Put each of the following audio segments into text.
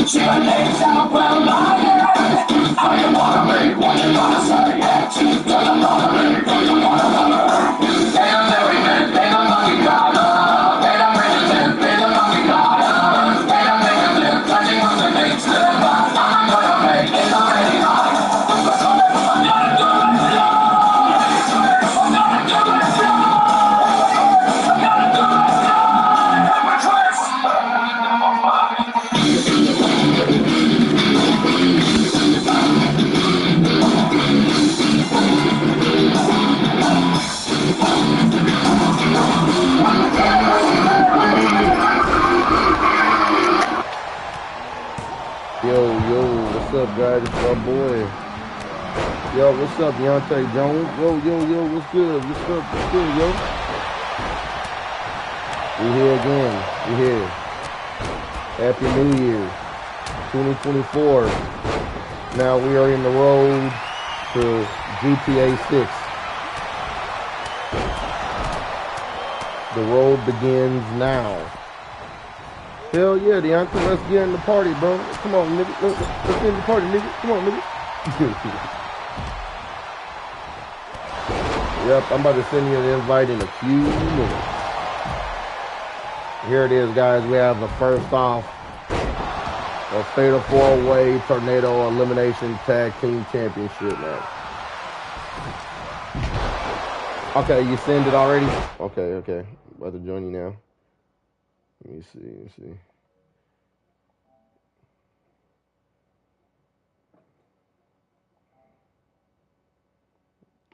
She lays out well lying. How you wanna be, what you gonna say? Do you wanna be, do you wanna love? They don't marry men, they don't monkey collar. They don't bring it in, they don't monkey collar. They don't make it live, touching on the things to the box. I'm gonna make it already hot. I'm gonna do it, I'm gonna do it, I'm gonna do it. Yo, what's up, guys? It's my boy. Yo, what's up, Deontay Jones? Yo, what's good? What's up? What's good, yo? We here again. We here. Happy New Year, 2024. Now we are in the road to GTA 6. The road begins now. Hell yeah, Deontay, let's get in the party, bro. Come on, nigga. Let's get in the party, nigga. Come on, nigga. Yep, I'm about to send you an invite in a few minutes. Here it is, guys. We have the first off a Fatal 4-Way Tornado Elimination Tag Team Championship match. Okay, you send it already? Okay. About to join you now. Let me see.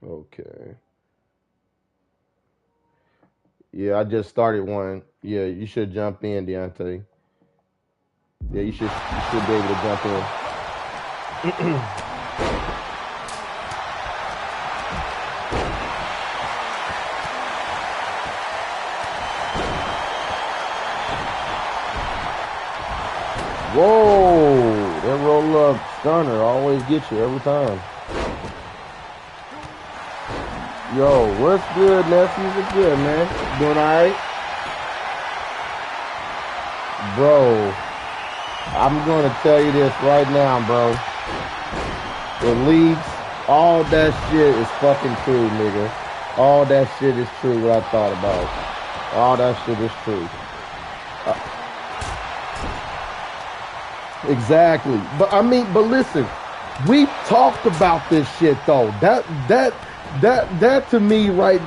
Okay. Yeah, I just started one. Yeah, you should jump in, Deontay. Yeah, you should be able to jump in. Whoa, that roll up stunner always gets you every time. Yo, what's good, nephew? What's good, man? Doing alright? Bro, I'm gonna tell you this right now, bro. The leaks, all that shit is fucking true, nigga. All that shit is true, what I thought about. All that shit is true. Exactly. But listen, we talked about this shit though. That to me right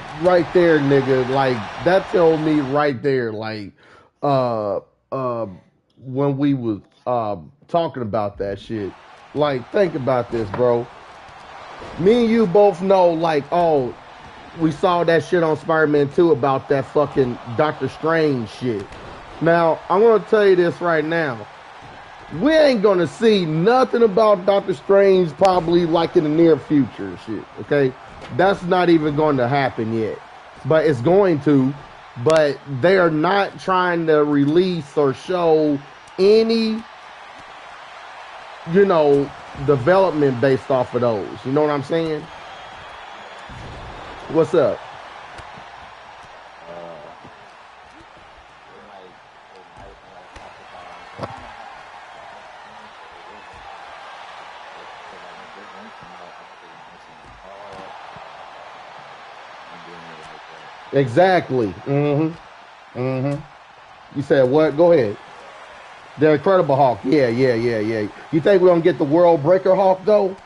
there, nigga, like that told me right there, like when we was talking about that shit. Like, think about this, bro. Me and you both know, like, oh, we saw that shit on Spider-Man 2 about that fucking Doctor Strange shit. Now, I'm gonna tell you this right now. We ain't gonna see nothing about Doctor Strange probably like in the near future shit, okay? That's not even going to happen yet. But it's going to. But they are not trying to release or show any, you know, development based off of those. You know what I'm saying? What's up? Exactly. You said what? Go ahead. The Incredible Hulk. Yeah. You think we're gonna get the World Breaker Hulk though?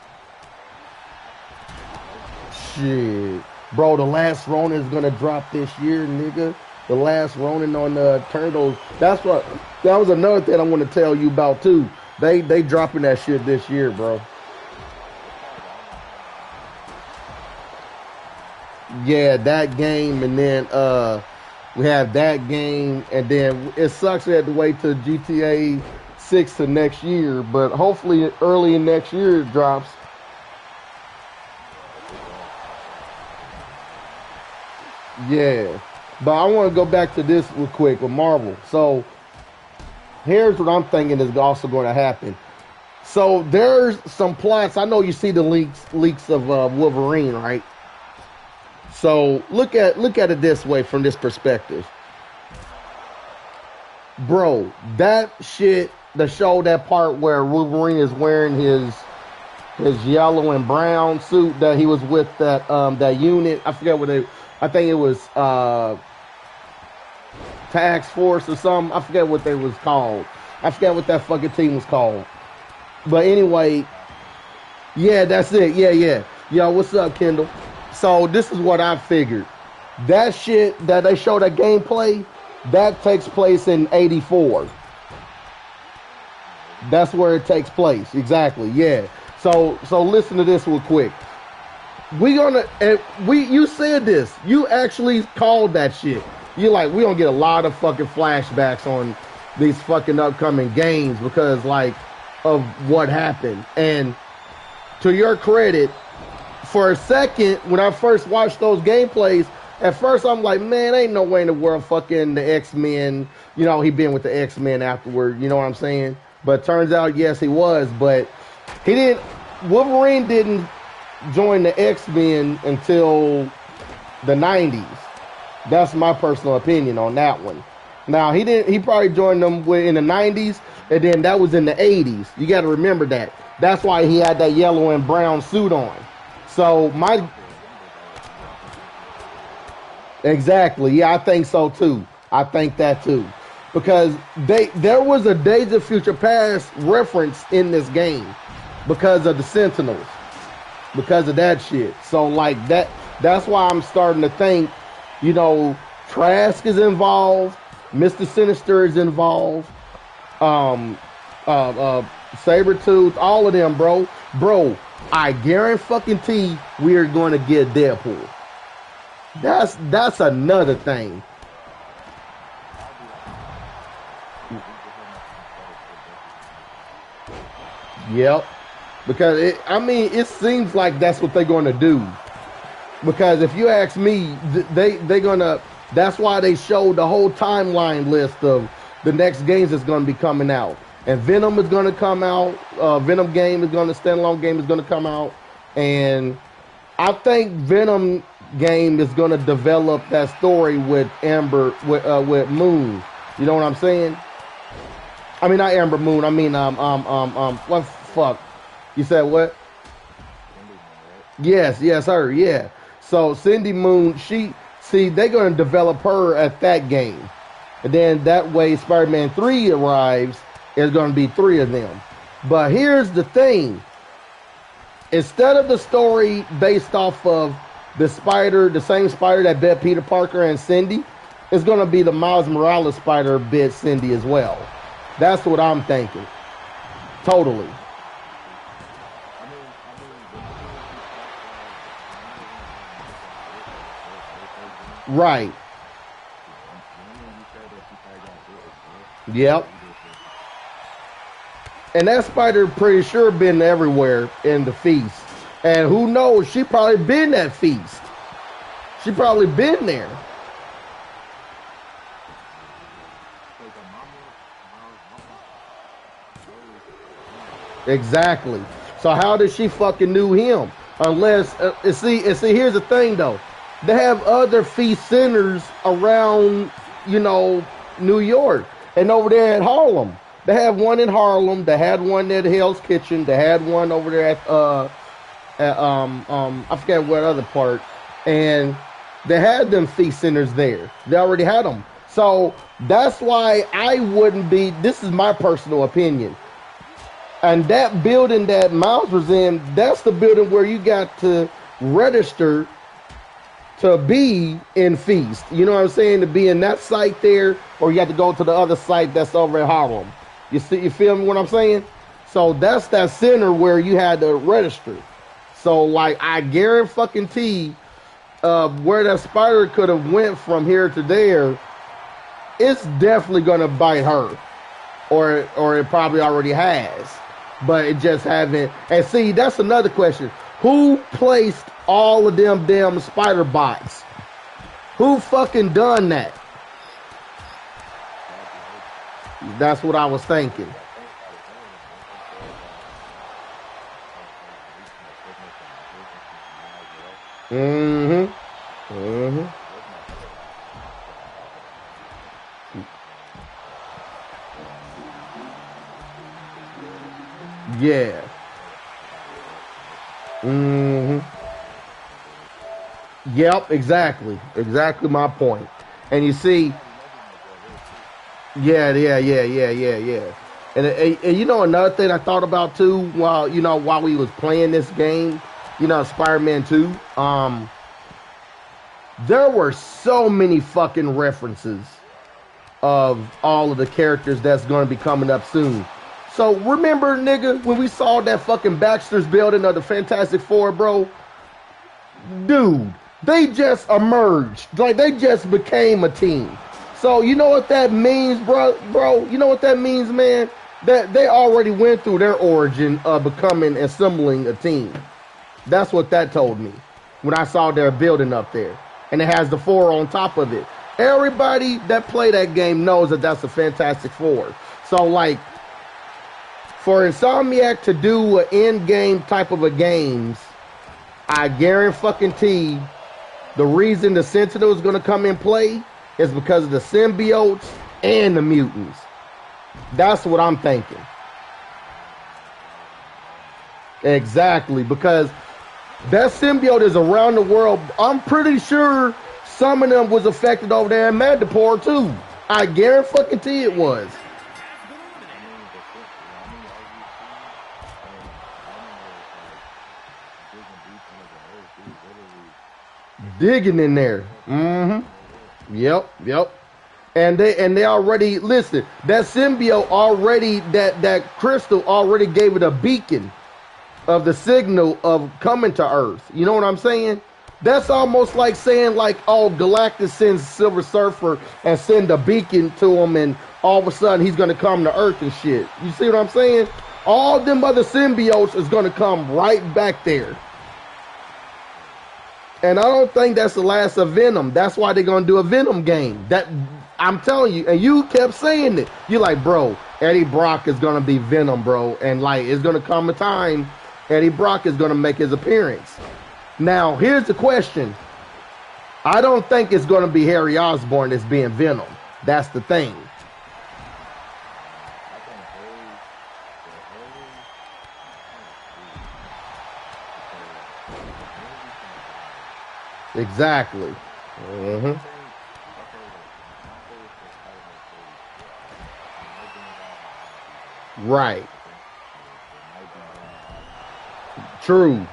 Shit. Bro, the last Ronin is gonna drop this year, nigga. The last Ronin on the Turtles. That was another thing I want to tell you about too. They dropping that shit this year, bro. Yeah, that game, and then we have that game, and then it sucks we had to wait till GTA 6 to next year, but hopefully early in next year it drops. Yeah, but I want to go back to this real quick with Marvel. So here's what I'm thinking is also going to happen. So there's some plots. I know you see the leaks of Wolverine, right? So look at it this way, from this perspective. Bro, that shit they showed that part where Wolverine is wearing his yellow and brown suit that he was with that unit. I forget what they. I think it was Task Force or something. I forget what they was called. I forget what that fucking team was called. But anyway, yeah, that's it. Yeah. Yo, what's up, Kendall? So this is what I figured. That shit that they show that gameplay, that takes place in '84. That's where it takes place. Exactly. Yeah. So listen to this real quick. You said this. You actually called that shit. You're like, we gonna get a lot of fucking flashbacks on these fucking upcoming games because like of what happened. And to your credit, for a second, when I first watched those gameplays, at first I'm like, man, ain't no way in the world fucking the X-Men, you know, he been with the X-Men afterward, you know what I'm saying? But turns out, yes, he was, but Wolverine didn't join the X-Men until the 90s. That's my personal opinion on that one. Now, he probably joined them in the 90s, and then that was in the 80s. You got to remember that. That's why he had that yellow and brown suit on. So exactly, yeah, I think so too. I think that too, because there was a Days of Future Past reference in this game because of the Sentinels, because of that shit. So like that's why I'm starting to think, you know, Trask is involved, Mr. Sinister is involved, Sabretooth, all of them, bro. I guarantee we are going to get Deadpool. That's another thing. Yep. Because it seems like that's what they're going to do. Because if you ask me, they're gonna. That's why they showed the whole timeline list of the next games that's going to be coming out. And Venom is going to come out. Venom game is going to standalone game is going to come out, and I think Venom game is going to develop that story with Amber with Moon. You know what I'm saying? I mean not Amber Moon. I mean what fuck? You said what? Yes, her. Yeah. So Cindy Moon, they're going to develop her at that game, and then that way Spider-Man 3 arrives. There's going to be 3 of them. But here's the thing. Instead of the story based off of the same spider that bit Peter Parker and Cindy, it's going to be the Miles Morales spider bit Cindy as well. That's what I'm thinking. Totally. Right. Yep. And that spider pretty sure been everywhere in the feast. And who knows, she probably been at feast. She probably been there. Exactly. So how did she fucking knew him? Unless, see, here's the thing though. They have other feast centers around, you know, New York and over there at Harlem. They have one in Harlem. They had one at Hell's Kitchen. They had one over there at I forget what other part. And they had them feast centers there. They already had them. So that's why I wouldn't be. This is my personal opinion. And that building that Miles was in, that's the building where you got to register to be in Feast. You know what I'm saying? To be in that site there, or you have to go to the other site that's over at Harlem. You feel me what I'm saying? So that's that center where you had to register. So like I guarantee where that spider could have went from here to there, it's definitely gonna bite her. Or it probably already has. But it just haven't. And see, that's another question. Who placed all of them damn spider bots? Who fucking done that? That's what I was thinking. Mm-hmm. Mm-hmm. Yeah. Mm-hmm. Yep, exactly. Exactly my point. And you see, yeah. And you know another thing I thought about too while we was playing this game, Spider-Man 2, there were so many fucking references of all of the characters that's going to be coming up soon. So remember, nigga, when we saw that fucking Baxter's building of the Fantastic Four, bro? Dude, they just emerged. Like, they just became a team. So you know what that means, bro? You know what that means, man? That they already went through their origin of assembling a team. That's what that told me when I saw their building up there. And it has the four on top of it. Everybody that play that game knows that that's a Fantastic Four. So, like, for Insomniac to do an end-game type of a games, I guarantee the reason the Sentinel is going to come in play is because of the symbiotes and the mutants. That's what I'm thinking. Exactly, because that symbiote is around the world. I'm pretty sure some of them was affected over there in Madripoor too. I guarantee it was. Digging in there. Mm-hmm. Yep. And they already, listen, that symbiote already, that crystal already gave it a beacon of the signal of coming to Earth. You know what I'm saying? That's almost like saying, like, oh, Galactus sends Silver Surfer and send a beacon to him, and all of a sudden he's going to come to Earth and shit. You see what I'm saying? All them other symbiotes is going to come right back there. And I don't think that's the last of Venom. That's why they're going to do a Venom game. That, I'm telling you, and you kept saying it. You're like, bro, Eddie Brock is going to be Venom, bro. And, like, it's going to come a time Eddie Brock is going to make his appearance. Now, here's the question. I don't think it's going to be Harry Osborn that's being Venom. That's the thing. Exactly. Mm-hmm. Right. True.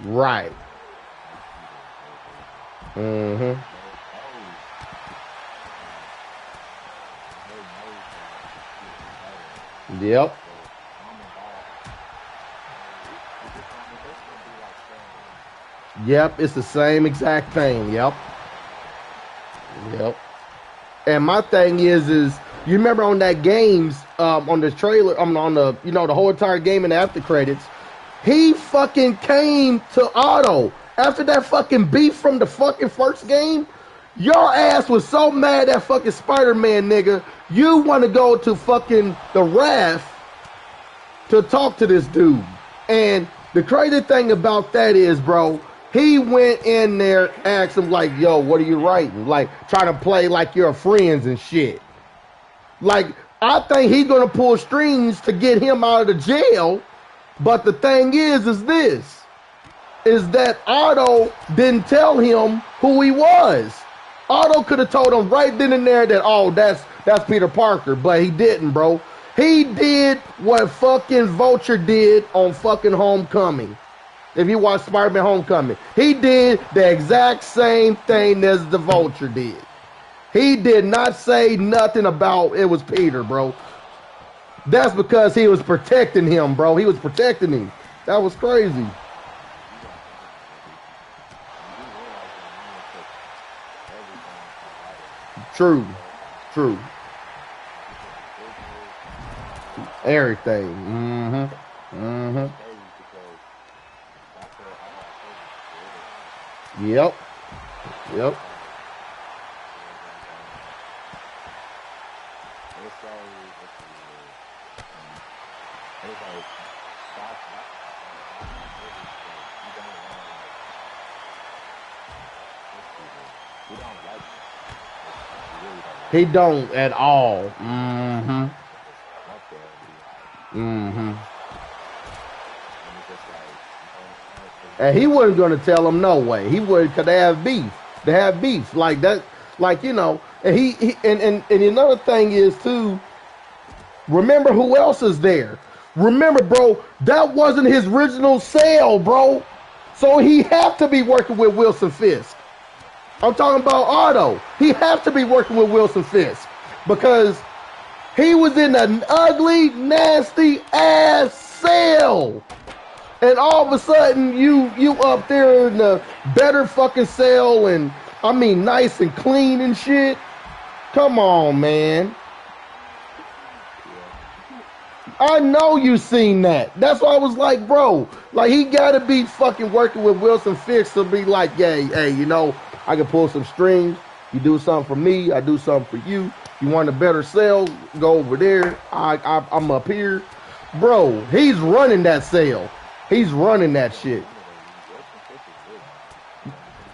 Right. Mm-hmm. Yep. Yep, it's the same exact thing. Yep. And my thing is you remember on that games, on the trailer, on the, the whole entire game and after credits, he fucking came to Otto after that fucking beef from the fucking first game. Your ass was so mad at fucking Spider-Man, nigga. You want to go to fucking the Wrath to talk to this dude. And the crazy thing about that is, bro, he went in there, asked him, like, yo, what are you writing? Like, trying to play like you're friends and shit. Like, I think he's going to pull strings to get him out of the jail. But the thing is that Otto didn't tell him who he was. Otto could have told him right then and there that, oh, that's Peter Parker. But he didn't, bro. He did what fucking Vulture did on fucking Homecoming. If you watch Spider-Man Homecoming, he did the exact same thing as the Vulture did. He did not say nothing about it was Peter, bro. That's because he was protecting him, bro. He was protecting him. That was crazy. True. Everything. Yep. He don't at all. And he wasn't gonna tell him no way. He would, cause they have beef. They have beef like that, like you know. And and another thing is too. Remember who else is there? Remember, bro, that wasn't his original sale, bro. So he have to be working with Wilson Fisk. I'm talking about Otto. He have to be working with Wilson Fisk because he was in an ugly, nasty ass cell. And all of a sudden, you up there in the better fucking cell, and I mean nice and clean and shit. Come on, man. I know you seen that. That's why I was like, bro, like he gotta be fucking working with Wilson Fisk to be like, yeah, hey, you know, I can pull some strings. You do something for me, I do something for you. You want a better sale? Go over there. I'm up here, bro. He's running that sale. He's running that shit.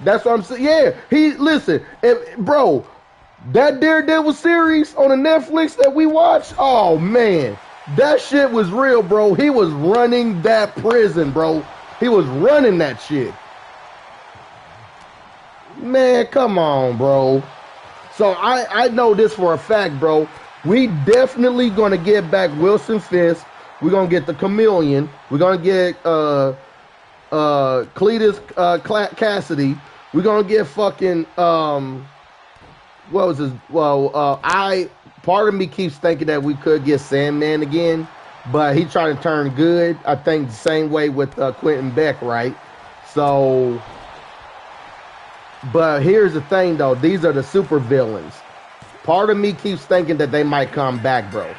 That's what I'm saying. Yeah, listen, bro. That Daredevil series on the Netflix that we watched. Oh man. That shit was real, bro. He was running that prison, bro. He was running that shit. Man, come on, bro. So I know this for a fact, bro. We definitely gonna get back Wilson Fisk. We're gonna get the Chameleon. We're gonna get Cletus Cassidy. We're gonna get fucking what was his? Well, part of me keeps thinking that we could get Sandman again, but he trying to turn good. I think the same way with Quentin Beck, right? So, but here's the thing, though. These are the super villains. Part of me keeps thinking that they might come back, bro.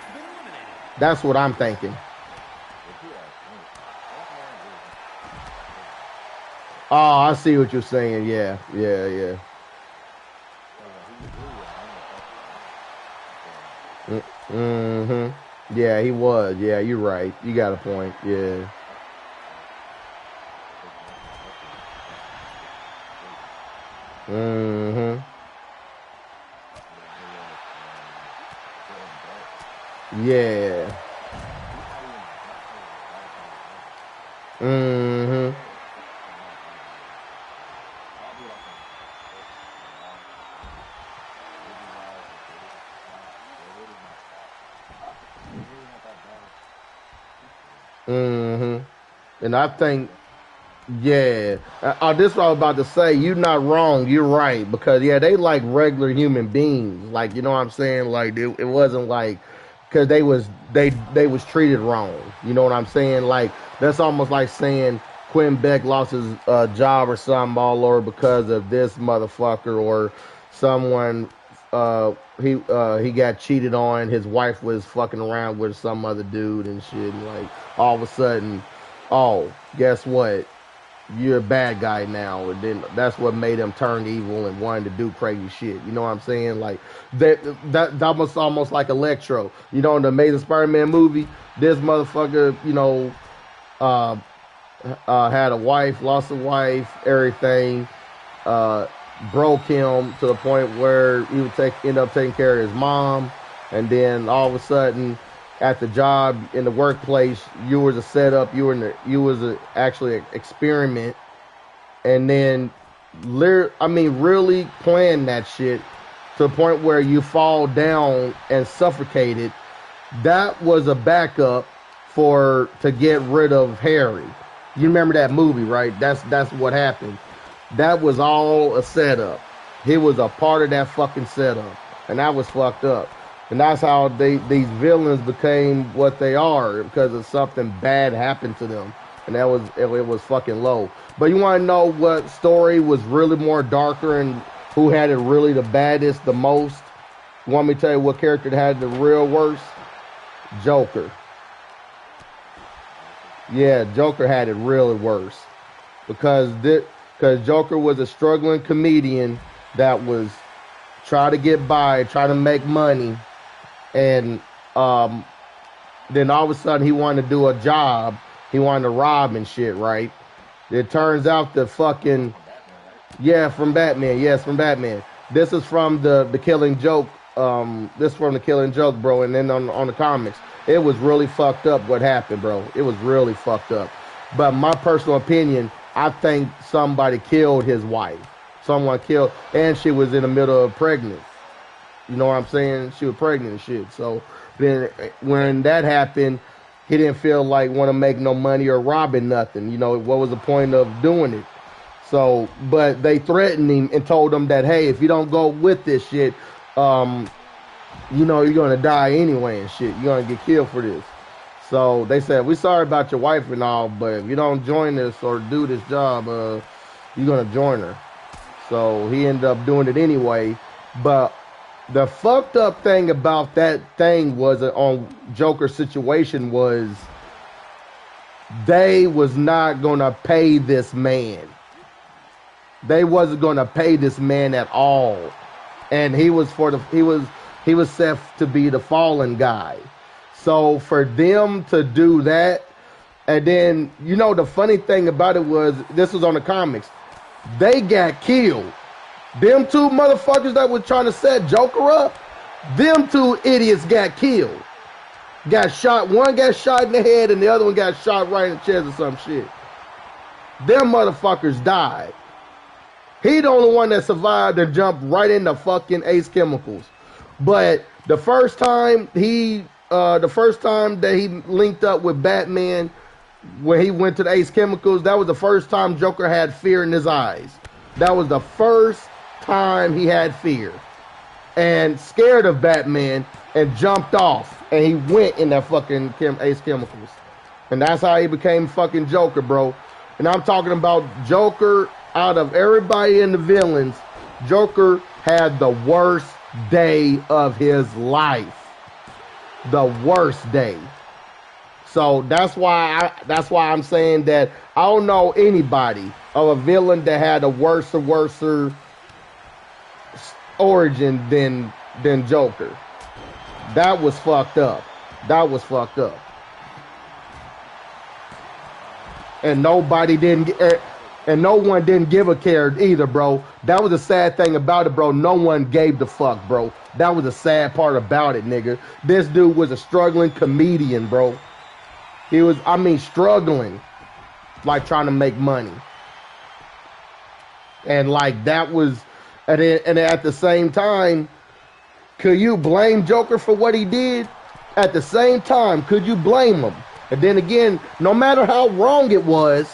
That's what I'm thinking. Oh, I see what you're saying. Yeah. Yeah, he was. Yeah, you're right. You got a point. Yeah. Yeah. And I think, yeah, this is what I was about to say. You're not wrong. You're right. Because, yeah, they like regular human beings. Like, you know what I'm saying? Like, it wasn't like, because they was treated wrong. You know what I'm saying? Like, that's almost like saying Quentin Beck lost his job or something all over because of this motherfucker or someone he got cheated on. His wife was fucking around with some other dude and shit. And like all of a sudden, oh, guess what? You're a bad guy now. And then that's what made him turn evil and wanted to do crazy shit. You know what I'm saying? Like that was almost like Electro. You know, in the Amazing Spider-Man movie, this motherfucker, you know, had a wife, lost a wife, everything. Broke him to the point where he would end up taking care of his mom, and then all of a sudden, at the job in the workplace, you was a setup, you was actually an experiment, and then really playing that shit to the point where you fall down and suffocated. That was a backup to get rid of Harry. You remember that movie, right? That's what happened. That was all a setup. He was a part of that fucking setup. And that was fucked up. And that's how these villains became what they are, because of something bad happened to them. And it was fucking low. But you want to know what story was really more darker and who had it really the baddest, the most? You want me to tell you what character had the real worst? Joker. Yeah, Joker had it really worse. Because Joker was a struggling comedian that was trying to get by, trying to make money, and then all of a sudden he wanted to do a job. He wanted to rob and shit, right? It turns out the fucking, from Batman. Yes, from Batman. This is from the Killing Joke. This is from the Killing Joke, bro. And then on the comics, it was really fucked up what happened, bro. It was really fucked up. But my personal opinion, I think somebody killed his wife. Someone killed, and she was in the middle of pregnant. You know what I'm saying? She was pregnant and shit. So then when that happened, he didn't feel like want to make no money or robbing nothing. You know, what was the point of doing it? So, but they threatened him and told him that, hey, if you don't go with this shit, you know, you're going to die anyway and shit. You're going to get killed for this. So they said, we're sorry about your wife and all, but if you don't join us or do this job, you're going to join her. So he ended up doing it anyway. But the fucked up thing about that thing was on Joker's situation was they was not going to pay this man. They wasn't going to pay this man at all. And he was set to be the fallen guy. So for them to do that, and then, you know, the funny thing about it was, this was on the comics, they got killed. Them two motherfuckers that were trying to set Joker up, them two idiots got killed. Got shot. One got shot in the head and the other one got shot right in the chest or some shit. Them motherfuckers died. He the only one that survived and jumped right into fucking Ace Chemicals. But the first time that he linked up with Batman, when he went to the Ace Chemicals, that was the first time Joker had fear in his eyes. That was the first time he had fear and scared of Batman and jumped off, and he went in that fucking Ace Chemicals. And that's how he became fucking Joker, bro. And I'm talking about Joker. Out of everybody in the villains, Joker had the worst day of his life. The worst day. So that's why I'm saying that I don't know anybody of a villain that had a worse origin than Joker. That was fucked up. That was fucked up. And nobody didn't get. And no one didn't give a care either, bro. That was the sad thing about it, bro. No one gave the fuck, bro. That was the sad part about it, nigga. This dude was a struggling comedian, bro. He was, I mean, struggling. Like, trying to make money. And, like, that was... And at the same time, could you blame Joker for what he did? At the same time, could you blame him? And then again, no matter how wrong it was...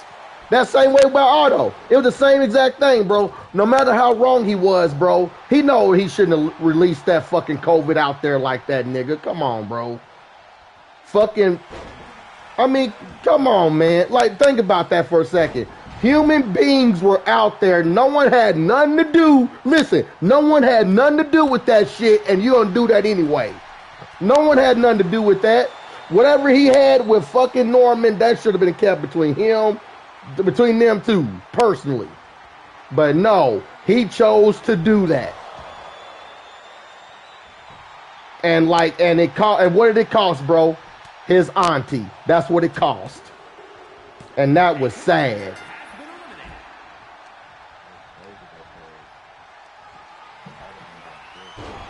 That same way about Otto. It was the same exact thing, bro. No matter how wrong he was, bro, he know he shouldn't have released that fucking COVID out there like that, nigga. Come on, bro. Fucking, I mean, come on, man. Like, think about that for a second. Human beings were out there. No one had nothing to do. Listen, no one had nothing to do with that shit, and you're gonna do that anyway. No one had nothing to do with that. Whatever he had with fucking Norman, that should have been kept between them two, personally. But no, he chose to do that. And like, and what did it cost, bro? His auntie. That's what it cost. And that was sad.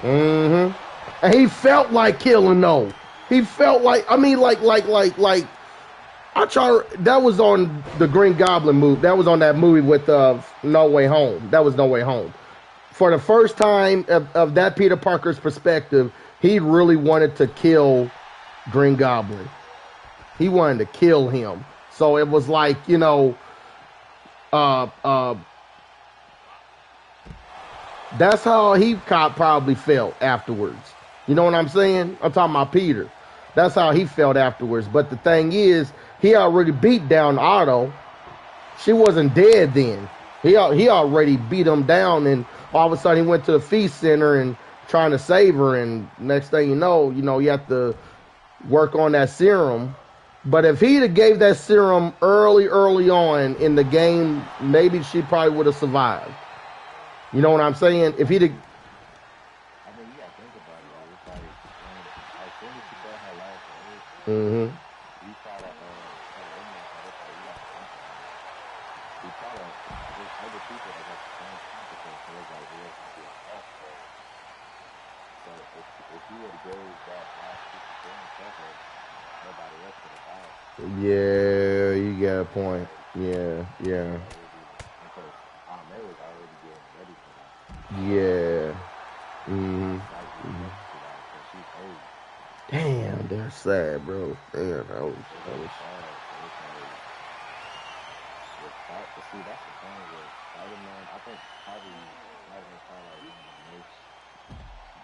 And he felt like killing though. He felt like, I mean, like that was on the Green Goblin movie. That was on that movie with No Way Home. That was No Way Home. For the first time of that Peter Parker's perspective, he really wanted to kill Green Goblin. He wanted to kill him. So it was like, you know, that's how he probably felt afterwards. You know what I'm saying? I'm talking about Peter. That's how he felt afterwards. But the thing is, he already beat down Otto. She wasn't dead then. He already beat him down, and all of a sudden he went to the feast center and trying to save her. And next thing you know, you have to work on that serum. But if he'd have gave that serum early on in the game, maybe she probably would have survived. You know what I'm saying? If he'd have. I mean, you gotta think about it. It's like, as soon as she got her last word, Mm-hmm. you try to, he thought of there's other people that got the same competence, so it's like he was gonna be enough. So if he would have gave that last 50 to him, nobody else would have died. Yeah, you got a point. Yeah, yeah, Because May was already getting ready for that. yeah. Mm-hmm. Slightly Mm-hmm. to that, so she's old. Damn, that's sad, bro. Damn, that was. It was sad. So it's like, see, that's the thing with Spider-Man. I think probably Spider-Man's probably like one of the most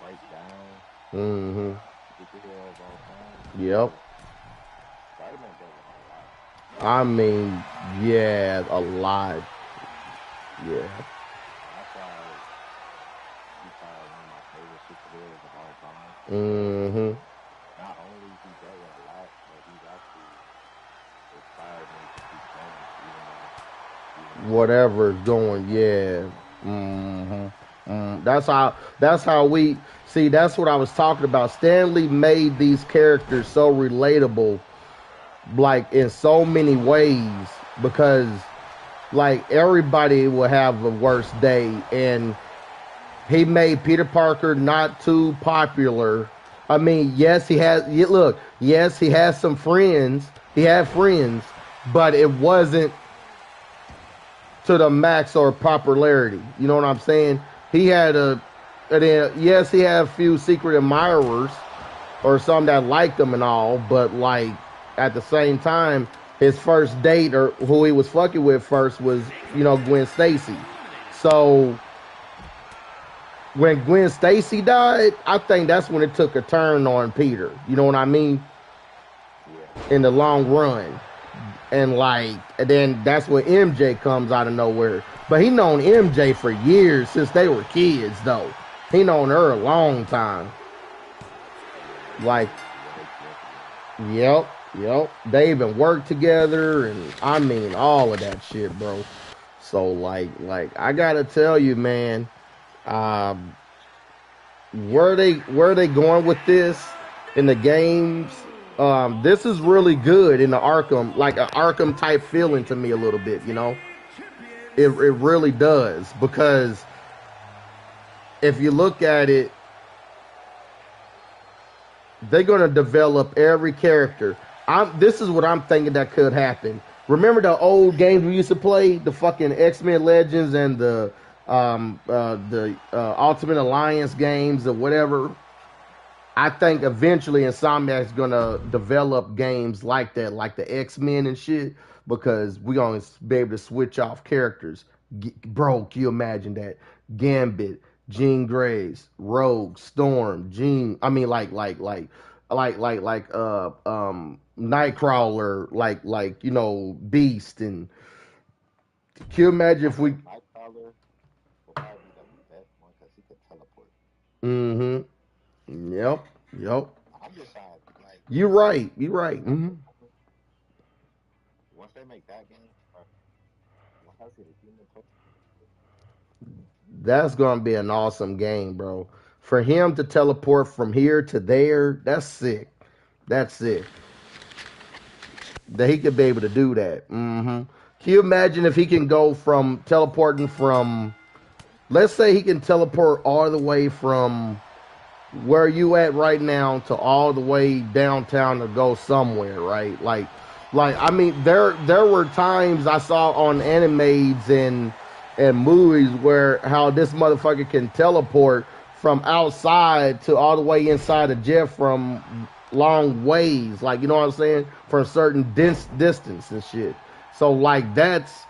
breakdown Mm-hmm. superhero of all time. Yep. Spider-Man does it a lot. I mean, yeah, a lot. Yeah. That's why he's probably one of my favorite superheroes of all time. Mm-hmm. Not only he does it a lot, but he's actually inspired me to keep going, even Whatever's going, yeah. Mm-hmm. That's how we see. That's what I was talking about. Stanley made these characters so relatable, like in so many ways, because like everybody will have a worse day, and he made Peter Parker not too popular. I mean, yes, he has. Look, yes, he has some friends. He had friends, but it wasn't to the max or popularity. You know what I'm saying? He had yes, he had a few secret admirers or some that liked him and all, but like at the same time, his first date or who he was fucking with first was, Gwen Stacy. So when Gwen Stacy died, I think that's when it took a turn on Peter. You know what I mean? Yeah. In the long run. And then that's when MJ comes out of nowhere. But he known MJ for years, since they were kids, though. He known her a long time. Like, yep. They even worked together, and I mean all of that shit, bro. So like I gotta tell you, man, where they going with this in the games? This is really good in the Arkham, like an Arkham type feeling to me a little bit, It really does, because if you look at it, they're gonna develop every character. This is what I'm thinking that could happen. Remember the old games we used to play, the fucking X-Men Legends and the Ultimate Alliance games or whatever. I think eventually Insomniac's gonna develop games like that, like the X-Men and shit, because we're gonna be able to switch off characters. Bro, can you imagine that? Gambit, Jean Grey's, Rogue, Storm, Nightcrawler, Beast, and can you imagine if we? Nightcrawler will probably be the best one because he could teleport. Mm-hmm. Yep. I'm just saying, like, You're right. Mm-hmm. once they make that game, once I see the human That's gonna be an awesome game, bro. For him to teleport from here to there, that's sick. That's sick. That he could be able to do that. Mm-hmm. Can you imagine if he can go from teleporting from, let's say he can teleport all the way from where you at right now to all the way downtown to go somewhere, right? I mean, there were times I saw on animes and movies where how this motherfucker can teleport from outside to all the way inside a jet from long ways, like, you know what I'm saying, from certain distance and shit. So that's,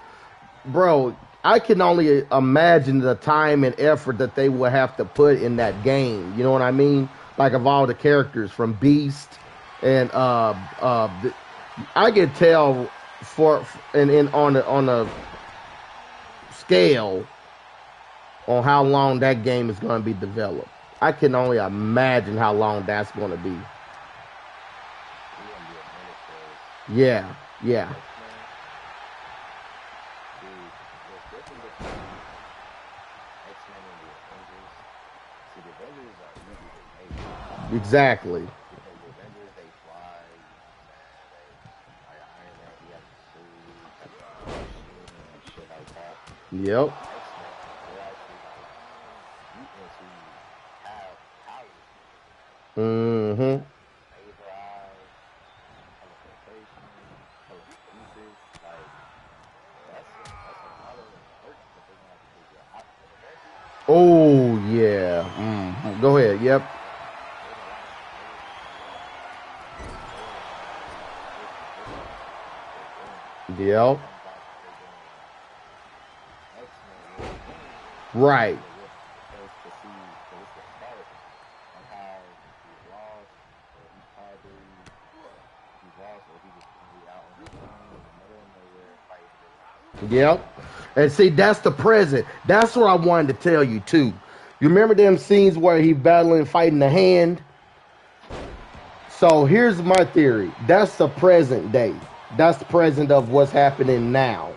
bro, I can only imagine the time and effort that they will have to put in that game. You know what I mean? Like, of all the characters from Beast and I could tell on a scale on how long that game is going to be developed. I can only imagine how long that's going to be. Yeah. Exactly. Because the Avengers, they fly, you know what I'm saying? Like Iron Man, he has a suit, got the machine and shit Yep. X-Men, they're actually like mutants who have powers, Mm-hmm. laser eyes, teleportation, telekinesis. Like that's a lot of work that they're gonna have to figure out. In Avengers, Oh yeah. Mm-hmm. Go ahead. Yep. there's a lot of layers to storyline with Avengers that they're doing. Yep. One thought that they're doing X-Men with Right. because because it's the start of how he's lost or he's lost or he was out on his own in the middle of nowhere fighting villains. Yep. And see, that's the present. That's what I wanted to tell you too. You remember them scenes where he battling, fighting the hand? So here's my theory. That's the present day. That's the present of what's happening now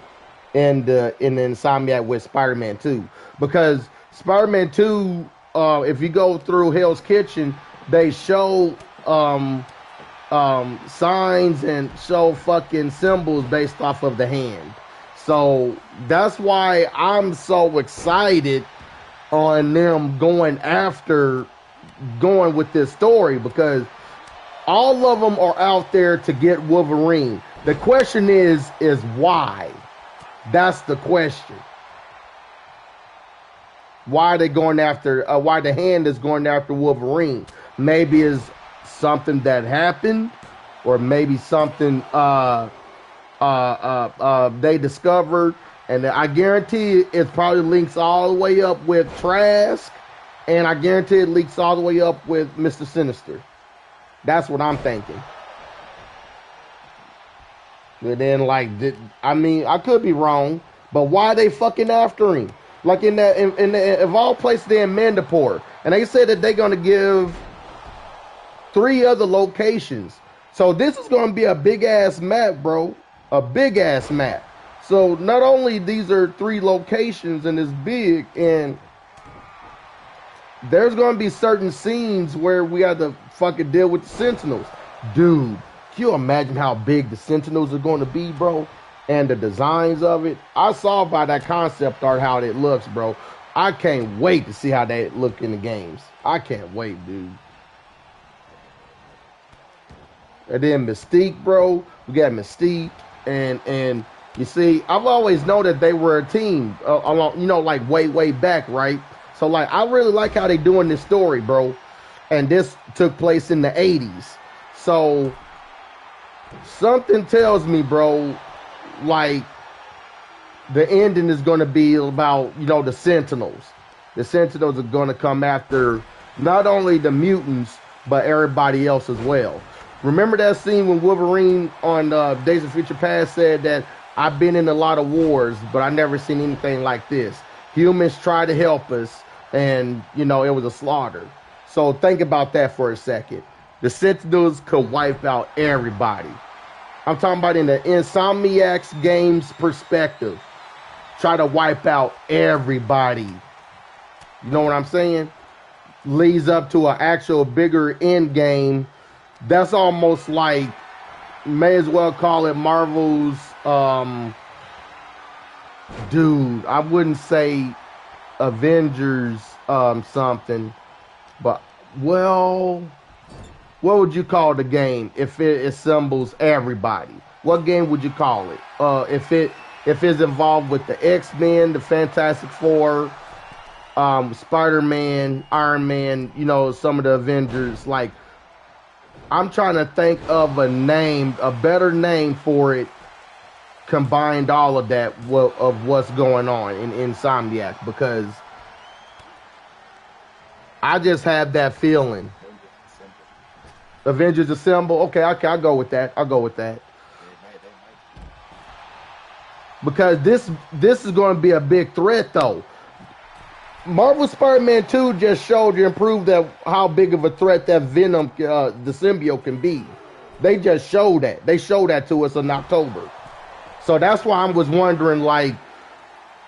in the Insomniac with Spider-Man 2. Because Spider-Man 2, if you go through Hell's Kitchen, they show signs and show fucking symbols based off of the hand. So that's why I'm so excited on them going with this story, because all of them are out there to get Wolverine. The question is why? That's the question. Why are they going after? Why the hand is going after Wolverine? Maybe it's something that happened, or maybe something they discovered, and I guarantee it probably links all the way up with Trask, and I guarantee it links all the way up with Mr. Sinister. That's what I'm thinking. And then, like, I mean, I could be wrong, but why are they fucking after him? Like in the of all places, they're in Mandapore, and they said that they're gonna give 3 other locations. So this is gonna be a big ass map, bro. A big ass map. So not only these are 3 locations and it's big, and there's gonna be certain scenes where we have to fucking deal with the Sentinels. Dude, can you imagine how big the Sentinels are gonna be, bro? And the designs of it. I saw by that concept art how it looks, bro. I can't wait to see how they look in the games. I can't wait, dude. And then Mystique, bro. We got Mystique, and you see, I've always known that they were a team, along, you know, like way back, right? So like, I really like how they doing this story, bro. And this took place in the 80s. So something tells me, bro, like the ending is going to be about, you know, the Sentinels. The Sentinels are going to come after not only the mutants, but everybody else as well. Remember that scene when Wolverine on Days of Future Past said that I've been in a lot of wars, but I never seen anything like this. Humans tried to help us, and, you know, it was a slaughter. So think about that for a second. The Sentinels could wipe out everybody. I'm talking about in the Insomniac's game's perspective. Try to wipe out everybody. You know what I'm saying? Leads up to an actual bigger end game. That's almost like, may as well call it Marvel's, dude, I wouldn't say Avengers something, but, well, what would you call the game if it assembles everybody? What game would you call it? If it's involved with the X-Men, the Fantastic Four, Spider-Man, Iron Man, you know, some of the Avengers. Like, I'm trying to think of a name, a better name for it, combined all of that of what's going on in Insomniac, because I just have that feeling. Avengers Assemble. Okay, I'll go with that. I'll go with that. Because this is going to be a big threat, though. Marvel Spider-Man 2 just showed you and proved that how big of a threat that Venom, the symbiote, can be. They just showed that. They showed that to us in October. So that's why I was wondering, like,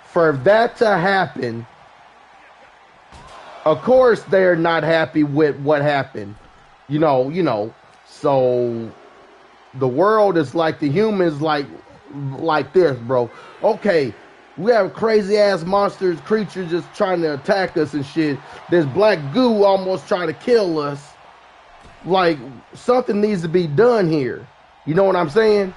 for that to happen, of course they're not happy with what happened. You know. So the world is like the humans like this, bro. Okay, We have crazy ass monsters, creatures just trying to attack us and shit. There's black goo almost trying to kill us. Like, something needs to be done here. You know what I'm saying?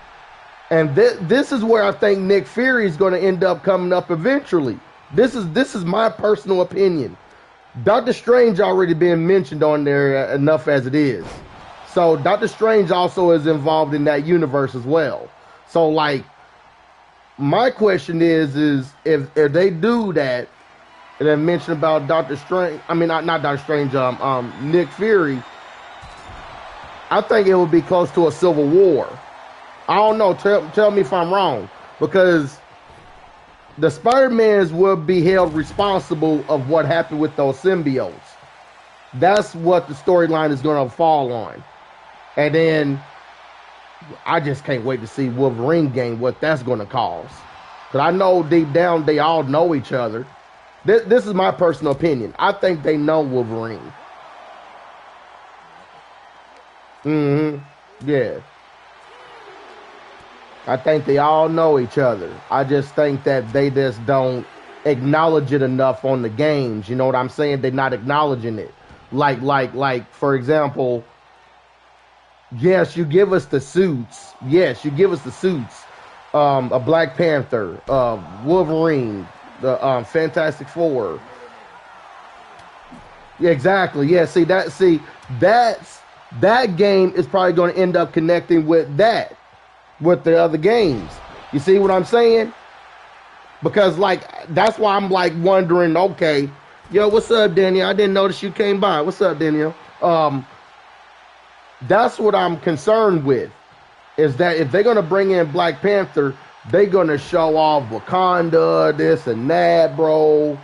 And this is where I think Nick Fury is going to end up coming up eventually. This is my personal opinion. Doctor Strange already been mentioned on there enough as it is. So Doctor Strange also is involved in that universe as well. So like, my question is if they do that, and then mention about Doctor Strange, I mean not Doctor Strange, Nick Fury, I think it would be close to a civil war. I don't know. Tell me if I'm wrong, because the Spider-Mans will be held responsible of what happened with those symbiotes. That's what the storyline is going to fall on. And then I just can't wait to see Wolverine game, what that's going to cause. Because I know deep down they all know each other. This is my personal opinion. I think they know Wolverine. Yeah. I think they all know each other. I just think that they just don't acknowledge it enough on the games. You know what I'm saying? They're not acknowledging it. Like, for example, yes, you give us the suits. Yes, you give us the suits. A Black Panther, Wolverine, the Fantastic Four. Yeah, exactly. Yeah, that game is probably going to end up connecting with the other games. You see what I'm saying? Because like, that's why I'm like wondering, okay, yo, what's up, Daniel? I didn't notice you came by. What's up, Daniel? That's what I'm concerned with, is that if they're going to bring in Black Panther, they're going to show off Wakanda, this and that, bro.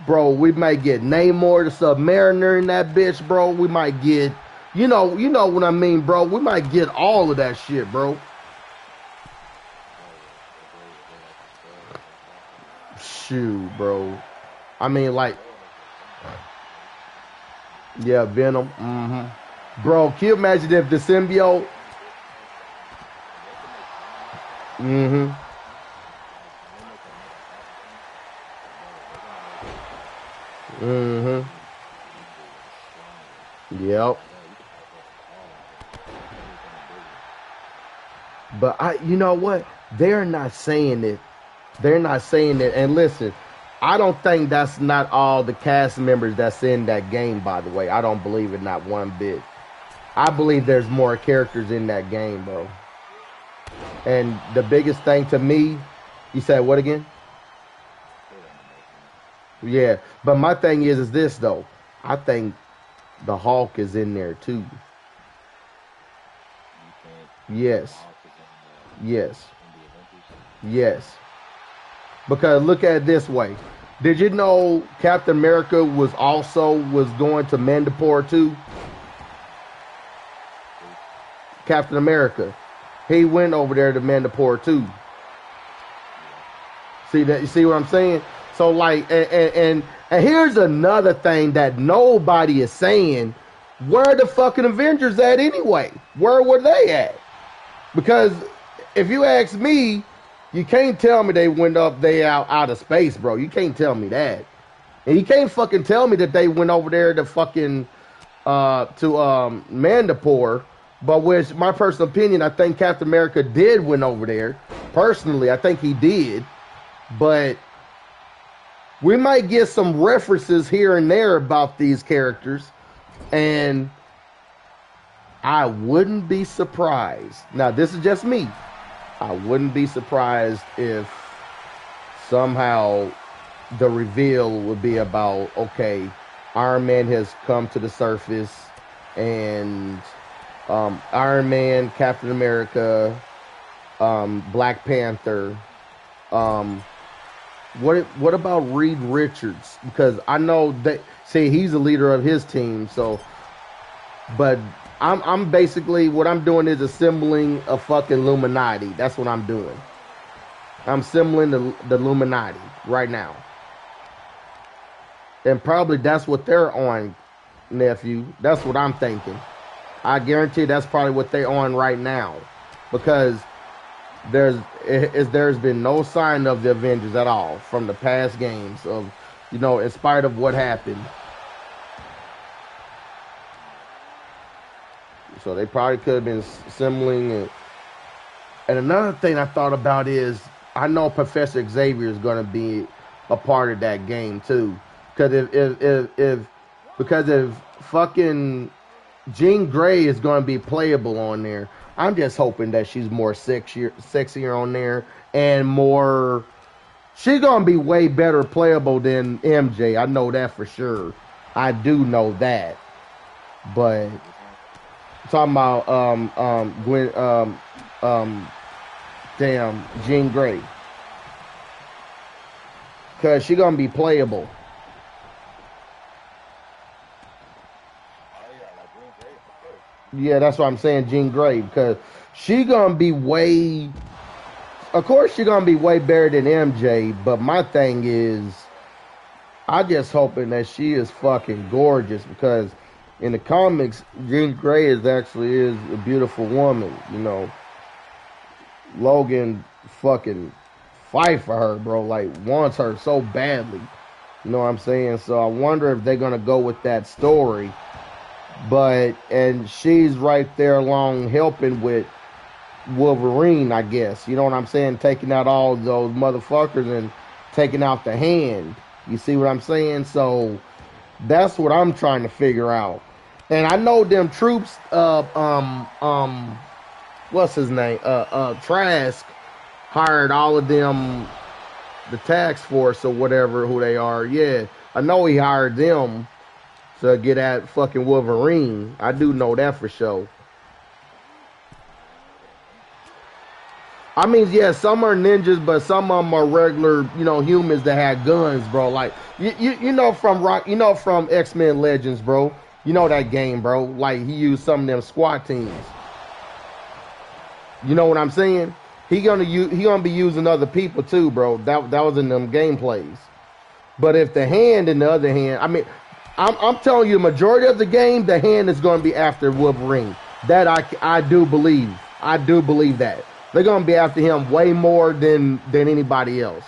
Bro, we might get Namor the Submariner in that bitch, bro. We might get, you know what I mean, bro. We might get all of that shit, bro. Shoot, bro. I mean, like, yeah, Venom. Bro, can you imagine if the symbiote? Yep. But you know what? They're not saying it. They're not saying it. And listen, I don't think that's not all the cast members that's in that game, by the way. I don't believe it, not one bit. I believe there's more characters in that game, bro. And the biggest thing to me, you said what again? Yeah, but my thing is this, though. I think the Hulk is in there, too. Yes. Yes. Yes. Because look at it this way. Did you know Captain America was going to Mandapore too? Captain America. He went over there to Mandapore too. See that? You see what I'm saying? So like, and here's another thing that nobody is saying. Where are the fucking Avengers at anyway? Where were they at? Because if you ask me, you can't tell me they went up there out of space, bro. You can't tell me that. And you can't fucking tell me that they went over there to fucking Mandapore. But with my personal opinion, I think Captain America did went over there. Personally, I think he did. But we might get some references here and there about these characters. And I wouldn't be surprised. Now, this is just me. I wouldn't be surprised if somehow the reveal would be about, okay, Iron Man has come to the surface, and Iron Man, Captain America, Black Panther. What about Reed Richards? Because I know that, see, he's the leader of his team, so, but I'm basically, what I'm doing is assembling a fucking Illuminati. That's what I'm doing. I'm assembling the Illuminati right now. And probably that's what they're on, nephew. That's what I'm thinking. I guarantee that's probably what they're on right now. Because there's been no sign of the Avengers at all from the past games of, in spite of what happened. So they probably could have been assembling it. And another thing I thought about is I know Professor Xavier is going to be a part of that game too, because if fucking Jean Grey is going to be playable on there, I'm just hoping that she's more sexier on there and more. She's going to be way better playable than MJ. I know that for sure. I do know that. But talking about Jean Grey, because she's going to be playable. Yeah, that's what I'm saying, Jean Grey, because she gonna be way. Of course, she's gonna be way better than MJ. But my thing is, I just hoping that she is fucking gorgeous, because in the comics, Jean Grey is a beautiful woman. Logan fucking fight for her, bro. Like, wants her so badly. You know what I'm saying? So I wonder if they're gonna go with that story. And she's right there along helping with Wolverine, I guess. You know what I'm saying? Taking out all those motherfuckers and taking out the Hand. You see what I'm saying? So that's what I'm trying to figure out. And I know them troops, what's his name? Trask hired all of them, the task force or whatever, who they are. Yeah, I know he hired them to get at fucking Wolverine. I do know that for sure. I mean, yeah, some are ninjas, but some of them are regular, humans that had guns, bro. Like, from X-Men Legends, bro. You know that game, bro. Like, he used some of them SWAT teams. You know what I'm saying? He gonna be using other people too, bro. That was in them gameplays. But if the Hand, in the other hand, I mean, I'm telling you, the majority of the game, the Hand is going to be after Wolverine. That I do believe. I do believe that. They're going to be after him way more than anybody else.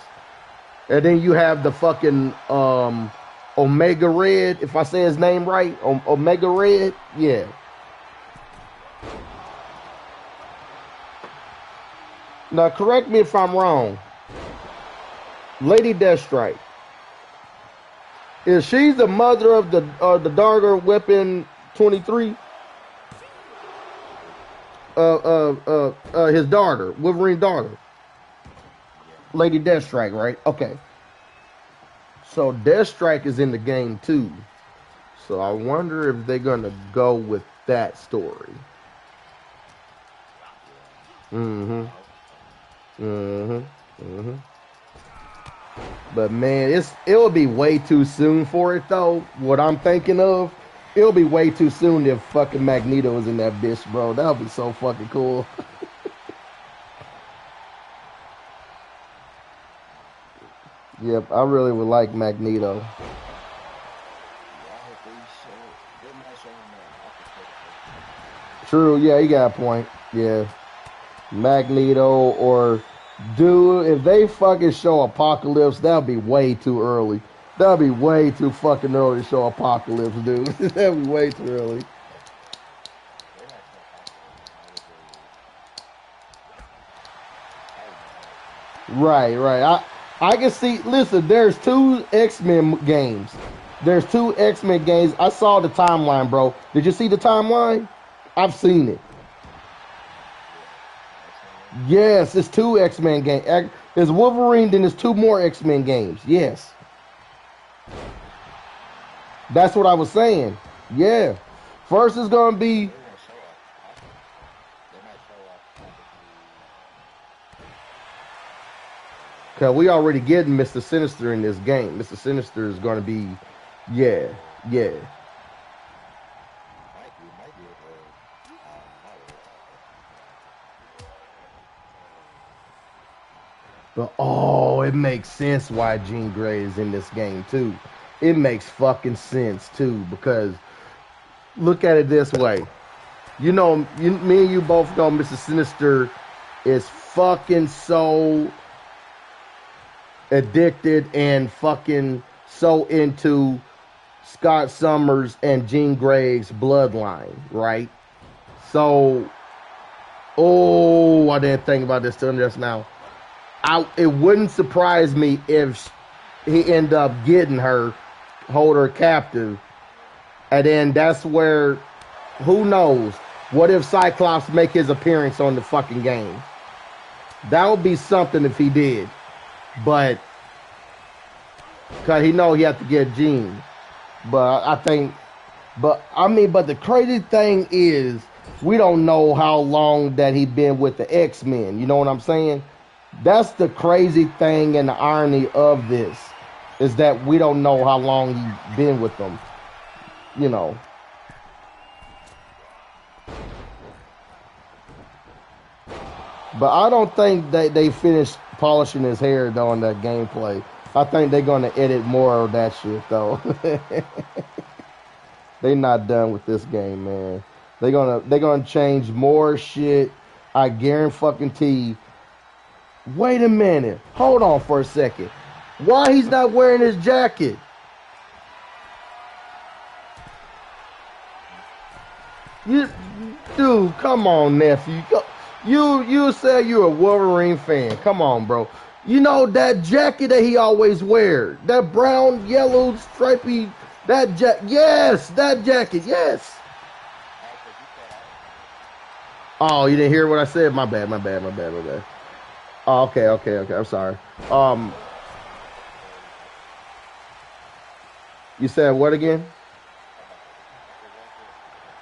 And then you have the fucking Omega Red, if I say his name right. Omega Red, yeah. Now, correct me if I'm wrong. Lady Deathstrike. Is she the mother of the daughter Weapon 23? His daughter, Wolverine's daughter. Lady Deathstrike, right? Okay. So Deathstrike is in the game too. So I wonder if they're gonna go with that story. But man, it'll be way too soon for it though. What I'm thinking of, it'll be way too soon if fucking Magneto was in that bitch, bro. That would be so fucking cool. Yep, I really would like Magneto. True, yeah, you got a point. Yeah. Magneto, or dude, if they fucking show Apocalypse, that'll be way too early. That'll be way too fucking early to show Apocalypse, dude. That'll be way too early. Right. I can see, listen, there's 2 X-Men games. There's 2 X-Men games. I saw the timeline, bro. Did you see the timeline? I've seen it. Yes, it's 2 X-Men games. There's Wolverine, then there's 2 more X-Men games. Yes. That's what I was saying. Yeah. First is going to be... Because we already getting Mr. Sinister in this game. Mr. Sinister is going to be... Yeah. But, it makes sense why Jean Grey is in this game, too. It makes fucking sense, too, because look at it this way. Me and you both know Mr. Sinister is fucking so addicted and fucking so into Scott Summers and Jean Grey's bloodline, right? So, oh, I didn't think about this till just now. It wouldn't surprise me if he ended up getting her, hold her captive, and then that's where, who knows? What if Cyclops make his appearance on the fucking game? That would be something if he did, but because he know he had to get Jean. But I think, but the crazy thing is, we don't know how long that he been with the X-Men. You know what I'm saying? That's the crazy thing and the irony of this, is that we don't know how long he's been with them. You know. But I don't think that they finished polishing his hair though in that gameplay. I think they're gonna edit more of that shit though. They not done with this game, man. They're gonna change more shit. I guarantee. Wait a minute. Hold on for a second. Why he's not wearing his jacket? Dude, come on, nephew. You said you're a Wolverine fan. Come on, bro. You know that jacket that he always wears, that brown, yellow, stripy, that jacket. Yes, that jacket. Yes. Oh, you didn't hear what I said? My bad. Oh, okay. I'm sorry. You said what again?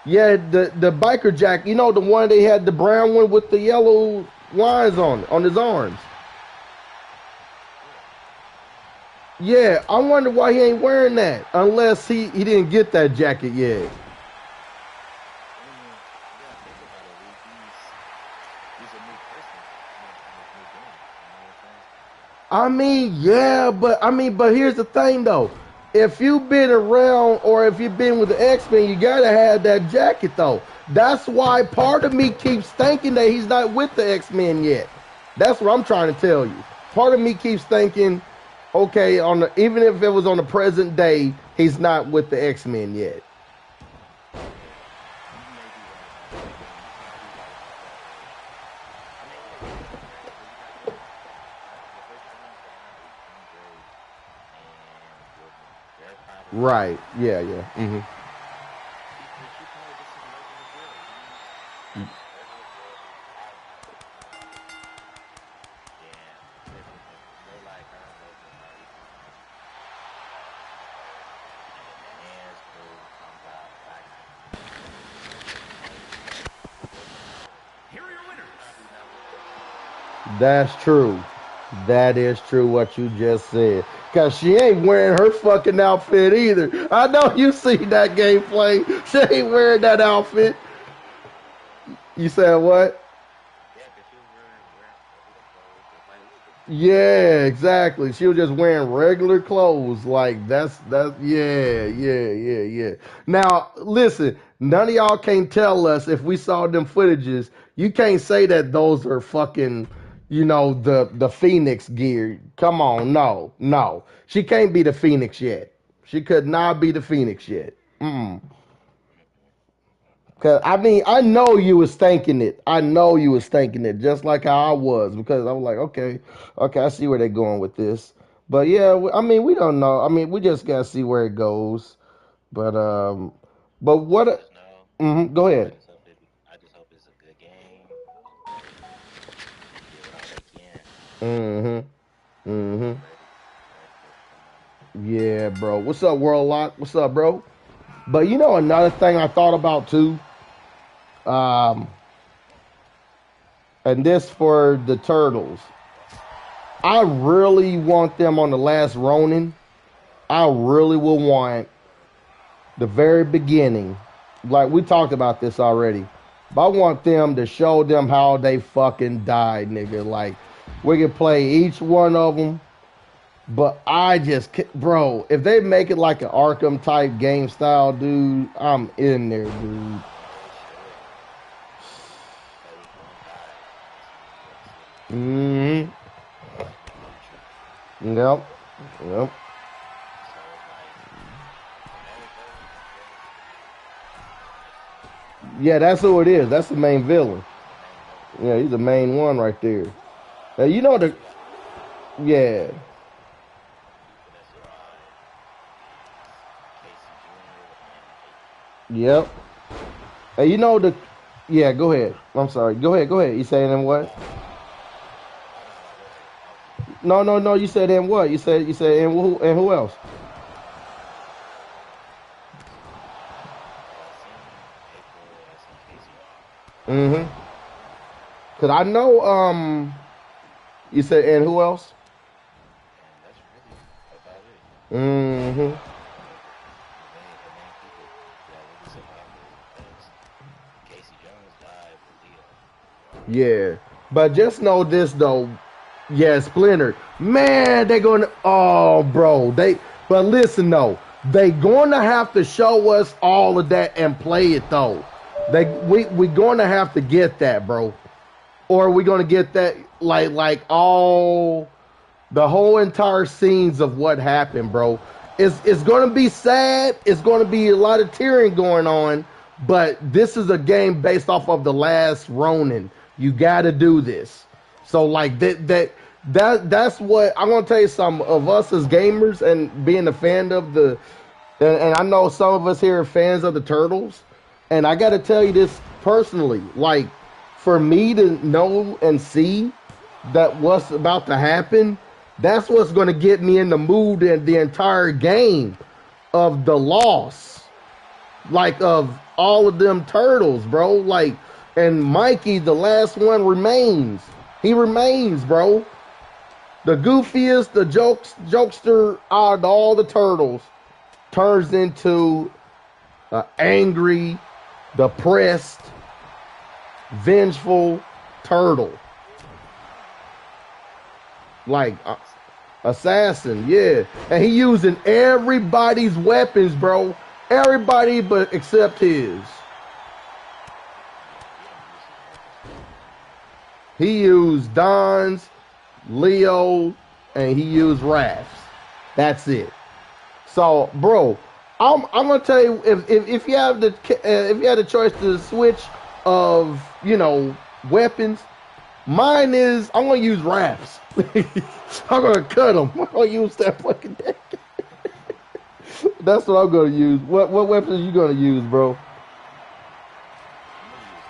Yeah, the biker jacket. You know the one they had, the brown one with the yellow lines on his arms. Yeah, I wonder why he ain't wearing that, unless he didn't get that jacket yet. But here's the thing though. If you've been around or if you've been with the X-Men, you gotta have that jacket though. That's why part of me keeps thinking that he's not with the X-Men yet. That's what I'm trying to tell you. Part of me keeps thinking, okay, even if it was on the present day, he's not with the X-Men yet. Right. Yeah. Mm-hmm. That's true. That is true what you just said. Cause she ain't wearing her fucking outfit either. I know you see that gameplay. She ain't wearing that outfit. You said what? Yeah, exactly. She was just wearing regular clothes. Like yeah. Now listen, none of y'all can tell us if we saw them footages. You can't say that those are fucking, the Phoenix gear. Come on, no. She can't be the Phoenix yet. She could not be the Phoenix yet. Cause I know you was thinking it. I know you was thinking it, just like how I was, because I was like, okay, I see where they're going with this. But yeah, we don't know. We just gotta see where it goes. But what? Go ahead. Mm-hmm. Mm-hmm. Yeah, bro. What's up, World Lock? What's up, bro? But another thing I thought about too. Um, and this for the Turtles. I really want them on the last Ronin. I really will want the very beginning. Like we talked about this already. But I want them to show them how they fucking died, nigga. Like we can play each one of them. But I just, bro, if they make it like an Arkham type game style, dude, I'm in there, dude. Mm-hmm. Yep. Yep. So Yeah, that's who it is. That's the main villain. the main villain. Yeah, he's the main one right there. Now, you know the yeah. That's why Casey Jr. and Yep. And you know the yeah, go ahead. I'm sorry. Go ahead, go ahead. You saying in what? oh no, go ahead. I was No, no, no, you said in what? You said in who else? I seen April. I seen Casey. Mm-hmm. Cause I know you said and who else? And that's really about it. Mm-hmm. The main people that really survived it because Casey Jones died with Leo. Yeah. But just know this though. Yeah, Splinter. Man, they gonna oh bro. But listen though, they gonna have to show us all of that and play it though. We gonna have to get that, bro. Or are we gonna get that like all the whole entire scenes of what happened, bro. It's gonna be sad. It's gonna be a lot of tearing going on. But this is a game based off of the last Ronin. You gotta do this. So like that's what I'm gonna tell you. Some of us as gamers and being a fan of the and I know some of us here are fans of the Turtles. And I gotta tell you this personally. Like for me to know and see that what's about to happen, that's what's going to get me in the mood in the entire game of the loss, like of all of them turtles, bro. Like, and Mikey, the last one, remains. He remains, bro. The goofiest, the jokester out of all the turtles turns into an angry, depressed, vengeful turtle. Like assassin, yeah. And he using everybody's weapons, bro. Everybody but except his. He used Don's, Leo, and he used Raph's. That's it. So, bro, I'm gonna tell you if you have the if you had the choice to switch of weapons, mine is I'm gonna use Raph's. I'm gonna cut him. I'm gonna use that fucking deck. That's what I'm gonna use. What weapons are you gonna use, bro? I'm gonna use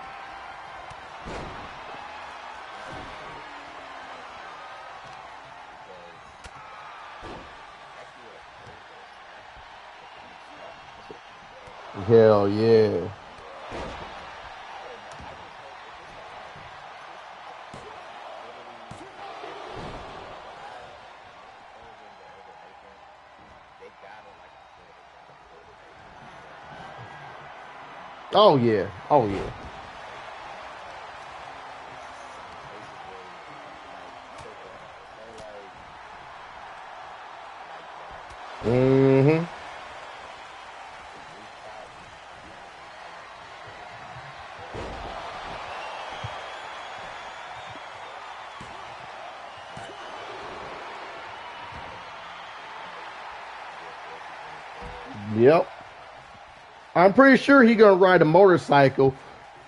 because actually what snap, the phoenix snap, what's the phoenix called? Hell yeah. I don't know. I just hope if it's a live, if it's literally if it's live further the other makeup, they gotta, like I said, they gotta put a Phoenix Snap in there. Oh yeah. Oh yeah. Some cases where like take a say like that Mm-hmm. rooftop not reinforcements instead. Yep. I'm pretty sure he gonna ride a motorcycle.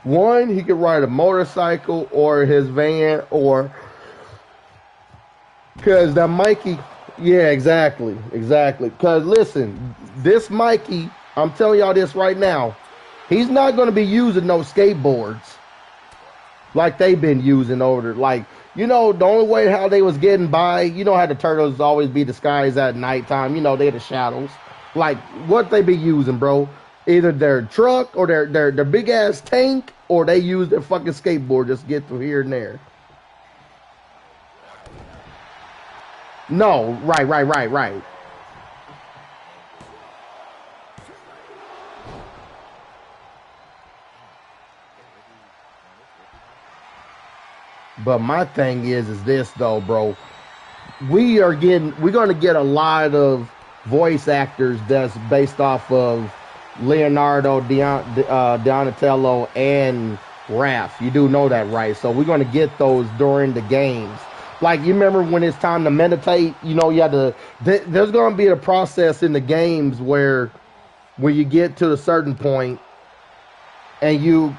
One, he could ride a motorcycle or his van or because that Mikey. Yeah, exactly. Exactly. Because listen, this Mikey, I'm telling y'all this right now, he's not gonna be using no skateboards like they've been using over there. Like, the only way how they was getting by, how the turtles always be disguised at nighttime, they're the shadows. Like, what they be using, bro? Either their truck or their big ass tank, or they use their fucking skateboard just to get through here and there. Right, not No, right. fast, angry, just like damn, this really happening. But my thing is this though, bro. We're gonna get a lot of voice actors that's based off of Leonardo Donatello and wrath. You do know that, right? So we're going to get those during the games. Like, you remember when it's time to meditate, you know, you have to, there's going to be a process in the games where when you get to a certain point and you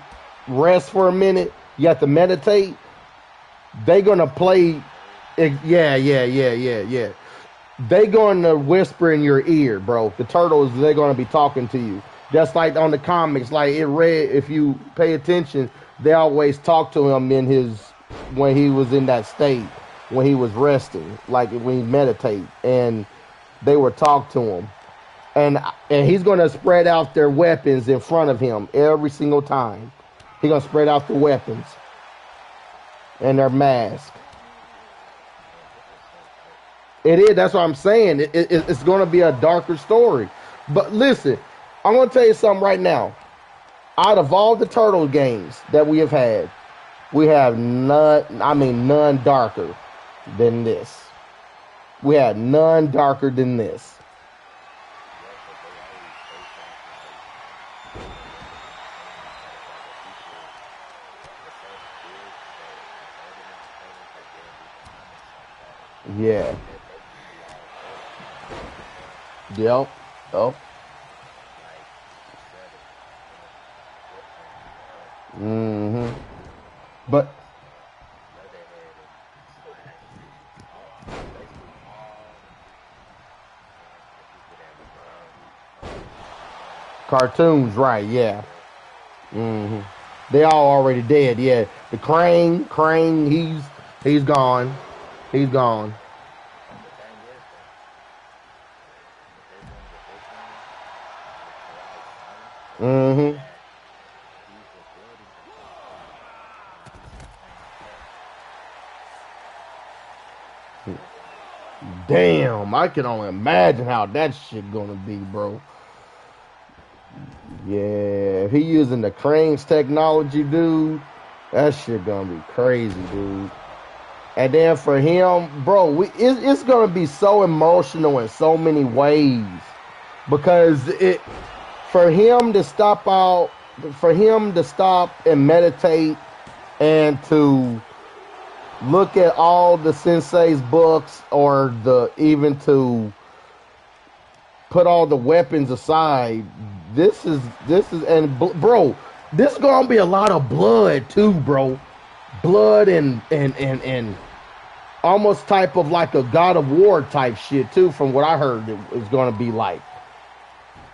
rest for a minute, you have to meditate. They're going to play, yeah. They're going to whisper in your ear, bro. The turtles, they're going to be talking to you. Just like on the comics, like it read, if you pay attention, they always talk to him in his, when he was in that state, when he was resting, like when he meditate, and they would talk to him. And he's going to spread out their weapons in front of him every single time. He's going to spread out the weapons and their mask. It is. That's what I'm saying. It's going to be a darker story. But listen, I'm going to tell you something right now. Out of all the Turtle games that we have had, we have none darker than this. We had none darker than this. Yeah. Yep. Oh. Mm-hmm. But cartoons, right? Yeah. Mm-hmm. They all already dead. Yeah. The Crane, he's gone. He's gone. Mm-hmm. Damn, I can only imagine how that shit gonna be, bro. Yeah, if he using the Crane's technology, dude, that shit gonna be crazy, dude. And then for him, bro, it's gonna be so emotional in so many ways because for him to stop and meditate and to look at all the sensei's books or even to put all the weapons aside. This is and bro, this is gonna be a lot of blood too, bro. Blood and almost type of like a God of War type shit too, from what I heard it was gonna be like.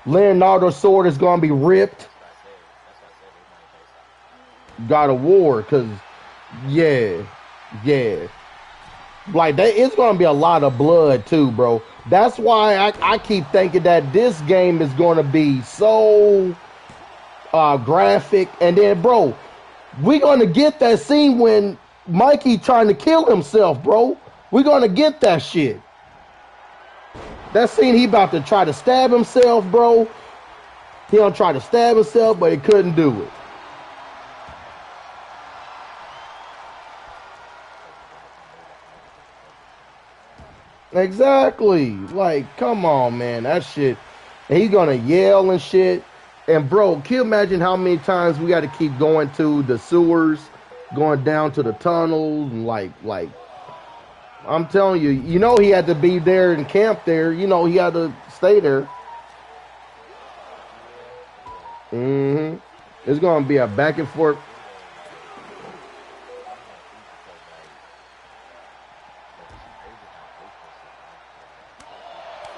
Leonardo's sword is gonna be ripped. God of War, cause yeah. Like it's gonna be a lot of blood too, bro. That's why I keep thinking that this game is gonna be so graphic. And then, bro, we're gonna get that scene when Mikey trying to kill himself, bro. We're gonna get that shit. That scene he about to try to stab himself, bro. He don't try to stab himself, but he couldn't do it. Exactly. Like, come on, man. That shit. And he's gonna yell and shit. And bro, can you imagine how many times we got to keep going to the sewers, going down to the tunnels, and like I'm telling you, you know he had to be there and camp there. You know he had to stay there. Mm-hmm. It's gonna be a back and forth.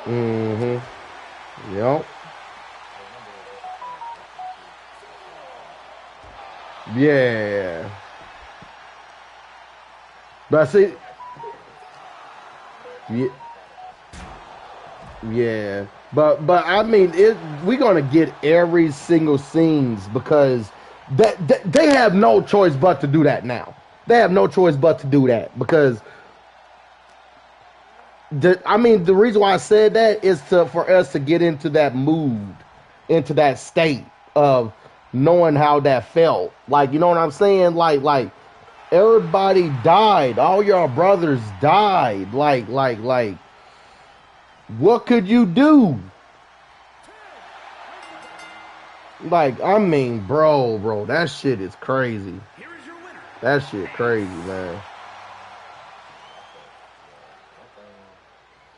Mm-hmm. Yep. Yeah. But see, yeah. But I mean, we're gonna get every single scenes because they have no choice but to do that now. They have no choice but to do that because the reason why I said that is for us to get into that mood, into that state of knowing how that felt. Like, you know what I'm saying? Like everybody died. All your brothers died. Like what could you do? Like, I mean, bro, that shit is crazy. That shit crazy, man. One thing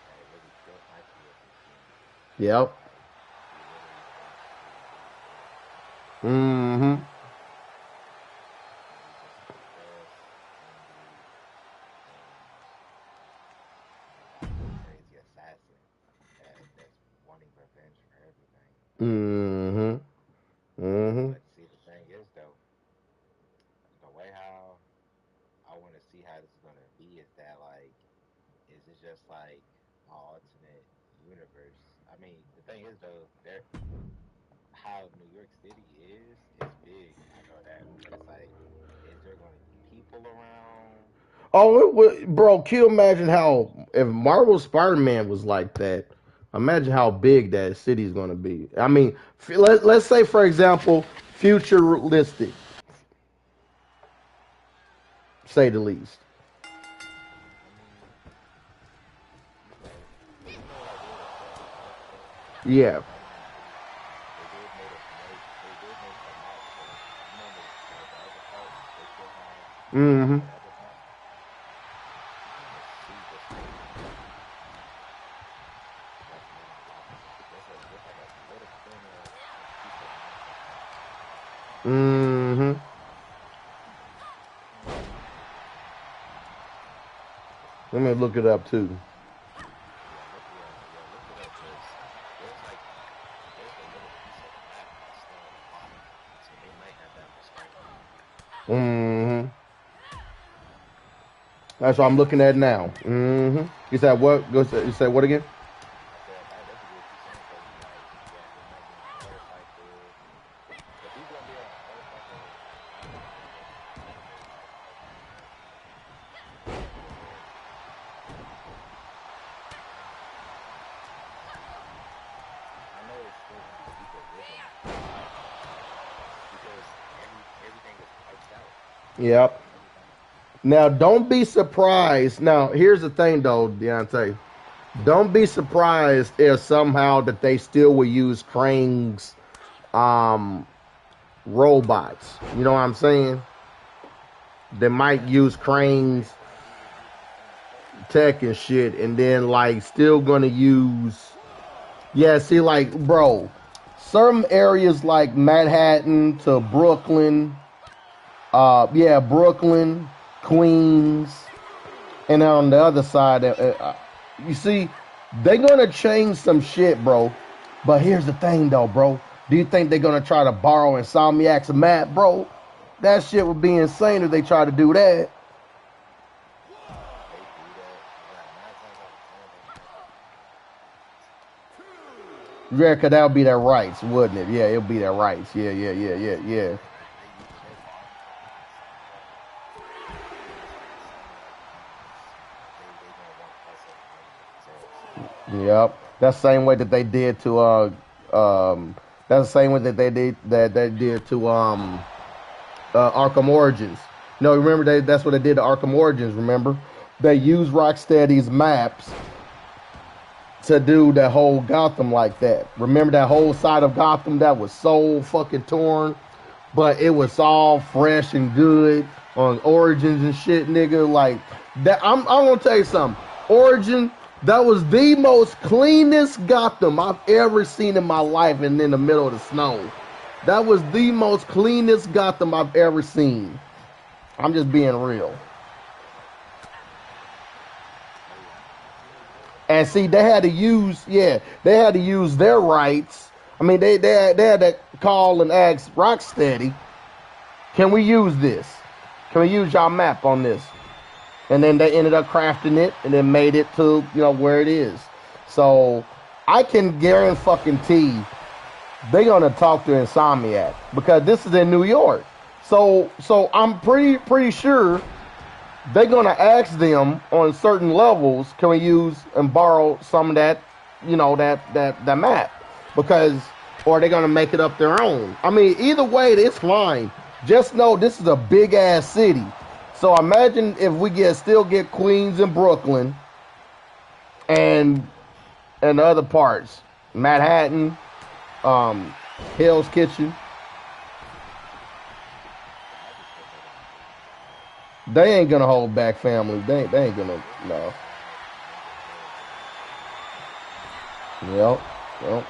that really killed my PS16 Yep. like you literally don't see anything. Mm-hmm. It's really just the best indie game, like a crazy assassin that's wanting revenge for everything. Mm-hmm. Mm-hmm. But see, the thing is though, the way how I want to see how this is gonna be is that like, is it just like an alternate universe? I mean, the thing is though, there how New York City is big. I know that, but it's like, is there going to be people around? Oh, it would, bro. Can you imagine how if Marvel Spider-Man was like that? Imagine how big that city's gonna be. I mean, let's say for example, futuristic, say the least. I mean, because you know what I did accept with Arc though. Yeah. Spider-Man 2, they did make some maps though. You remember the other parts? They still have Mm-hmm. the other maps. I want to see what's like that's not in Gotham. There's like a little corner piece of the map that's not in Gotham. Mm-hmm. Let me look it up too. Look it up because there's like there's a little piece of the map that's still in Gotham, so they might have that for Spider-Man. Mm-hmm. That's what I'm looking at now. Mm-hmm. You said what? You said what again? I said that's a good what you're saying because it's like yeah, they might be on a motorcycle. If he's gonna be on a motorcycle, I don't think it's gonna be no elevator like Spider-Man 1. It's gonna be a little let me see. I know it's still gonna be people with him because everything is piped out. Yep. Everything. Now, don't be surprised. Now, here's the thing, though, Deontay. Don't be surprised if somehow that they still will use Krang's um, robots. You know what I'm saying? They might Yeah, use Krang's like he was using the same tech. tech and shit, and then like still gonna use. Yeah, see, like, bro, certain areas like Manhattan to Brooklyn, yeah, Brooklyn, Queens, and then on the other side, you see, they're gonna change some shit, bro. But here's the thing, though, bro. Do you think they're gonna try to borrow Insomniac's map, bro? That shit would be insane if they try to do that. If they do that, yeah, 9 times out of 10 they never borrow Insomniac's. Yeah, cause that'll be their rights, wouldn't it? Yeah, it'll be their rights. Yeah, yeah, yeah, yeah, yeah. If they borrow something from Insomniac, then it's like Insomniac owns. They gonna want plus of the money if it sells. Yep. That's the same way that they did to that's the same way that they did to Arkham Origins. No, remember that's what they did to Arkham Origins, remember? They used Rocksteady's maps to do that whole Gotham like that. Remember that whole side of Gotham that was so fucking torn, but it was all fresh and good on Origins and shit, nigga. Like that, I'm gonna tell you something. Origin, that was the most cleanest Gotham I've ever seen in my life, and in the middle of the snow. That was the most cleanest Gotham I've ever seen. I'm just being real. Oh yeah, I seen it too. And see, they had to use, yeah, they had to use their rights. I mean, they had to call and ask Rocksteady, can we use this? Can we use y'all map on this? And then they ended up crafting it and then made it to, where it is. So I can guarantee they're gonna talk to Insomniac because this is in New York. So I'm pretty sure they're gonna ask them on certain levels, can we use and borrow some of that, that map? Because or they're gonna make it up their own. I mean, either way, it's fine. Just know this is a big ass city. So imagine if we still get Queens and Brooklyn and other parts, Manhattan, Hell's Kitchen. They ain't gonna hold back, family. They ain't gonna. No. Yep. Yep.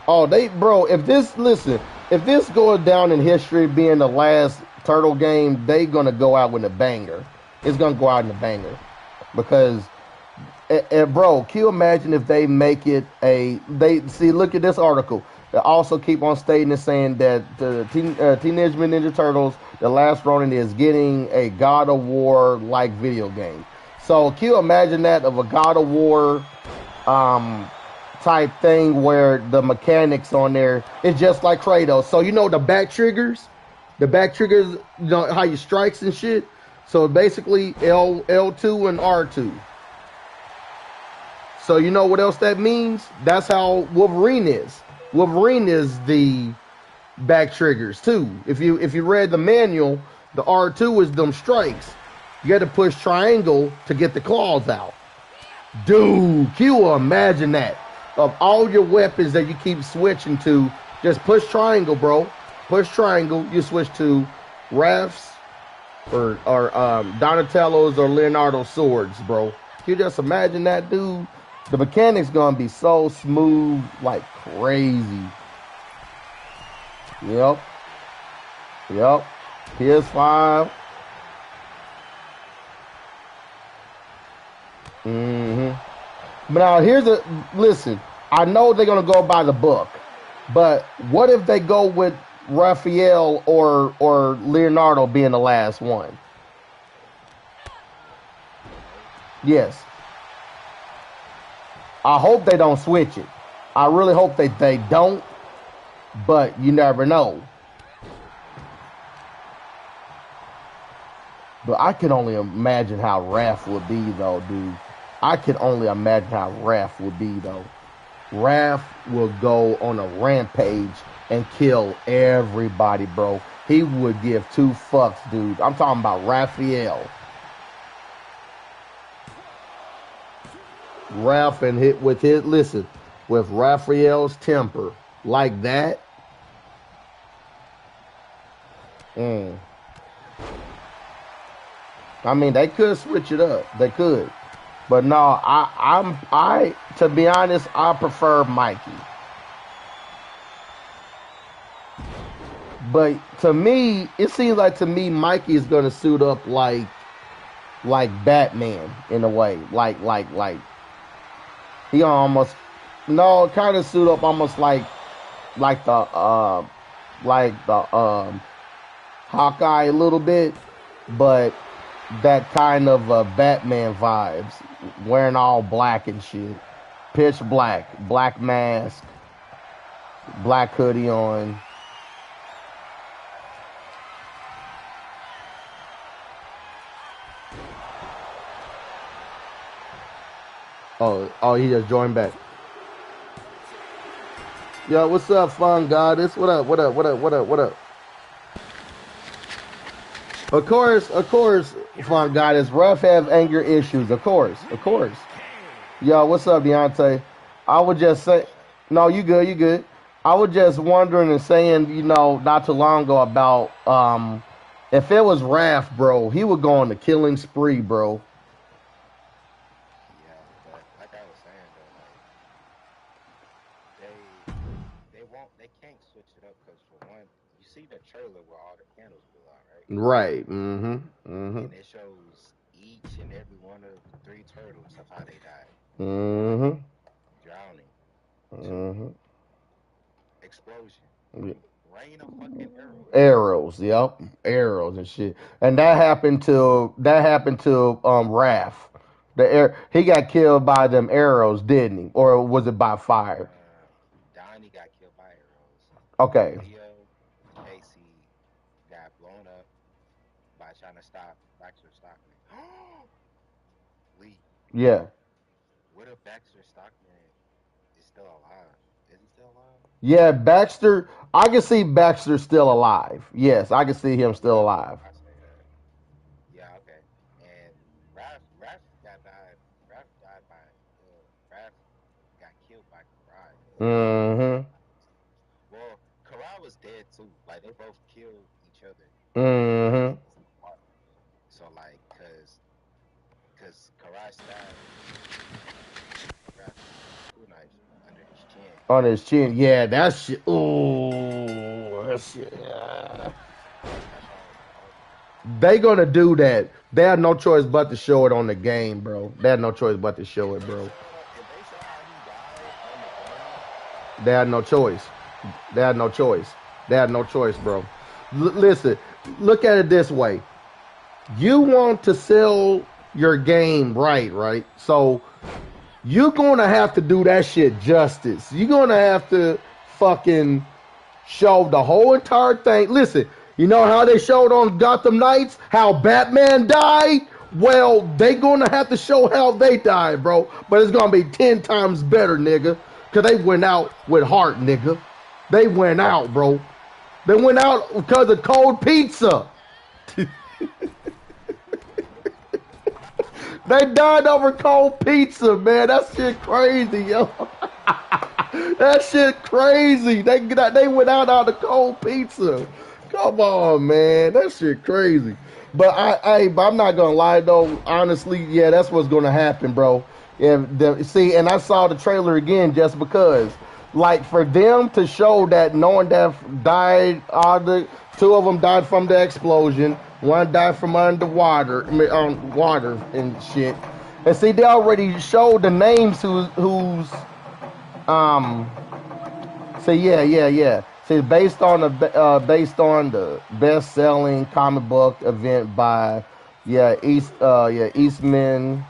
Oh, bro. If this goes down in history being the last Turtle game, they gonna go out with a banger. It's gonna go out in a banger because, bro, can you imagine if they make it look at this article. They also keep on stating and saying that the Teenage Mutant Ninja Turtles, the last Ronin, is getting a God of War like video game. So can you imagine that of a God of War type thing where the mechanics on there is just like Kratos. So you know the back triggers, you know how you strikes and shit. So basically L2 and R2. So you know what else that means? That's how Wolverine is. Wolverine is the back triggers too. If you read the manual, the R2 is them strikes. You got to push triangle to get the claws out. Dude, can you imagine that? Of all your weapons that you keep switching to, just push triangle, bro. Push triangle. You switch to Raph's or Donatello's or Leonardo's swords, bro. Can you just imagine that, dude? The mechanics gonna be so smooth, like crazy. Yep. Yep. PS5. Mm-hmm. But now listen. I know they're gonna go by the book, but what if they go with Raphael or Leonardo being the last one? Yes. I hope they don't switch it. I really hope they don't, but you never know. But I can only imagine how Raph would be, though, dude. I can only imagine how Raph would be, though. Raph will go on a rampage and kill everybody, bro. He would give two fucks, dude. I'm talking about Raphael. Raph and hit with with Raphael's temper like that. I mean, they could switch it up. They could, but no. I to be honest, I prefer Mikey. But to me, it seems like Mikey is gonna suit up like Batman in a way, like he almost kind of suit up almost like the Hawkeye a little bit, but that kind of Batman vibes, wearing all black and shit, pitch black mask, black hoodie on. Oh, he just joined back. Yo, what's up, Fun Goddess? What up? Of course, Fun Goddess. Rough have anger issues. Of course. Yo, what's up, Deontay? I would just say, no, you good. I was just wondering and saying, not too long ago about if it was Raph, bro, he would go on the killing spree, bro. Yeah, but like I was saying though, like they can't switch it up because for one, you see the trailer where all the candles blew out, right? Right. And it shows each and every one of the three turtles of how they died. Mm-hmm. Drowning, two, Mm-hmm. explosion, Yeah. rain of fucking arrows. Arrows, yep, arrows and shit. And that happened to Raph. He got killed by them arrows, didn't he? Or was it by fire? Donnie got killed by arrows. Okay. Leo and Casey got blown up by trying to stop Baxter Stockman. Lee, Yeah. what if Baxter Stockman is still alive? Is he still alive? Yeah, Baxter. I can see Baxter still alive. Yes, I can see him still Yeah, alive. I say that. Yeah, okay. And Raph died by Raph got killed by Karai. Mm-hmm. too. Like they both killed each other. Mm-hmm. So like, cause Karaj stabbed kunai under his chin. On his chin. Yeah, that shit. Ooh, that shit. Yeah. That's why I was like, oh my They gonna do that. They have no choice but to show it on the game, bro. They have no choice but to show it, bro. if they show how he died on the game, They had no choice. They had no choice. They had no choice, bro. Listen, look at it this way. You want to sell your game right? So you're gonna have to do that shit justice. You're gonna have to fucking show the whole entire thing. Listen, you know how they showed on Gotham Knights how Batman died? Well, they gonna have to show how they died, bro. But it's gonna be 10 times better, nigga. Cause they went out with heart, nigga. They went out, bro. They went out because of cold pizza. They died over cold pizza, man. That shit crazy, yo. That shit crazy. They went out on the cold pizza. Come on, man. That shit crazy. But I'm not gonna lie though. Honestly, yeah, that's what's gonna happen, bro. See, and I saw the trailer again just because, like, for them to show that knowing that died, two of them died from the explosion, one died from underwater, on water and shit. And see, they already showed the names who's so yeah. So based on the best-selling comic book event by Eastman,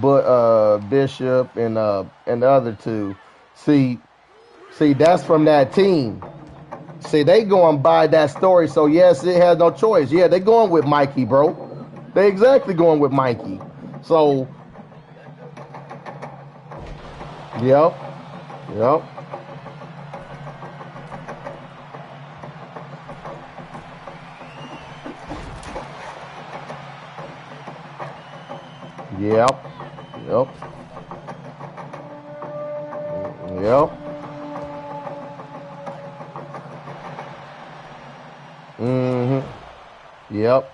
but Bishop and the other two. See, that's from that team. See, they going by that story. So yes, it has no choice. Yeah, they going with Mikey, bro. They exactly going with Mikey. So, yep. Yep. Yep. Yep. Mm-hmm. Yep.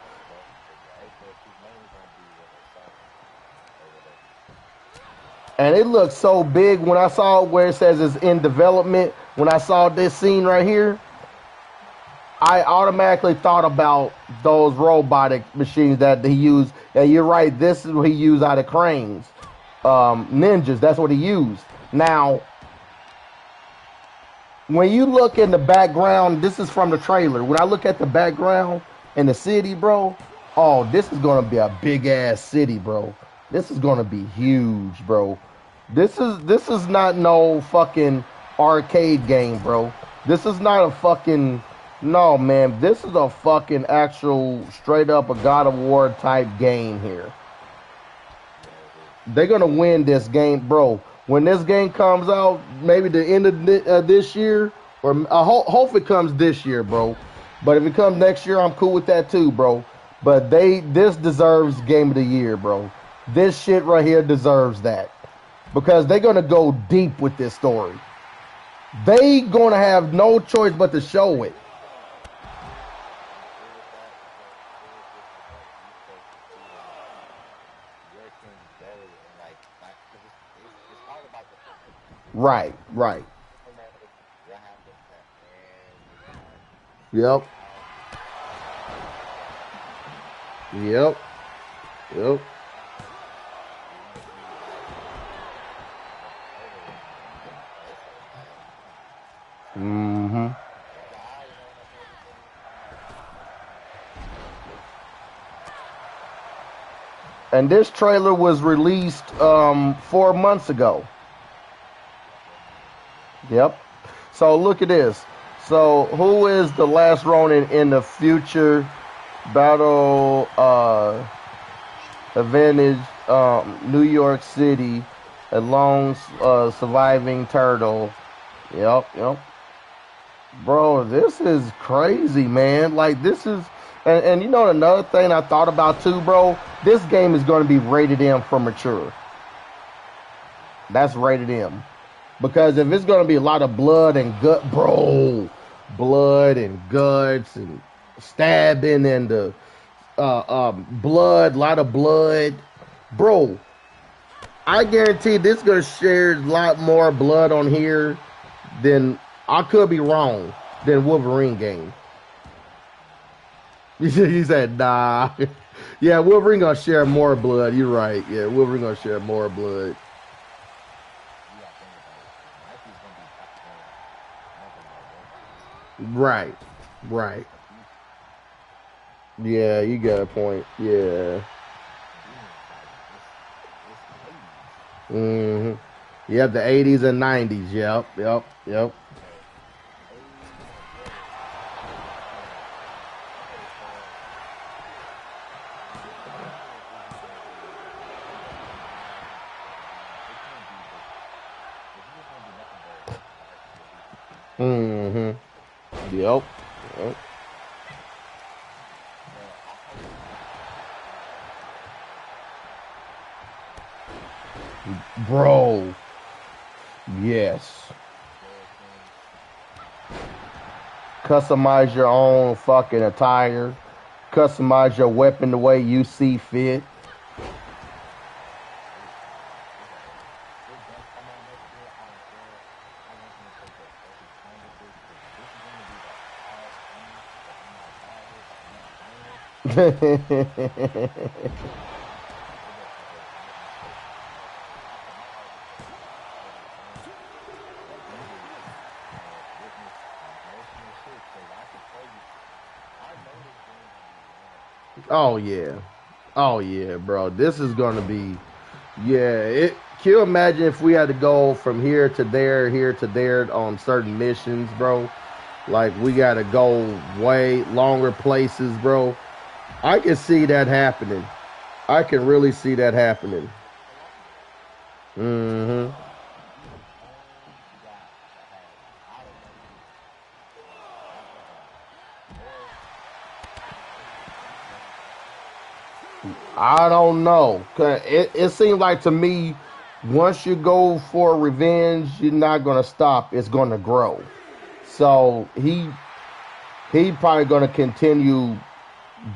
And it looked so big when I saw where it says it's in development. When I saw this scene right here, I automatically thought about those robotic machines that he used. And you're right, this is what he used out of cranes. Ninjas, that's what he used. Now, when you look in the background, this is from the trailer. When I look at the background in the city, bro, oh, this is going to be a big ass city, bro. This is going to be huge, bro. This is not no fucking arcade game, bro. This is not a fucking... No, man, this is a fucking actual straight up a God of War type game here. They're going to win this game, bro. When this game comes out, maybe the end of this year, or hopefully it comes this year, bro. But if it comes next year, I'm cool with that too, bro. But this deserves Game of the Year, bro. This shit right here deserves that. Because they're going to go deep with this story. They going to have no choice but to show it. Right. Yep. Mm-hmm. And this trailer was released 4 months ago. Yep. So look at this. So who is the last Ronin in the future battle advantage New York City, a lone surviving turtle. Yep. Bro, this is crazy, man. Like, this is... And you know another thing I thought about too, bro? This game is going to be rated M for mature. That's rated M. Because if it's going to be a lot of blood and gut, bro, blood and guts and stabbing and the blood, a lot of blood. Bro, I guarantee this gonna share a lot more blood on here than, I could be wrong, than Wolverine game. He said, nah. Yeah, Wolverine gonna share more blood. You're right. Yeah, Wolverine gonna share more blood. Right. Right. Yeah, you got a point. Yeah. Mm-hmm. Yep, the 80s and 90s. Yep, yep, yep. Mm-hmm. Yep. Yep. Bro. Yes. Customize your own fucking attire. Customize your weapon the way you see fit. Oh yeah. Oh yeah, bro. This is gonna be, yeah. Can you imagine if we had to go from here to there on certain missions, bro? Like we gotta go way longer places, bro. I can see that happening. I can really see that happening. Mm-hmm. I don't know. 'Cause it seems like to me, once you go for revenge, you're not gonna stop. It's gonna grow. So he probably gonna continue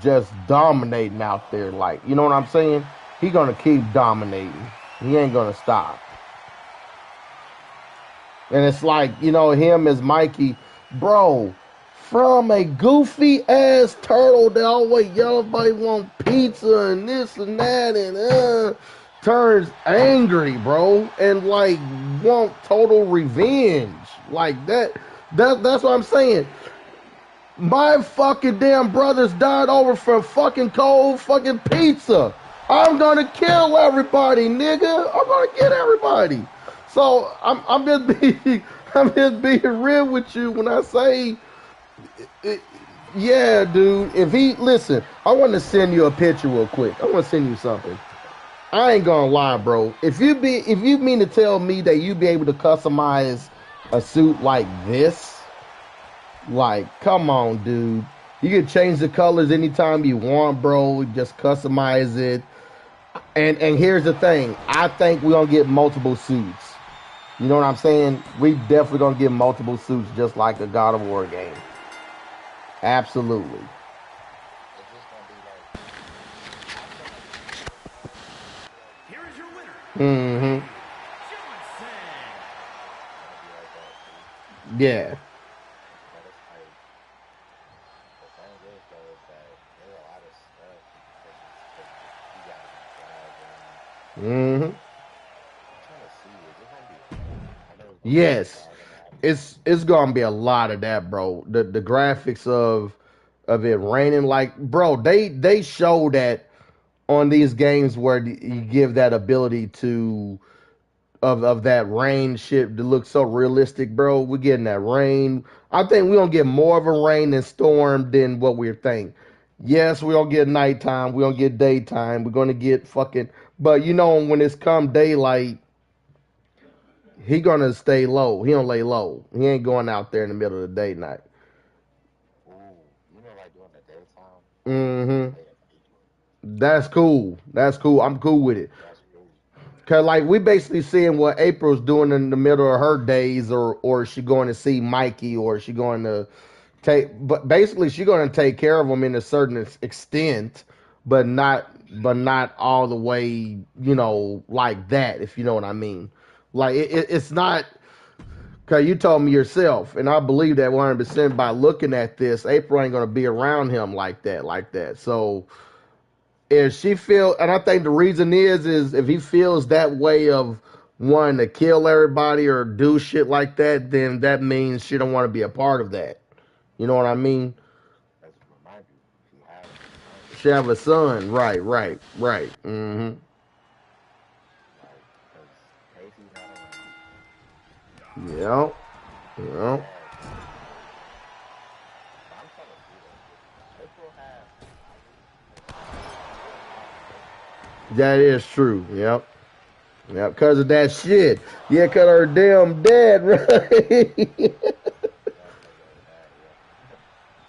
just dominating out there. Like, you know what I'm saying? He gonna keep dominating. He ain't gonna stop. And it's like, him as Mikey, bro, from a goofy ass turtle that always everybody want pizza and this and that and turns angry, bro, and like want total revenge. Like that's what I'm saying. My fucking damn brothers died over for fucking cold fucking pizza. I'm gonna kill everybody, nigga. I'm gonna get everybody. So I'm just being I'm just being real with you when I say, it, yeah, dude. If he listen, I want to send you a picture real quick. I want to send you something. I ain't gonna lie, bro. If you mean to tell me that you be able to customize a suit like this, like, come on, dude. You can change the colors anytime you want, bro. Just customize it. And here's the thing. I think we're gonna get multiple suits. You know what I'm saying? We definitely gonna get multiple suits just like a God of War game. Absolutely. Mm-hmm. Yeah. Mm-hmm. Yes. It's gonna be a lot of that, bro. The graphics of it raining, like, bro, they show that on these games where you give that ability to of that rain shit to look so realistic, bro. We're getting that rain. I think we're gonna get more of a rain and storm than what we're thinking. Yes, we're gonna get nighttime, we're gonna get daytime, we're gonna get fucking, but when it's come daylight, he gonna stay low. He don't lay low. He ain't going out there in the middle of the day night. Mm-hmm. That's cool. That's cool. I'm cool with it. Cause like we basically seeing what April's doing in the middle of her days, or is she going to see Mikey, or is she going to but basically she's going to take care of him in a certain extent, but not all the way, like that, if you know what I mean. Like it's not, because you told me yourself, and I believe that 100% by looking at this, April ain't going to be around him like that. So if she feel, and I think the reason is if he feels that way of wanting to kill everybody or do shit like that, then that means she don't want to be a part of that. You know what I mean? Let's remind you, she had a son. She have a son, right. Mm-hmm. Like, because Casey's not around. Yeah, yeah. Dad, but I'm trying to see though. April had, April had Casey. That is true. Yep. Yep. Because of that shit. Yeah, because her damn dad, right? Yeah, because of that,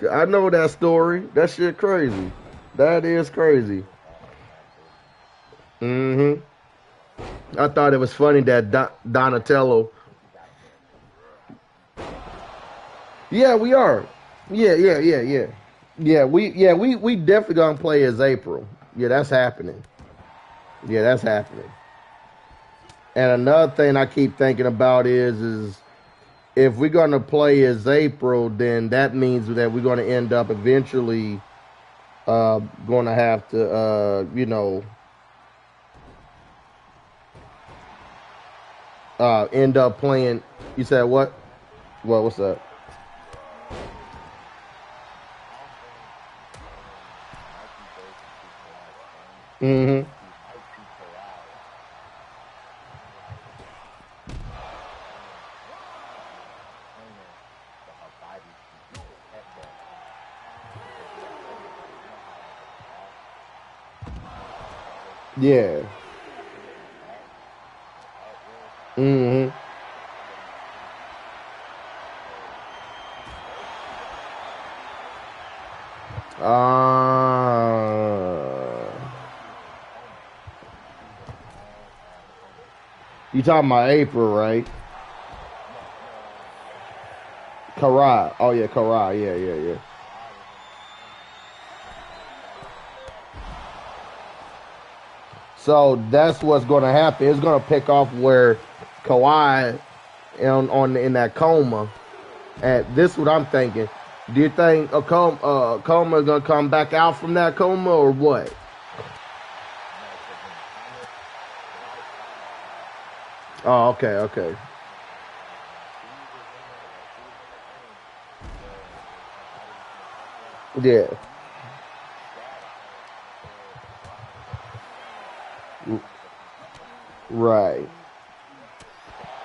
yeah. I know that story. That shit crazy. That is crazy. April had Casey. Mm-hmm. I thought it was funny that Donatello. You gotta put him in. Yeah, we are. Yeah. We definitely gonna play as April. Yeah, that's happening. Yeah, that's happening. And another thing I keep thinking about is if we're gonna play as April, then that means that we're gonna end up eventually gonna have to end up playing. You said what? What? What's up? I think when Mikey goes into Kawhi's son, Mm-hmm. he might see Kawhi like training her body to protect them because he has so much, like, you know how like a dog always Yeah. sit on the back and the head will. Mm-hmm. That's what he's training her. So basically what I'm saying is Uh, she's in a coma. She's in a long ass coma. you talking about April, right? No, Karai. Oh yeah, Karai. Yeah. Kawhi was in a coma for like 5 months. So that's what's going to happen. It's going to pick off where Kawhi on in that coma. At this, what I'm thinking. Do you think a coma is going to come back out from that coma or what? No, because in the comics, Kawhi's fine. Oh, okay. When she was in there, when she was in the thing, where her body was being transferred, Yeah. she sat on it until Kawhi said, "Are you trying to get comfortable?" Right. She sat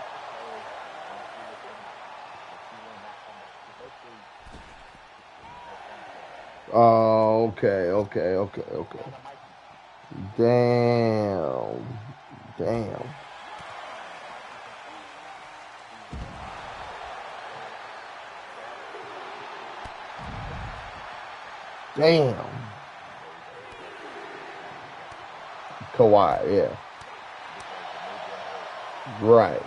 until when she was in there, so she will not come back. She basically her son killed her. Oh, okay. Same with Mikey. Damn. Mikey's been fine. He's been so sad. Damn. He got Kawhi Kawhi, yeah. because the new generation. Right.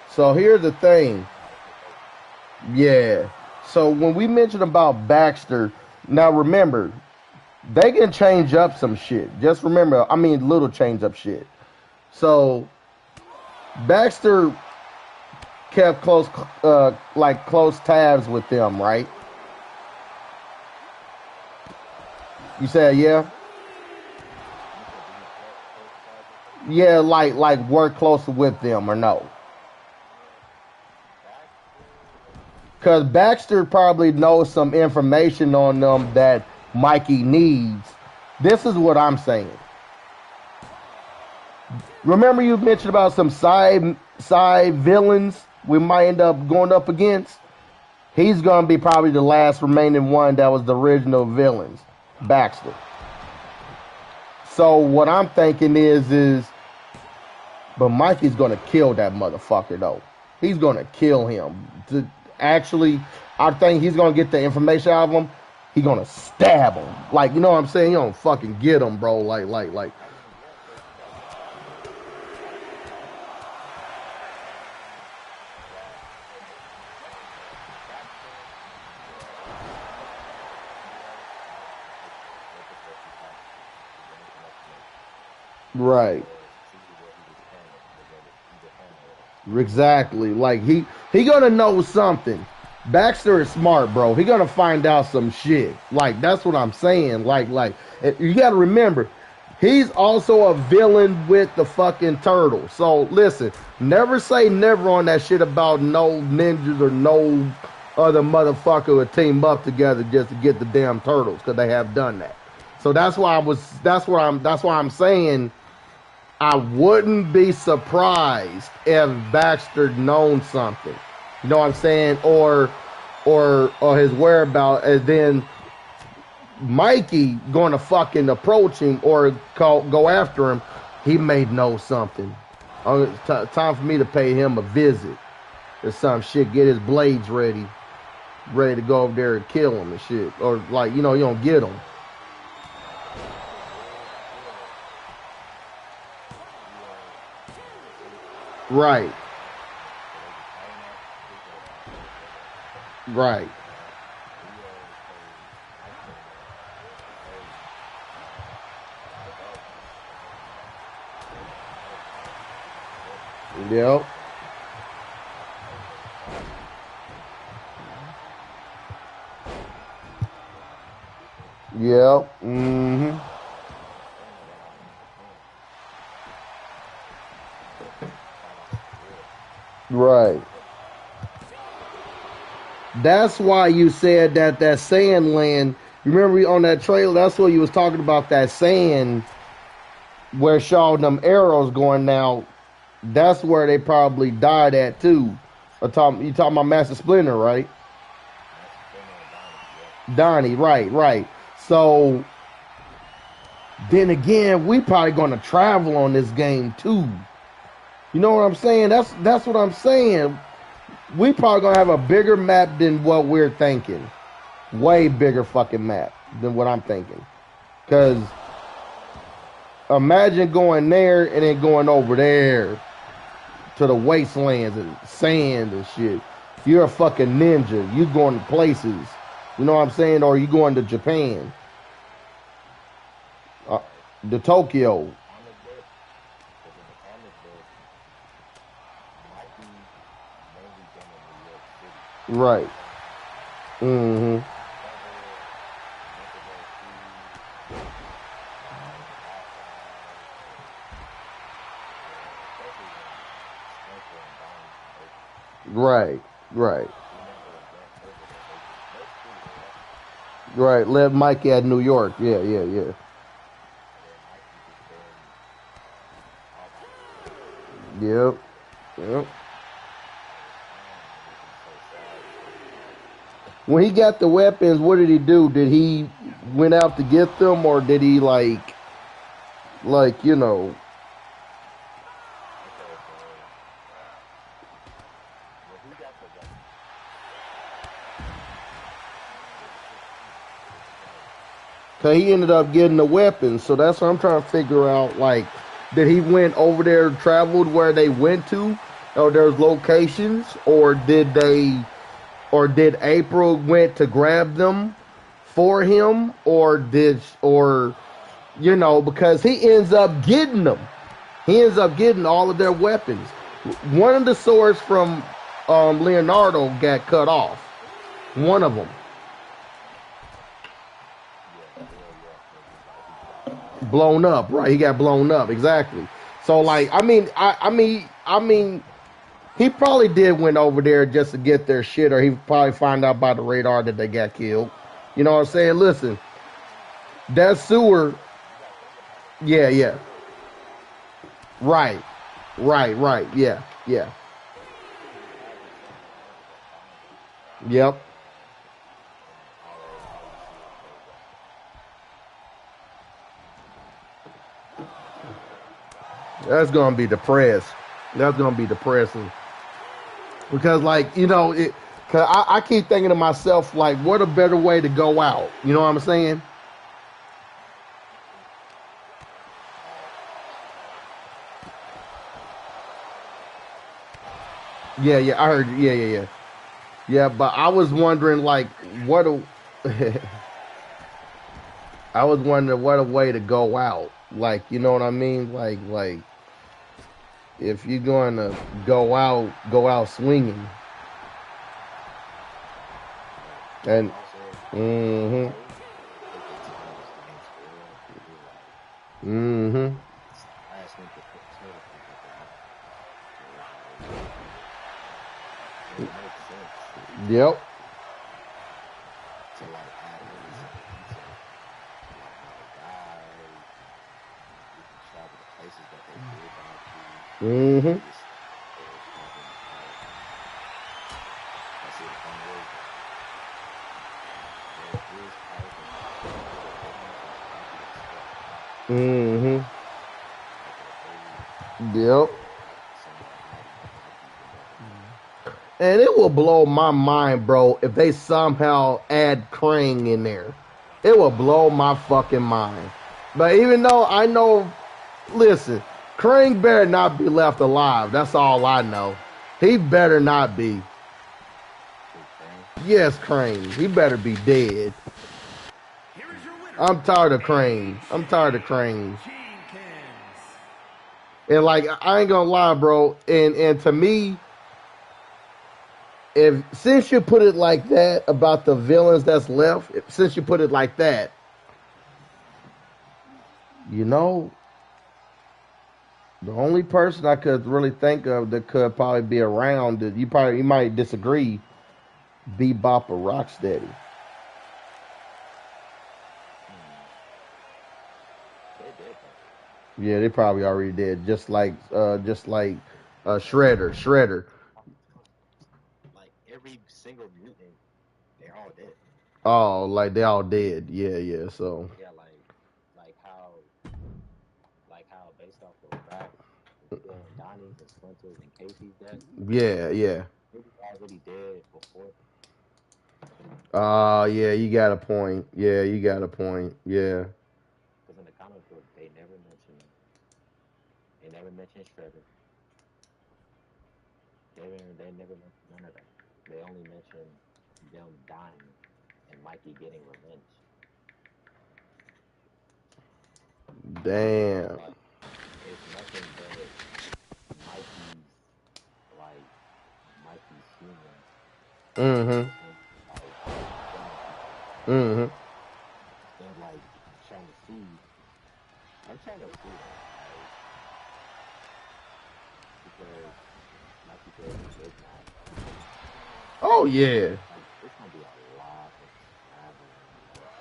So here's the thing. He might take over. Yeah. So when we mentioned about Baxter, now remember, they can change up some shit. Just remember, I mean, little change up shit. So Baxter kept close tabs with them, right? You said yeah. You said, did he get close ties with them? Yeah, like work closer with them or no? Baxter, Because Baxter probably knows some information on them that Mikey needs. This is what I'm saying. Remember you mentioned about some side villains we might end up going up against? He's going to be probably the last remaining one that was the original villains, Baxter. So what I'm thinking is, but Mikey's going to kill that motherfucker though. He's going to kill him. Actually, I think he's going to get the information out of him. He's going to stab him. Like, you know what I'm saying? He don't fucking get him, bro. Like. I mean, yeah, because he got shot in the face. Right. see where he was planted, he was handled. Exactly. Like he gonna know something. Baxter is smart, bro. He gonna find out some shit. Like that's what I'm saying. Like you gotta remember, he's also a villain with the fucking turtle. So listen, never say never on that shit about no ninjas or no other motherfucker would team up together just to get the damn turtles because they have done that. So that's why I'm saying I wouldn't be surprised if Baxter known something. You know what I'm saying? Or his whereabouts, and then Mikey going to fucking approach him or go after him. He may know something. Time for me to pay him a visit or some shit. Get his blades ready to go over there and kill him and shit. Or like you don't get him. Right. Right. Yep. Yep. Mm-hmm. Right. That's why you said that sand land. You remember on that trailer? That's what you was talking about. That sand where showing them arrows going now. That's where they probably died at too. You talking about Master Splinter, right? Donnie, right. So then again, we probably gonna travel on this game too. You know what I'm saying? That's what I'm saying. We probably gonna have a bigger map than what we're thinking. Way bigger fucking map than what I'm thinking. Cause imagine going there and then going over there to the wastelands and sand and shit. You're a fucking ninja. You going to places. You know what I'm saying? Or you going to Japan. To Tokyo. Right. Mm-hmm. Right. Led Mikey at New York. Yeah. Yep. When he got the weapons, what did he do? Did he went out to get them, or did he like you know? Cause he ended up getting the weapons, so that's what I'm trying to figure out. Like, did he went over there, traveled where they went to, or there's locations, or did April went to grab them for him, or because he ends up getting them. He ends up getting all of their weapons. One of the swords from Leonardo got cut off. One of them. Blown up, right? He got blown up, exactly. So, like, I mean, he probably did went over there just to get their shit, or he probably find out by the radar that they got killed. You know what I'm saying? Listen, that sewer, yeah. Right, yeah. Yep. That's gonna be depressed. That's gonna be depressing because, like, cause I keep thinking to myself, like, what a better way to go out? You know what I'm saying? Yeah, I heard. Yeah. But I was wondering, like, I was wondering what a way to go out. Like, you know what I mean? Like if you're going to go out swinging. And mm-hmm. Mm-hmm. Yep. Mm-hmm. Mm-hmm. Yep. And it will blow my mind, bro, if they somehow add Krang in there. It will blow my fucking mind. But even though I know, listen, Krang better not be left alive. That's all I know. He better not be. Yes, Krang. He better be dead. I'm tired of Krang. I'm tired of Krang. And like, I ain't gonna lie, bro. And to me, since you put it like that about the villains that's left, since you put it like that, you know, the only person I could really think of that could probably be around that you might disagree, Bebop or Rocksteady. Yeah, they probably already did. Just like Shredder. Like every single mutant, they're all dead. Oh, like they all dead. Yeah. So Yeah, like how based off of Crack, Donnie's and Splinter's and Casey's death, yeah. they was already dead before. Yeah, you got a point. Yeah, you got a point. Yeah. Because in the comic book, they never mentioned Shredder. They never mentioned none of that. They only mentioned them dying and Mikey getting revenge. Damn. Like it's nothing but Mikey's like Mikey's humans Mm-hmm. like killing people Mm-hmm. and like trying to see. I'm trying to see that like because like you said, it's not. Oh yeah. Like it's gonna be a lot of traveling.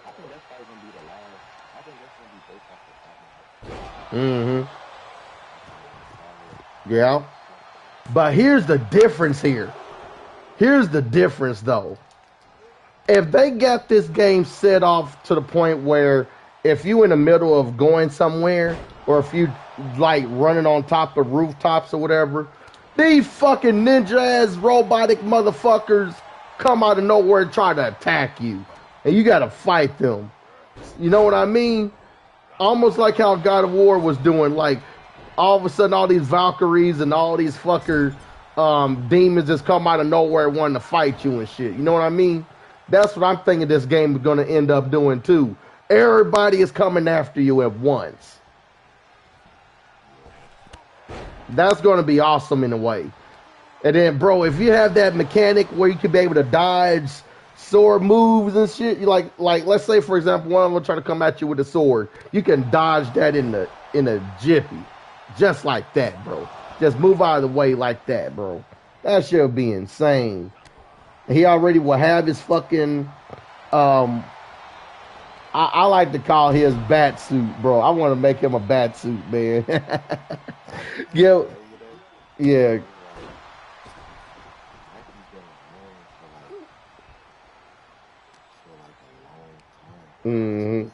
I think that's probably gonna be the last. I think that's gonna be based off the Batman. Mm-hmm. Solid. Yeah. But here's the difference here. Here's the difference though. If they got this game set off to the point where if you in the middle of going somewhere or if you like running on top of rooftops or whatever, these fucking ninja ass robotic motherfuckers come out of nowhere and try to attack you. And you gotta fight them. You know what I mean? Almost like how God of War was doing, like all of a sudden all these Valkyries and all these fucker demons just come out of nowhere wanting to fight you and shit. You know what I mean? That's what I'm thinking this game is going to end up doing too. Everybody is coming after you at once. That's going to be awesome in a way. And then, bro, if you have that mechanic where you can be able to dodge sword moves and shit, you like let's say for example, one of them try to come at you with a sword, you can dodge that in a jiffy, just like that, bro. Just move out of the way like that, bro. That shit would be insane. He already will have his fucking I like to call his bat suit, bro. I want to make him a bat suit, man. Yeah. Mm-hmm.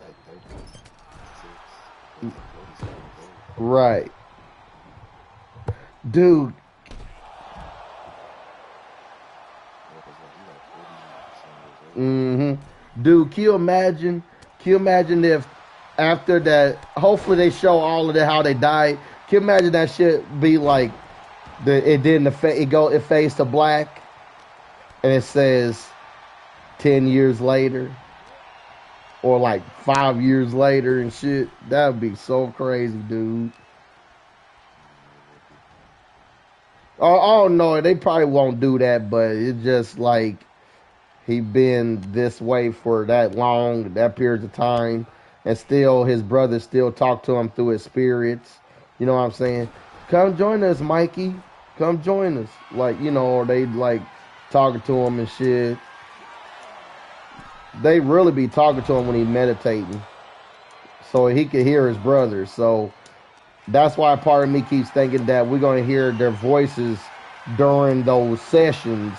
Right. Dude. Mm-hmm. Dude, can you imagine? Can you imagine if after that, hopefully they show all of it how they died. Can you imagine that shit be like it didn't it fades to black and it says 10 years later or like 5 years later and shit. That would be so crazy, dude. I don't know. They probably won't do that, but it's just like he been this way for that long, that period of time, and still his brothers still talk to him through his spirits. You know what I'm saying? Come join us, Mikey. Come join us. Like, you know, or they like talking to him and shit. They really be talking to him when he meditating, so he could hear his brothers. So that's why part of me keeps thinking that we're gonna hear their voices during those sessions.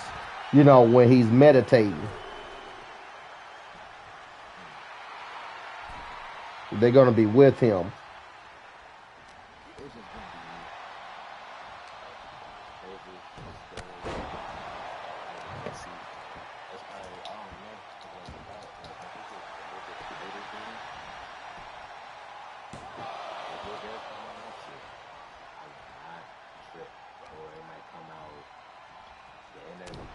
You know, when he's meditating. They're gonna be with him. It's just gonna be crazy. Let's see. That's probably, I don't know. Like, I think it's later game. If it does come out that shit, I would not trip. Or it might come out the end of this.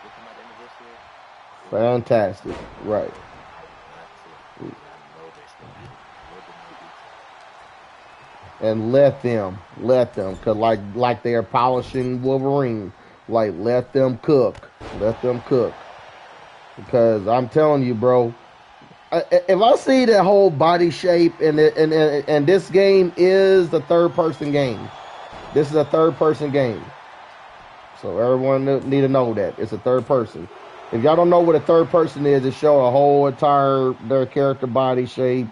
It come out the end of this year. Fantastic, right? I would not trip. And I know they're still adding a little bit more detail. And let them, cause like they're polishing Wolverine. Like let them cook, because I'm telling you, bro. If I see that whole body shape and this game is the third person game. This is a third person game. So everyone need to know that it's a third person. If y'all don't know what a third person is, it show a whole entire their character body shape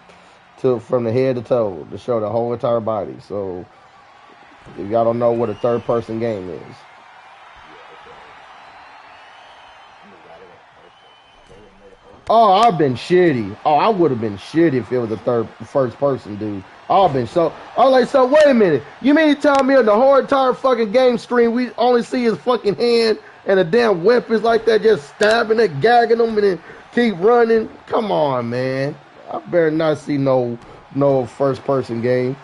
to from the head to toe to show the whole entire body. So if y'all don't know what a third person game is, oh, I've been shitty. Oh, I would have been shitty if it was a first person, dude. I've been so. I was like, so wait a minute. You mean to tell me on the whole entire fucking game screen we only see his fucking hand and the damn weapons like that, just stabbing it, gagging them, and then keep running? Come on, man. I better not see no first person game.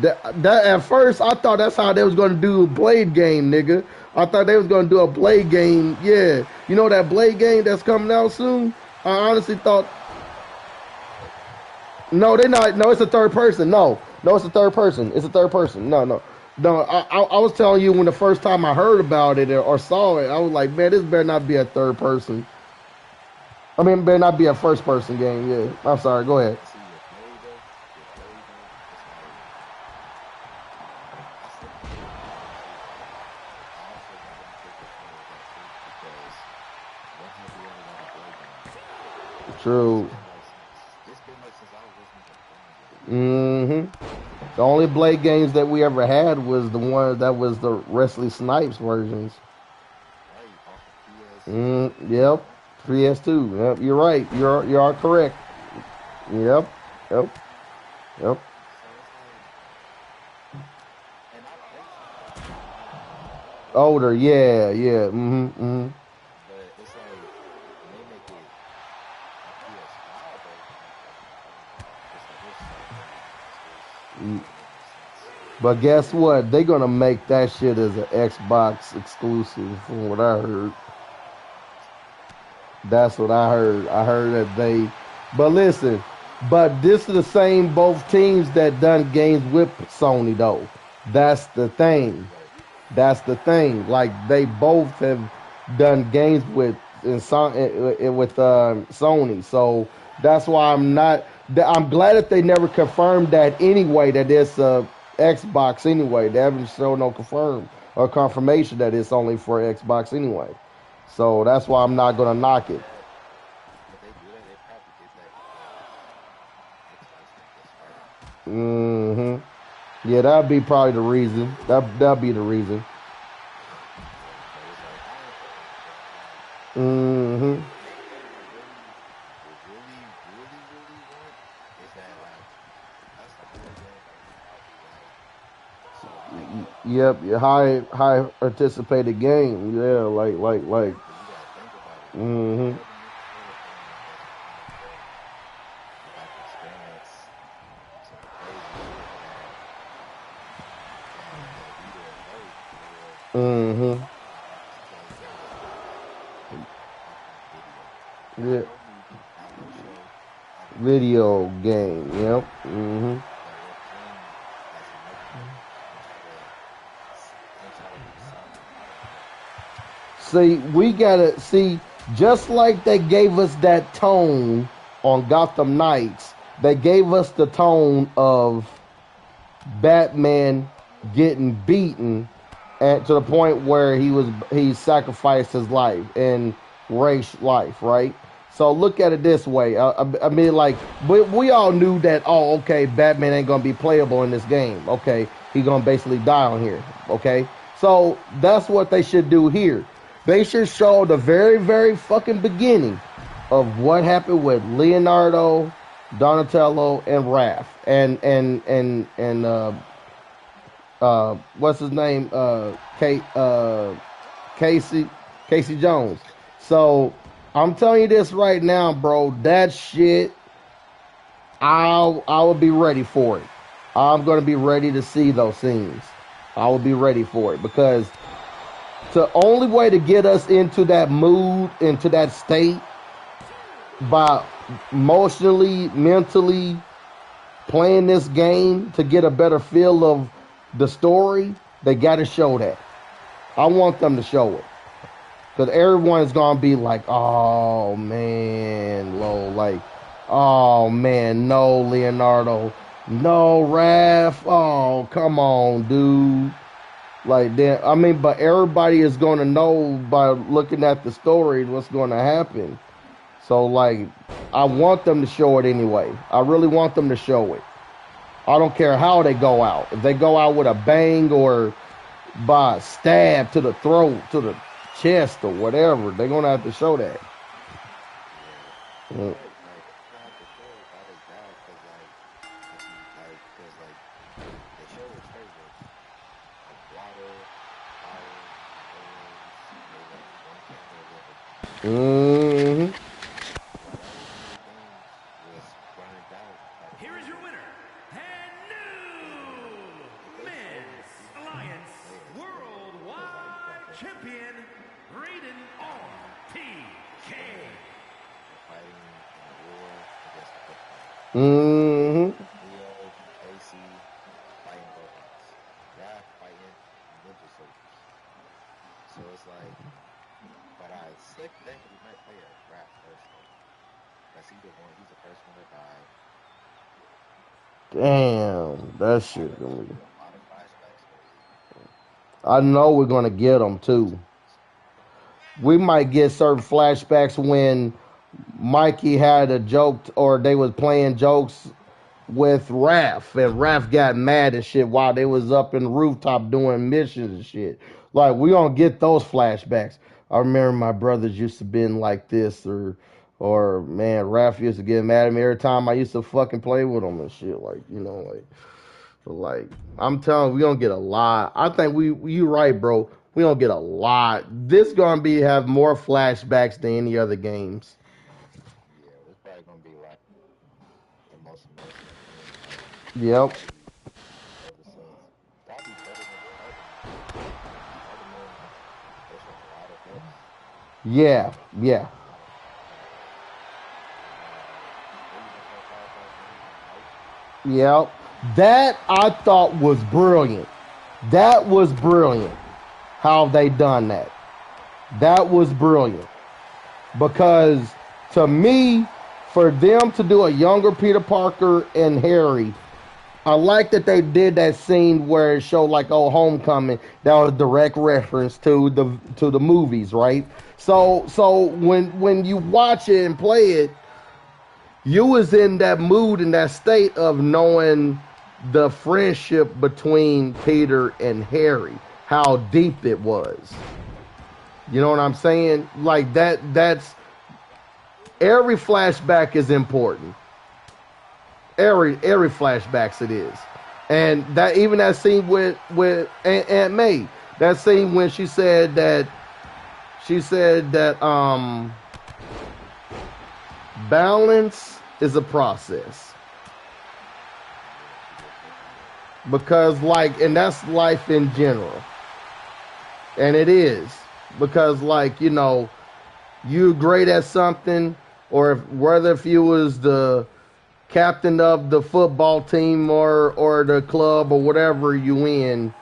That at first I thought that's how they was gonna do a Blade game, nigga. I thought they was gonna do a Blade game. Yeah, you know that Blade game that's coming out soon. I honestly thought. No, they're not. No, it's a third person. No, it's a third person. It's a third person. No. I was telling you when the first time I heard about it or saw it, I was like, man, this better not be a third person. I mean, it better not be a first person game. Yeah, I'm sorry. Go ahead. True. The only Blade games that we ever had was the one that was the Wesley Snipes versions. Yep. PS2. Yep, you're right. You are correct. Yep. Older, yeah. But it's like when they make it a PS5 version, But guess what? They're gonna make that shit as an Xbox exclusive, from what I heard. That's what I heard. I heard that they. But listen, but this is the same both teams that done games with Sony though. That's the thing. Like they both have done games with Sony. So that's why I'm not. I'm glad that they never confirmed that anyway. That it's a Xbox anyway. They haven't shown no confirmation that it's only for Xbox anyway. So that's why I'm not gonna knock it. if they do that, they probably did that. Yeah, that'd be probably the reason. That'd be the reason. Yep, your high anticipated game. Yeah, like. Yeah. Video game. Yep. Like we're playing as another person and try to be solid. See, we gotta see, just like they gave us that tone on Gotham Knights, they gave us the tone of Batman getting beaten and to the point where he sacrificed his life and Ray's life, right? So look at it this way. I mean, like, we all knew that. Oh, okay, Batman ain't gonna be playable in this game. Okay, he gonna basically die on here. Okay, so that's what they should do here. They should show the very, very fucking beginning of what happened with Leonardo, Donatello, and Raph, and what's his name? Casey Jones. So I'm telling you this right now, bro. That shit, I will be ready for it. I'm gonna be ready to see those scenes. I will be ready for it because the only way to get us into that mood, into that state, by emotionally, mentally playing this game to get a better feel of the story, they got to show that. I want them to show it. Because everyone's going to be like, oh, man, oh, man, no, Leonardo. No, Raph. Oh, come on, dude. Like that. I mean, but everybody is going to know by looking at the story what's going to happen. So, like, I want them to show it anyway. I really want them to show it. I don't care how they go out. If they go out with a bang or by a stab to the throat, to the chest or whatever, they're going to have to show that. Mm. Mm-hmm. Here is your winner and new Men's Alliance Worldwide Champion, Raiden RTK. Mm-hmm. So it's like, but I think we might play a rap first though. Cause he's the first one to die. Damn, that shit gonna be. A lot of flashbacks first. I know we're gonna get them too. We might get certain flashbacks when Mikey had a joke or they was playing jokes with Raph and Raph got mad and shit while they was up in the rooftop doing missions and shit. Like we gonna get those flashbacks. I remember my brothers used to been like this or man, Raph used to get mad at me every time I used to fucking play with him and shit. Like, you know, like I'm telling you, we gonna get a lot. I think you right, bro. We gonna get a lot. This gonna be have more flashbacks than any other games. Yeah, it's probably gonna be like the most emotional thing. Yep. Ever since that'd be better than Spider-Man. Spider-Man, there's a lot of deaths. Yeah. Yeah. Yep. That I thought was brilliant. That was brilliant. How they done that. That was brilliant. Because to me, for them to do a younger Peter Parker and Harry, I like that they did that scene where it showed like Homecoming. That was a direct reference to the movies, right? So when you watch it and play it, you was in that mood and that state of knowing the friendship between Peter and Harry, how deep it was. You know what I'm saying? Like that's every flashback is important. Every flashbacks it is. And that even that scene with Aunt May, that scene when she said that balance is a process. Because like, and that's life in general. And it is. Because like, you you're great at something, or if you was the captain of the football team or the club or whatever you in,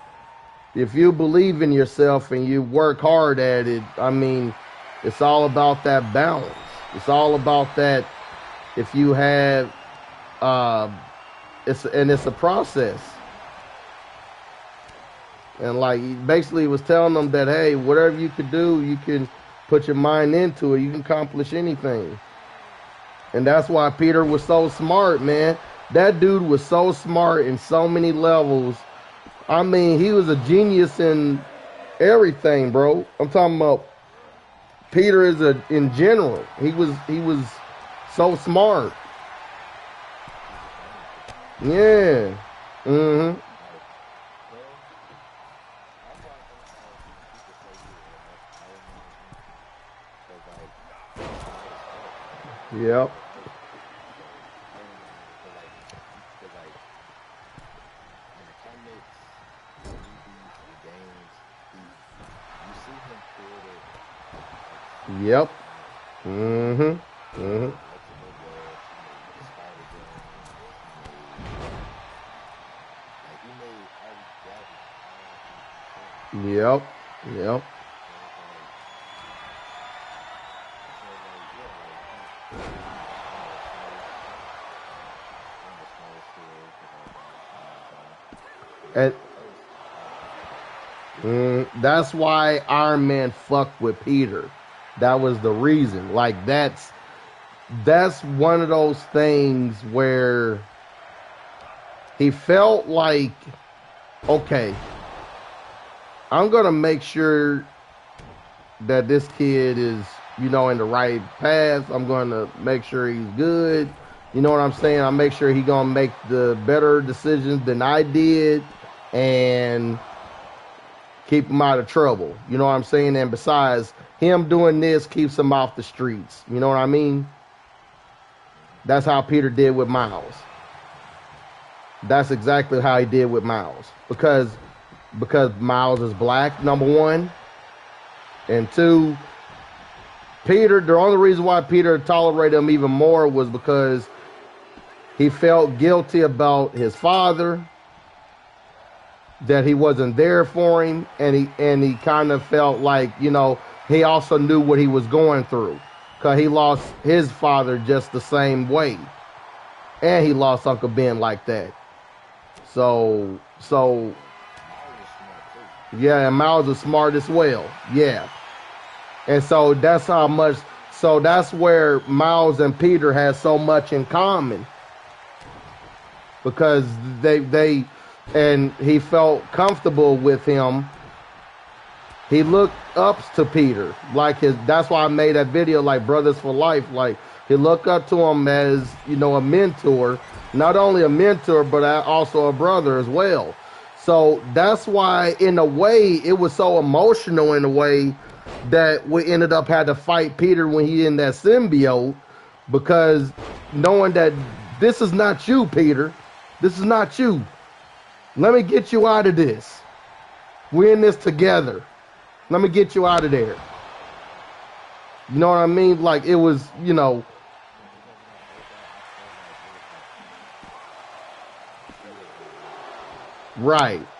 if you believe in yourself and you work hard at it, I mean, it's all about that balance. It's all about that. If you have, it's a process. And like basically he was telling them that, hey, whatever you could do, you can put your mind into it. You can accomplish anything. And that's why Peter was so smart, man. That dude was so smart in so many levels. I mean, he was a genius in everything, bro. I'm talking about Peter in general. He was so smart. Yeah. Mm-hmm. Yep. Yep. Mm-hmm. Mm-hmm. Yep. Yep. And that's why Iron Man fucked with Peter. That was the reason. Like that's one of those things where he felt like, okay, I'm gonna make sure that this kid is, in the right path. I'm gonna make sure he's good. You know what I'm saying? I'll make sure he's gonna make the better decisions than I did and keep him out of trouble. You know what I'm saying? And besides, him doing this keeps him off the streets. You know what I mean? That's how Peter did with Miles. That's exactly how he did with Miles. Because Miles is black, number one. And two, Peter, the only reason why Peter tolerated him even more was because he felt guilty about his father, that he wasn't there for him, and he kind of felt like, he also knew what he was going through, because he lost his father just the same way, and he lost Uncle Ben like that. So yeah, and Miles is smart as well. Yeah, and so that's where Miles and Peter had so much in common, because and he felt comfortable with him. He looked up to Peter that's why I made that video, like brothers for life. Like he looked up to him as, a mentor, not only a mentor, but also a brother as well. So that's why in a way it was so emotional, in a way that we ended up had to fight Peter when he in that symbiote, because knowing that this is not you, Peter. This is not you. Let me get you out of this. We're in this together. Let me get you out of there. You know what I mean? Like it was,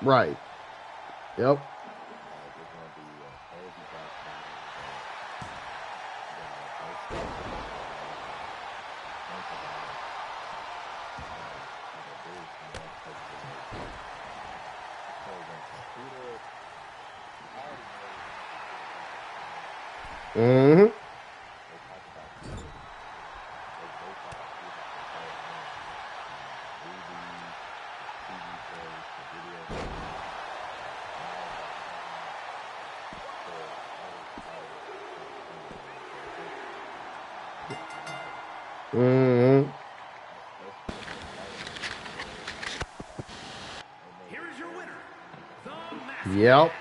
Right. Yep. Mm-hmm. Mm-hmm. Yep.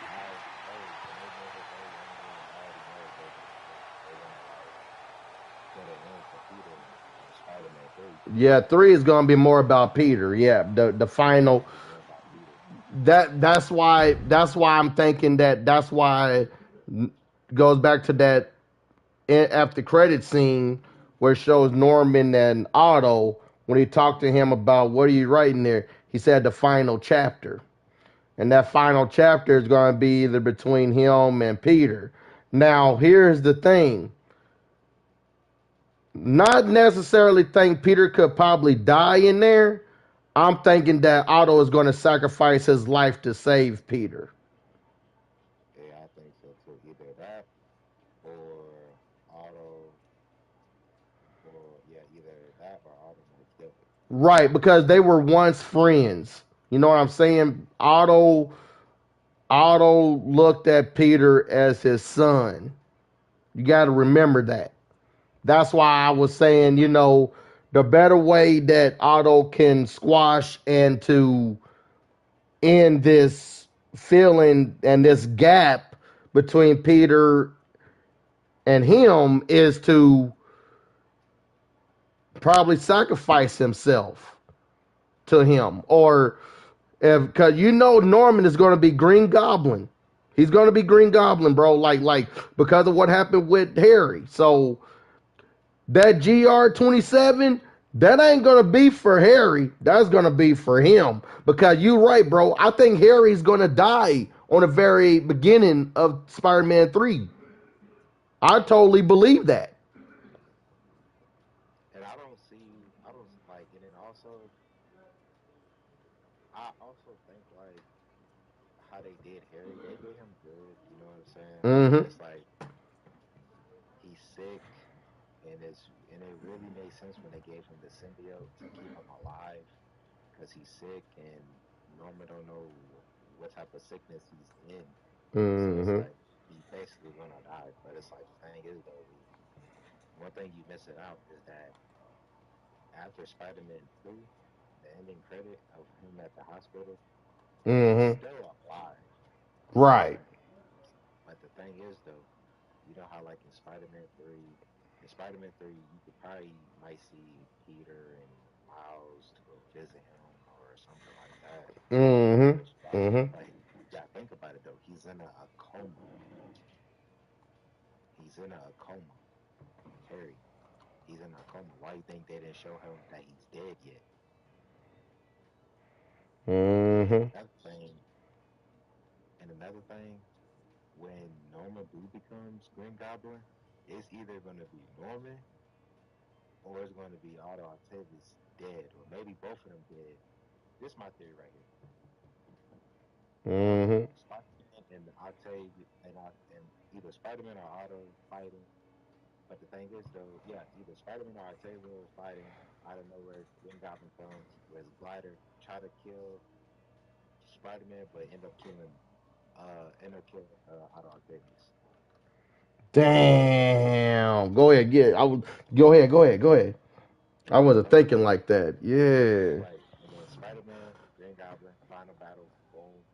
Yeah, 3 is gonna be more about Peter. Yeah, the final. That's why I'm thinking that's why goes back to that after credit scene where it shows Norman and Otto when he talked to him about what are you writing there, he said the final chapter. And that final chapter is going to be either between him and Peter. Now, here's the thing. Not necessarily think Peter could probably die in there. I'm thinking that Otto is going to sacrifice his life to save Peter. Yeah, I think so too. Either that or Otto, or yeah, either that or Otto might kill him. Right, because they were once friends. You know what I'm saying? Otto looked at Peter as his son. You got to remember that. That's why I was saying, the better way that Otto can squash and to end this feeling and this gap between Peter and him is to probably sacrifice himself to him. Or because Norman is going to be Green Goblin. He's going to be Green Goblin, bro. Like because of what happened with Harry. So that GR27, that ain't going to be for Harry. That's going to be for him. Because you're right, bro. I think Harry's going to die on the very beginning of Spider-Man 3. I totally believe that. And I don't like, and then also, I also think like how they did Harry, they did him good. You know what I'm saying? Mm-hmm. It's like he's sick, and it really made sense when they gave him the symbiote to keep him alive because he's sick and Norman don't know what type of sickness he's in. So it's Mm-hmm. like he's basically gonna die. But it's like the thing is though, one thing you missing out is that after Spider-Man 2, the ending credit of him at the hospital, he's Mm-hmm. still alive. Right. But but the thing is though, you know how like in Spider-Man 3, you could probably might see Peter and Miles to go visit him or something like that. Which Mm-hmm. Mm-hmm. like yeah, think about it though. He's in a coma. He's in a coma. Harry. He's in a coma. Why do you think they didn't show him that he's dead yet? And Mm-hmm. another thing, when Norman Blue becomes Green Goblin, it's either gonna be Norman or it's gonna be Otto Octavius dead, or maybe both of them dead. This is my theory right here. Mm-hmm. Spider-Man and Octavius and either Spider-Man or Otto fighting. But the thing is though, yeah, either Spider-Man or Octavius fighting out of nowhere. Green Goblin comes with his glider, try to kill Spider-Man, but end up killing Otto Octavius. Damn. Go ahead. Yeah. Go ahead. I And wasn't another thinking thing, like that. so Yeah. like, and then Spider-Man, Green Goblin, final battle, boom,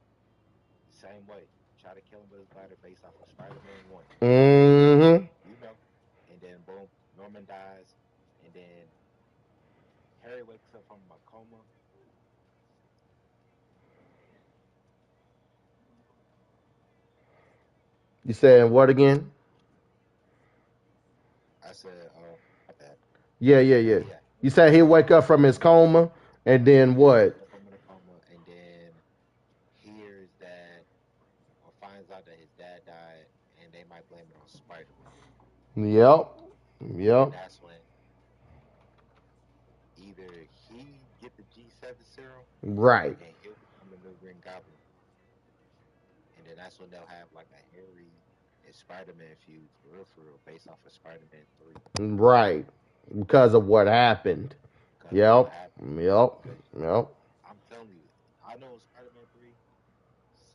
same way. Try to kill him with his glider based off of Spider-Man 1. Mm-hmm. You know. And then boom, Norman dies. And then Harry wakes up from a coma. You saying what again? I said, my bad. Yeah, yeah, yeah. Yeah, You said he'll wake up from his coma and then he what? wakes up from a coma and then hears that or finds out that his dad died and they might blame it on Spider-Man. Yep. And Yep. that's when either he get the G7 serum Right. and he'll become the new Green Goblin. And then that's when they'll have like a Harry and Spider-Man feud for real, based off of Spider-Man 3 Right. Because of what happened. because of what Yep. happened. Yep. Because Yep. I'm telling you, I know in Spider-Man 3,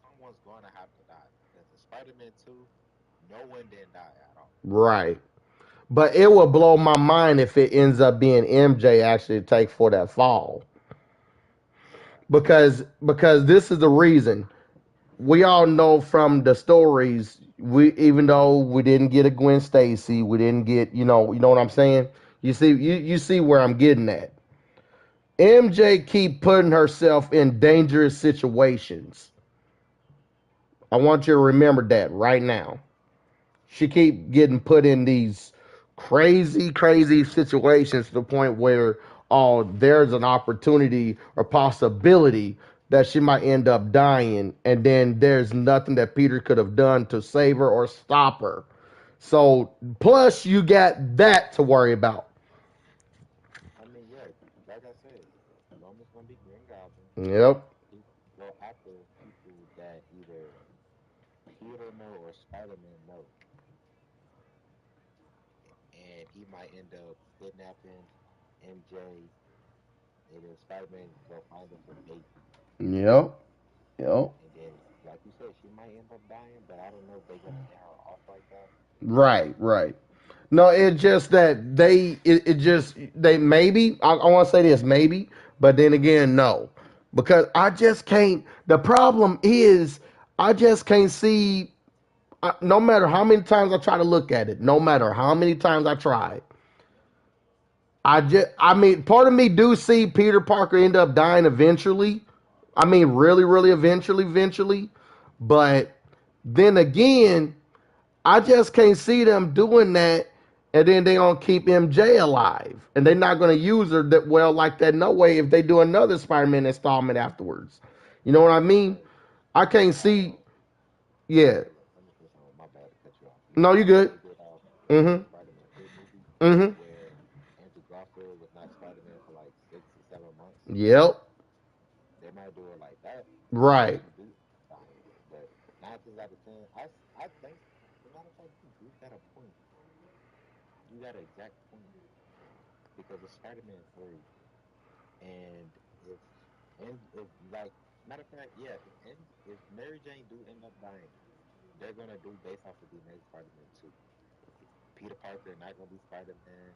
someone's going to have to die. Because in Spider-Man 2, no one didn't die at all. Right. But it will blow my mind if it ends up being MJ actually take for that fall. Because this is the reason. We all know from the stories, we even though we didn't get a Gwen Stacy, we didn't get, you know what I'm saying? You see where I'm getting at. MJ keep putting herself in dangerous situations. I want you to remember that right now. She keep getting put in these crazy situations to the point where oh, there's an opportunity or possibility that she might end up dying, and then there's nothing that Peter could have done to save her or stop her. So plus you got that to worry about. I mean, yeah, like I said, Norman's gonna be Green Goblin. Yep. He go after people that either Peter know or Spider-Man know, and he might end up kidnapping MJ, and then Spider-Man go find him for bait. Yep. Yep. And then, like you said, she might end up dying, but I don't know if they're gonna end her off like that. Right. Right. No, it's just that it just they maybe I want to say this maybe, but then again no, because I just can't. The problem is I just can't see. No matter how many times I try to look at it, no matter how many times I try, I mean, part of me do see Peter Parker end up dying eventually. I mean, really, really eventually. But then again, I just can't see them doing that, and then they gonna keep MJ alive, and they're not gonna use her that well like that. No way if they do another Spider-Man installment afterwards. You know what I mean? But I can't see. Yeah. let me say something. My bad to cut you off. You No, know you how good. they did in the Mm-hmm. Spider-Man 3 movie Mm-hmm. where Andrew Garfield was not Spider-Man for like 6 or 7 months? Yep. They might do it like that, and Right. she do dying. But 9 times out of 10, I think, as a matter of fact, you got a point. You got an exact point because it's Spider-Man 3, and if like matter of fact, yeah, if Mary Jane do end up dying, they're gonna do based off of the next Spider-Man 2. Peter Parker not gonna be Spider-Man.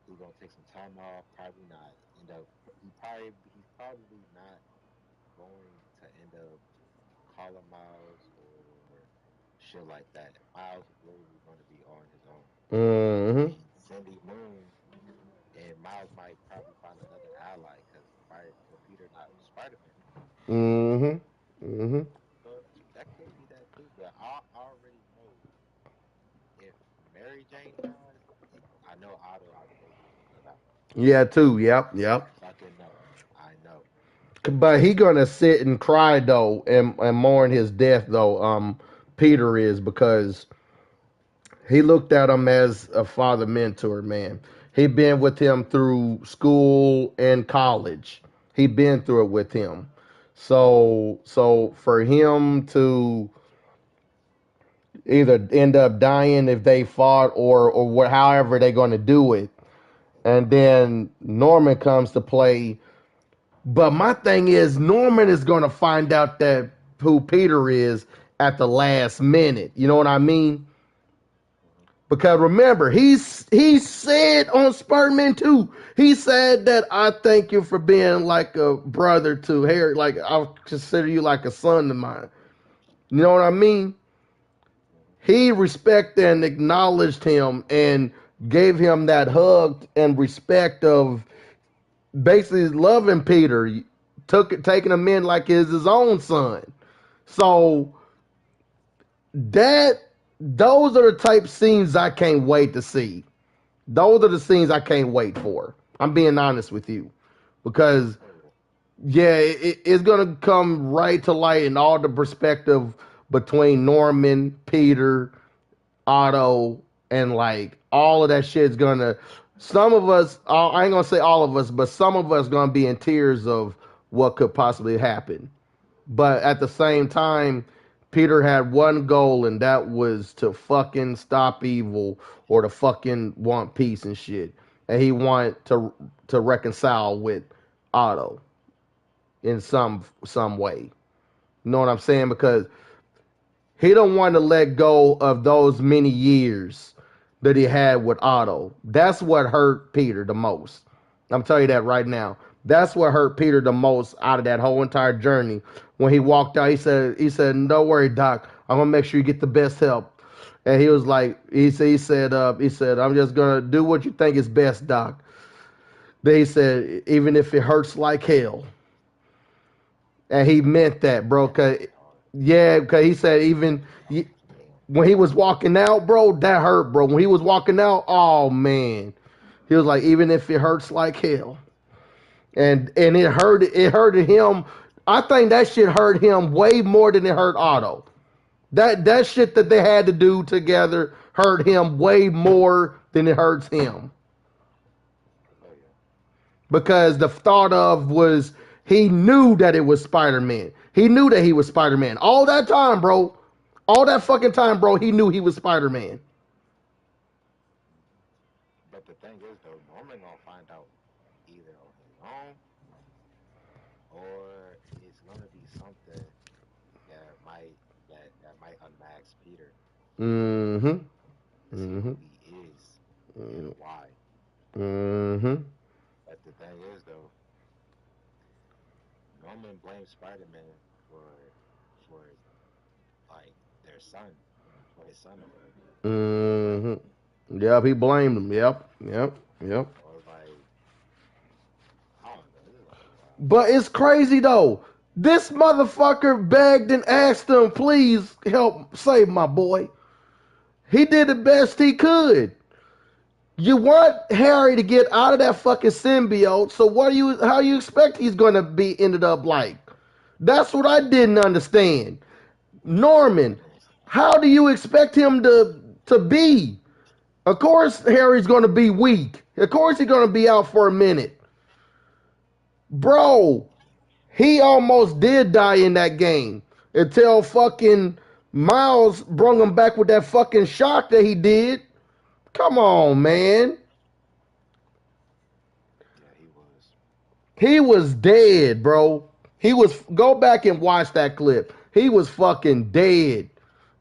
He's gonna take some time off. Probably not end up. He's probably not going to end up calling Miles or shit like that. Miles is literally going to be on his own. I Mm-hmm. mean, Cindy Moon and Miles might probably find another ally because Peter not Spider Man no more. Mm-hmm. Mm-hmm. So that could be that too. But I already know if Mary Jane dies, I know Otto obviously is gonna die. Yeah, too. Yep. Yep. Fucking know. I know. But he gonna sit and cry though, and mourn his death though. Peter is because he looked at him as a father mentor. Man, he been with him through school and college. He been through it with him. So for him to either end up dying if they fought or what, however they're gonna do it, and then Norman comes to play. But my thing is, Norman is going to find out that who Peter is at the last minute. You know what I mean? Hmm. Because remember, he said on Spider-Man 2, he said that I thank you for being like a brother to Harry. Like, I'll consider you like a son of mine. You know what I mean? Hmm. He respected and acknowledged him and gave him that hug and respect of basically loving Peter, taking him in like his own son. So that those are the type scenes I can't wait to see. Those are the scenes I can't wait for. I'm being honest with you because Oh yeah. yeah, it's gonna come right to light in all the perspective between Norman, Peter, Otto, and like all of that shit's gonna. Some of us, I ain't gonna say all of us, but some of us gonna be in tears of what could possibly happen. But at the same time, Peter had one goal, and that was to fucking stop evil or to fucking want peace and shit. And he wanted to reconcile with Otto in some way. You know what I'm saying? Because he don't want to let go of those many years that he had with Otto. That's what hurt Peter the most. I'm telling you that right now. That's what hurt Peter the most out of that whole entire journey. When he walked out, he said, "Don't worry, Doc. I'm gonna make sure you get the best help." And he was like, he said, "I'm just gonna do what you think is best, Doc." Then he said, "Even if it hurts like hell." And he meant that, bro. Damn, that Cause shit hard. yeah, because he said even Damn. when he was walking out, bro, that hurt, bro. When he was walking out, oh man, He was like, even if it hurts like hell, and it hurted him. I think that shit hurt him way more than it hurt Otto. That shit that they had to do together hurt him way more than it hurts him. Oh yeah. Because the thought of was he knew that it was Spider-Man. He knew that he was Spider-Man. All that time, bro. All that fucking time, bro, he knew he was Spider-Man. But the thing is, though, Norman gonna find out either on his own or it's gonna be something that might unmask Peter Mm-hmm. to see Mm-hmm. who he is and why. Mm-hmm. But the thing is, though, Norman blames Spider-Man for like their son, for his son or whatever. Mm-hmm. Yep, he blamed him. Yep. Yep. Yep. Or like I don't know. This is like wow. But it's crazy though. This motherfucker begged and asked him, please help save my boy. He did the best he could. You want Harry to get out of that fucking symbiote, so how you expect he's gonna be ended up like? That's what I didn't understand. Norman, how do you expect him to be? Of course Harry's gonna be weak. Of course he's gonna be out for a minute. Bro, he almost did die in that game until fucking Miles brought him back with that fucking shock that he did. Come on, man. Yeah, he was. He was dead, bro. He was, go back and watch that clip. He was fucking dead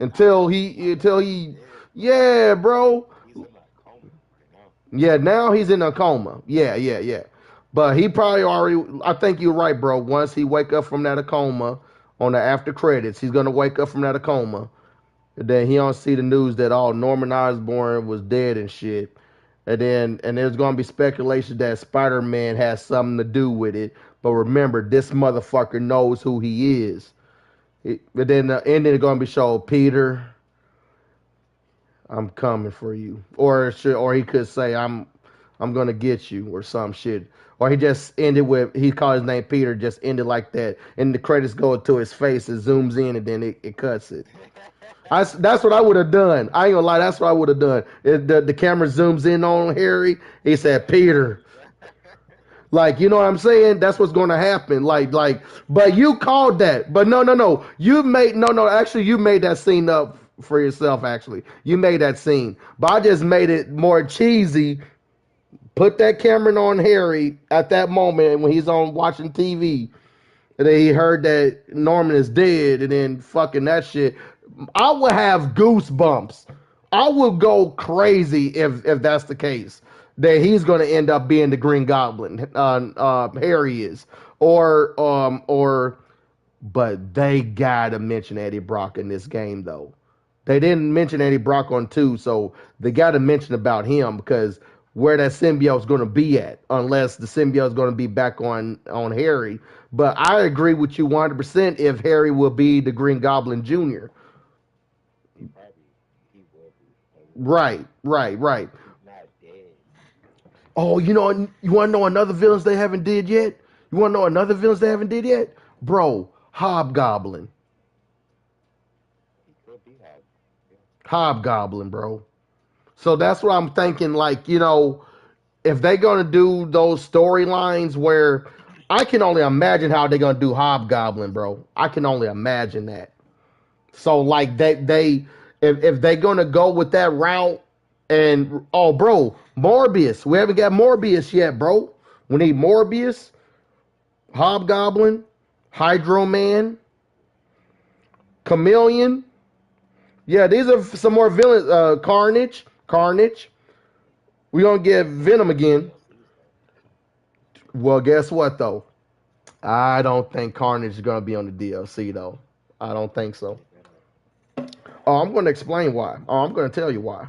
until he Dead. yeah, bro. He's in a coma right now. Yeah, now he's in a coma. Yeah. But he probably already, I think you're right, bro. Once he wake up from that coma on the after credits, he's going to wake up from that coma. And then he don't see the news that Norman Osborn was dead and shit. And there's going to be speculation that Spider-Man has something to do with it. But remember, this motherfucker knows who he is. But then the ending is going to be showed, Peter, I'm coming for you. Or he could say, I'm gonna get you or some shit. Or he just ended with he called his name Peter, just ended like that, and the credits go to his face, it zooms in, and then it cuts it. That's what I would have done. I ain't gonna lie, that's what I would have done. The camera zooms in on Harry. He said Peter. Like, you know what I'm saying? That's what's gonna happen. But you called that. But no. Actually, you made that scene up for yourself. Actually, you made that scene. But I just made it more cheesy. Put that camera on Harry at that moment when he's on watching TV, and then he heard that Norman is dead, and then fucking that shit. I would have goosebumps. I would go crazy if that's the case. That he's going to end up being the Green Goblin. Harry is, but they gotta mention Eddie Brock in this game though. They didn't mention Eddie Brock on 2, so they gotta mention about him because where that symbiote's going to be at, unless the symbiote's going to be back on Harry. But I agree with you 100% if Harry will be the Green Goblin Jr. He will be. Right. He's not dead. Oh, you want to know another villains they haven't did yet? You want to know another villains they haven't did yet? Bro, Hobgoblin. He could be that. Yeah. Hobgoblin, bro. So that's what I'm thinking, like, if they're going to do those storylines where I can only imagine how they're going to do Hobgoblin, bro. I can only imagine that. So, like, if they're going to go with that route and, oh, bro, Morbius. We haven't got Morbius yet, bro. We need Morbius, Hobgoblin, Hydro Man, Chameleon. Yeah, these are some more villains. Carnage. We're going to get Venom again. Well, guess what, though? I don't think Carnage is going to be on the DLC, though. I don't think so. Oh, I'm going to explain why. Oh, I'm going to tell you why.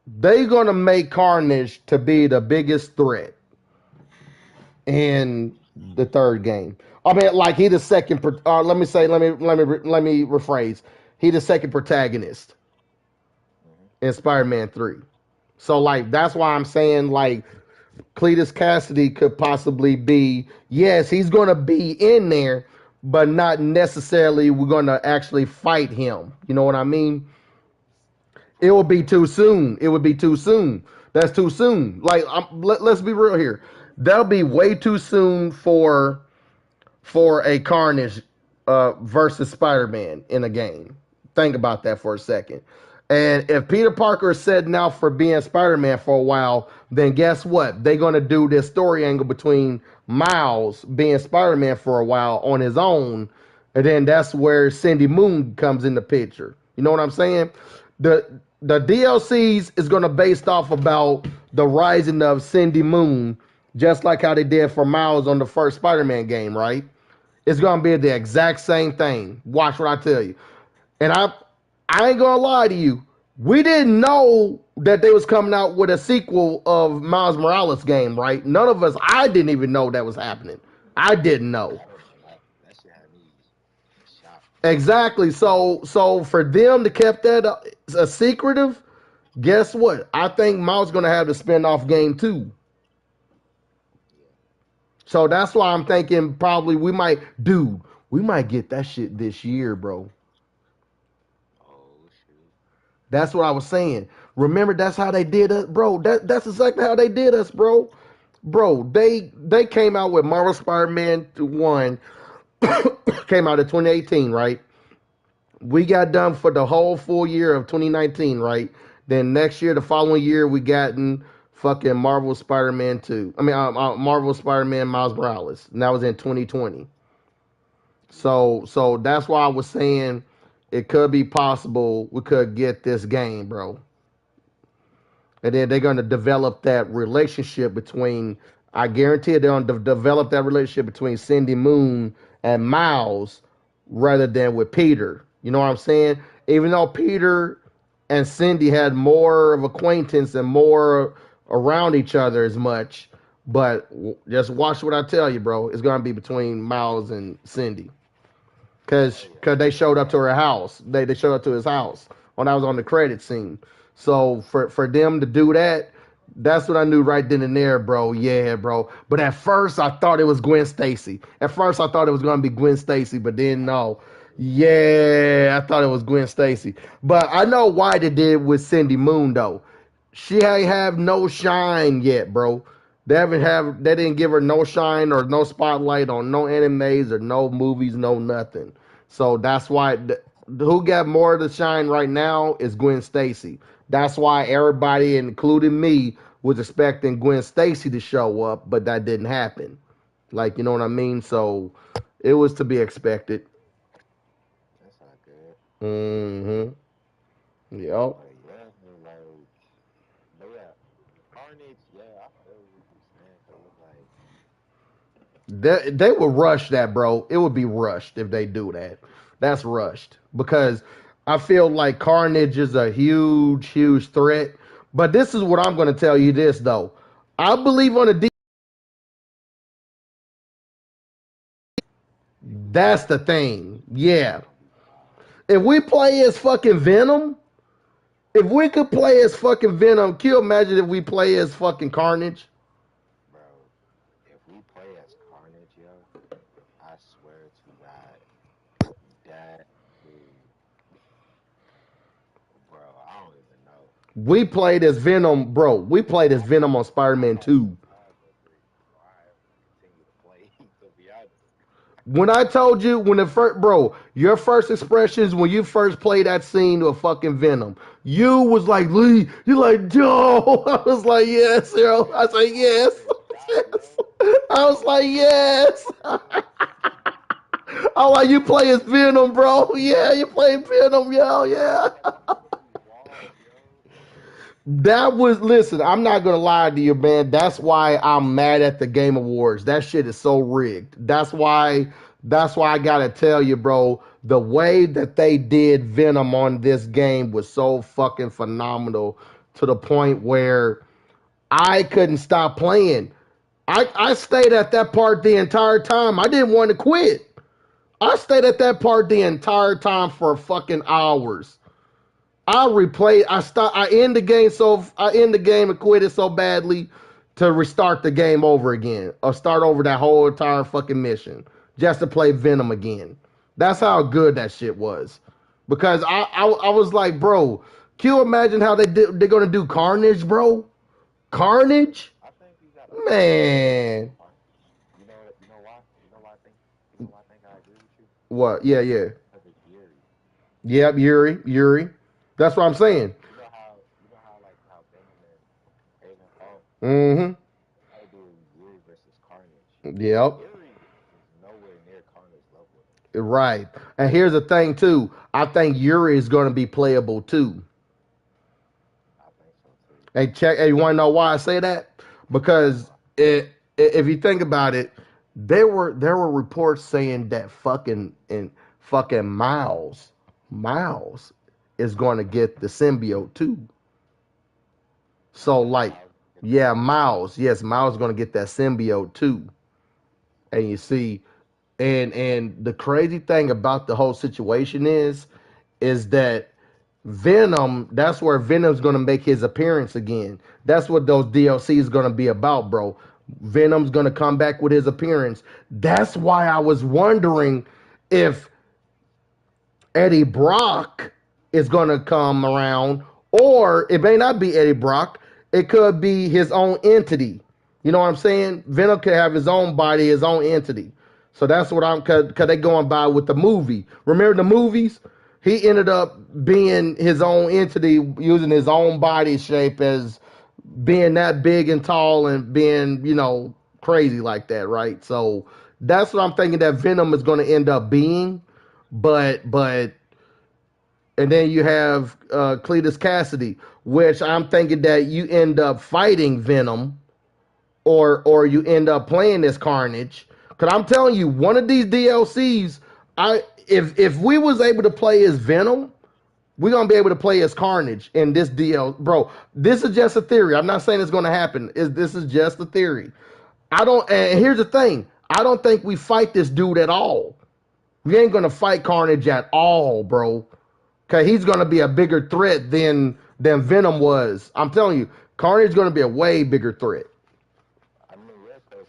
They're going to make Carnage to be the biggest threat in the third game. I mean, like he the second. Let me rephrase. He the second protagonist in Spider-Man 3. So like that's why I'm saying like Cletus Cassidy could possibly be, yes, he's gonna be in there, but not necessarily we're gonna actually fight him. You know what I mean? It would be too soon. It would be too soon. That's too soon. Like let's be real here. That'll be way too soon for a Carnage versus Spider-Man in a game. Think about that for a second. And if Peter Parker is setting out for being Spider-Man for a while, then guess what? They're going to do this story angle between Miles being Spider-Man for a while on his own. And then that's where Cindy Moon comes in the picture. You know what I'm saying? The DLCs is going to based off about the rising of Cindy Moon, just like how they did for Miles on the first Spider-Man game, right? It's gonna be the exact same thing. Watch what I tell you. And I ain't gonna lie to you. We didn't know that they was coming out with a sequel of Miles Morales game, right? None of us. I didn't even know that was happening. I didn't know. That shit had me shocked. Exactly. So for them to keep that a secretive, guess what? I think Miles gonna have the spin-off game too. So that's why I'm thinking probably we might get that shit this year, bro. Oh shoot. That's what I was saying. Remember, that's how they did us, bro. That's exactly how they did us, bro. Bro, they came out with Marvel Spider-Man 1, came out in 2018, right? We got done for the whole full year of 2019, right? Then next year, the following year, we got in fucking Marvel Spider-Man 2. I mean, Marvel Spider-Man Miles Morales. And that was in 2020. So that's why I was saying it could be possible we could get this game, bro. And then they're gonna develop that relationship between. I guarantee they're gonna develop that relationship between Cindy Moon and Miles, rather than with Peter. You know what I'm saying? Even though Peter and Cindy had more of acquaintance and more around each other as much, but just watch what I tell you, bro. It's gonna be between Miles and Cindy. Cause they showed up to her house. They showed up to his house when I was on the credit scene. So for them to do that, that's what I knew right then and there, bro. Yeah, bro. But at first I thought it was Gwen Stacy. At first I thought it was gonna be Gwen Stacy, but then no. Yeah, I thought it was Gwen Stacy. But I know why they did with Cindy Moon though. She ain't have no shine yet, bro. They didn't give her no shine or no spotlight on no animes or no movies, no nothing. So that's why who got more of the shine right now is Gwen Stacy. That's why everybody, including me, was expecting Gwen Stacy to show up, but that didn't happen. Like, you know what I mean? So it was to be expected. That's not good. Mm-hmm. Yep. But yeah, but yeah, Carnage. Yeah, I feel what you're saying. Cause it's like, They would rush that, bro. It would be rushed if they do that. That's rushed because I feel like Carnage is a huge, huge threat. But this is what I'm going to tell you this though. I believe on the that's the thing. Yeah. gonna be wild, If we play as fucking Venom, if we could play as fucking Venom, can you imagine if we play as fucking Carnage? bro. If we play as Carnage, yo, I swear to God, that is, bro. I don't even know. We played as Venom, bro. We played as Venom on Spider-Man 2. I have no dreams before I ever continue to play. To be honest, When I told you when the first bro, your first expressions when you first played that scene with fucking Venom, you was like Lee, you like Joe. I was like yes, yo. I said yes, yes. I was like yes. I like you play as Venom, bro. Yeah, you play Venom, yo. Yeah. wild, yo. That was listen. I'm not gonna lie to you, man. That's why I'm mad at the Game Awards. That shit is so rigged. That's why. That's why I gotta tell you, bro. The way that they did Venom on this game was so fucking phenomenal to the point where I couldn't stop playing. I stayed at that part the entire time. I didn't want to quit. I stayed at that part the entire time for fucking hours. I end the game and quit it so badly to restart the game over again or start over that whole entire fucking mission just to play Venom again. That's how good that shit was. Because I was like, bro, can you imagine how they're gonna do Carnage, bro? Carnage, I think you gotta. man. You know why? I think I agree with you. What? Yeah, yeah. Because it's Yuri. Yep, Yuri. That's what I'm saying. You know how like how Venom and Raven fought. Mm-hmm. They do Yuri versus Carnage. Yep. Yuri is nowhere near Carnage level. Right. And here's the thing too. I think Yuri is going to be playable too. I think so too. Hey, you want to know why I say that? Because if you think about it, there were reports saying that fucking Miles is going to get the symbiote too. So like, yeah, Miles, yes, Miles is going to get that symbiote too. And you see, and the crazy thing about the whole situation is that Venom, that's where Venom's gonna make his appearance again. That's what those DLC is gonna be about, bro. Venom's gonna come back with his appearance. That's why I was wondering if Eddie Brock is gonna come around, or it may not be Eddie Brock. It could be his own entity. You know what I'm saying? Venom could have his own body, his own entity. So that's what I'm, cause they going by with the movie. Remember the movies? He ended up being his own entity, using his own body shape as being that big and tall and being, crazy like that, right? So that's what I'm thinking that Venom is going to end up being. But and then you have Cletus Cassidy, which I'm thinking that you end up fighting Venom, or you end up playing this Carnage. Cause I'm telling you, one of these DLCs, if we was able to play as Venom, we're gonna be able to play as Carnage in this DL, bro. This is just a theory. I'm not saying it's gonna happen. This is just a theory. I don't. And here's the thing. I don't think we fight this dude at all. We ain't gonna fight Carnage at all, bro. Cause he's gonna be a bigger threat than Venom was. I'm telling you, Carnage is gonna be a way bigger threat. I mean, yeah, because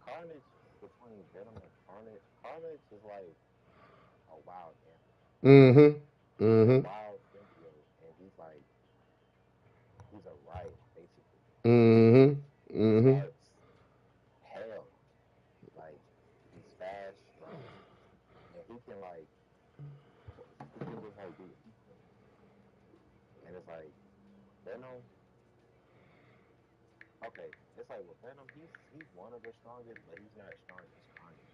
Carnage between Venom and Carnage is like a wild animal. Mm-hmm. He's a Mm-hmm. wild symbiote, and he's a riot basically. Mm-hmm. He Mm-hmm. starts hell. Like he's fast, strong, and he can just like do what he wants. And it's like Venom. Okay, it's like with Venom, he's one of the strongest, but he's not as strong as Carnage.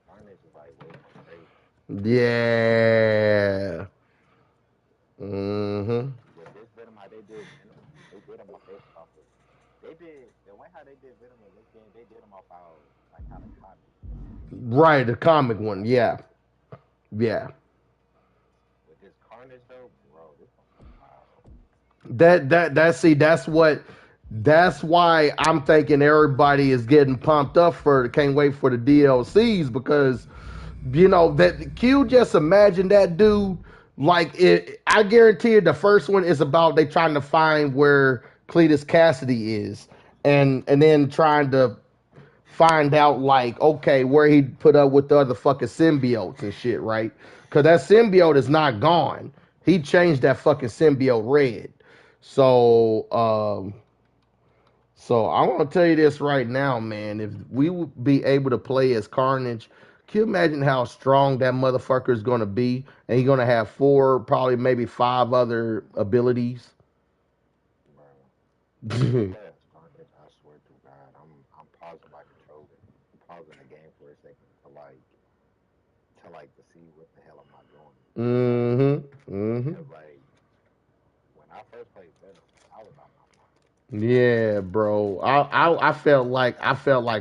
Carnage is like way more crazy. Yeah. Mm-hmm. With this Venom, how they did Venom, they did him based off of they did the way how they did Venom in this game. They did him off like how the comic did him. Right, the comic one. Yeah. Yeah. With this Carnage though, bro, this gonna be wild. That's why I'm thinking everybody is getting pumped up for can't wait for the DLCs because that Q just imagine that dude like it. I guarantee you the first one is about they trying to find where Cletus Cassidy is and then trying to find out like okay where he put up with the other fucking symbiotes and shit, right? Because that symbiote is not gone. He changed that fucking symbiote red. So so I want to tell you this right now, man. If we would be able to play as Carnage, can you imagine how strong that motherfucker is going to be? And he's going to have four, probably maybe five other abilities. Bro, if you play as Carnage, I swear to God, I'm pausing my controller, pausing the game for a second to see what the hell am I doing. Mm-hmm. Mm-hmm. Cause like when I first played Venom, I was out my mind. Yeah, bro. I felt like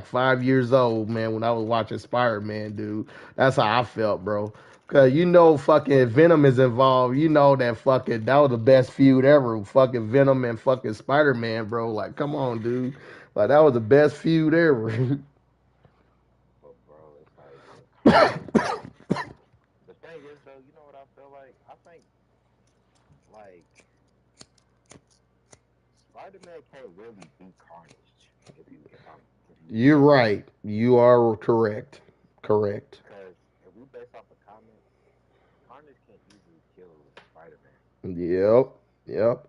5 years old, man, when I was watching Spider-Man, dude. That's how I felt, bro. Cause fucking Venom is involved. You know that was the best feud ever. Fucking Venom and fucking Spider-Man, bro. Like, come on, dude. Like that was the best feud ever. But bro, it's like with Carnage, the thing is though, you know what I feel like? I think like Spider-Man can't really beat Carnage if you You're right. You are correct. Correct. because if we base off the comics, Carnage can easily kill Spider-Man, Yep. Yep.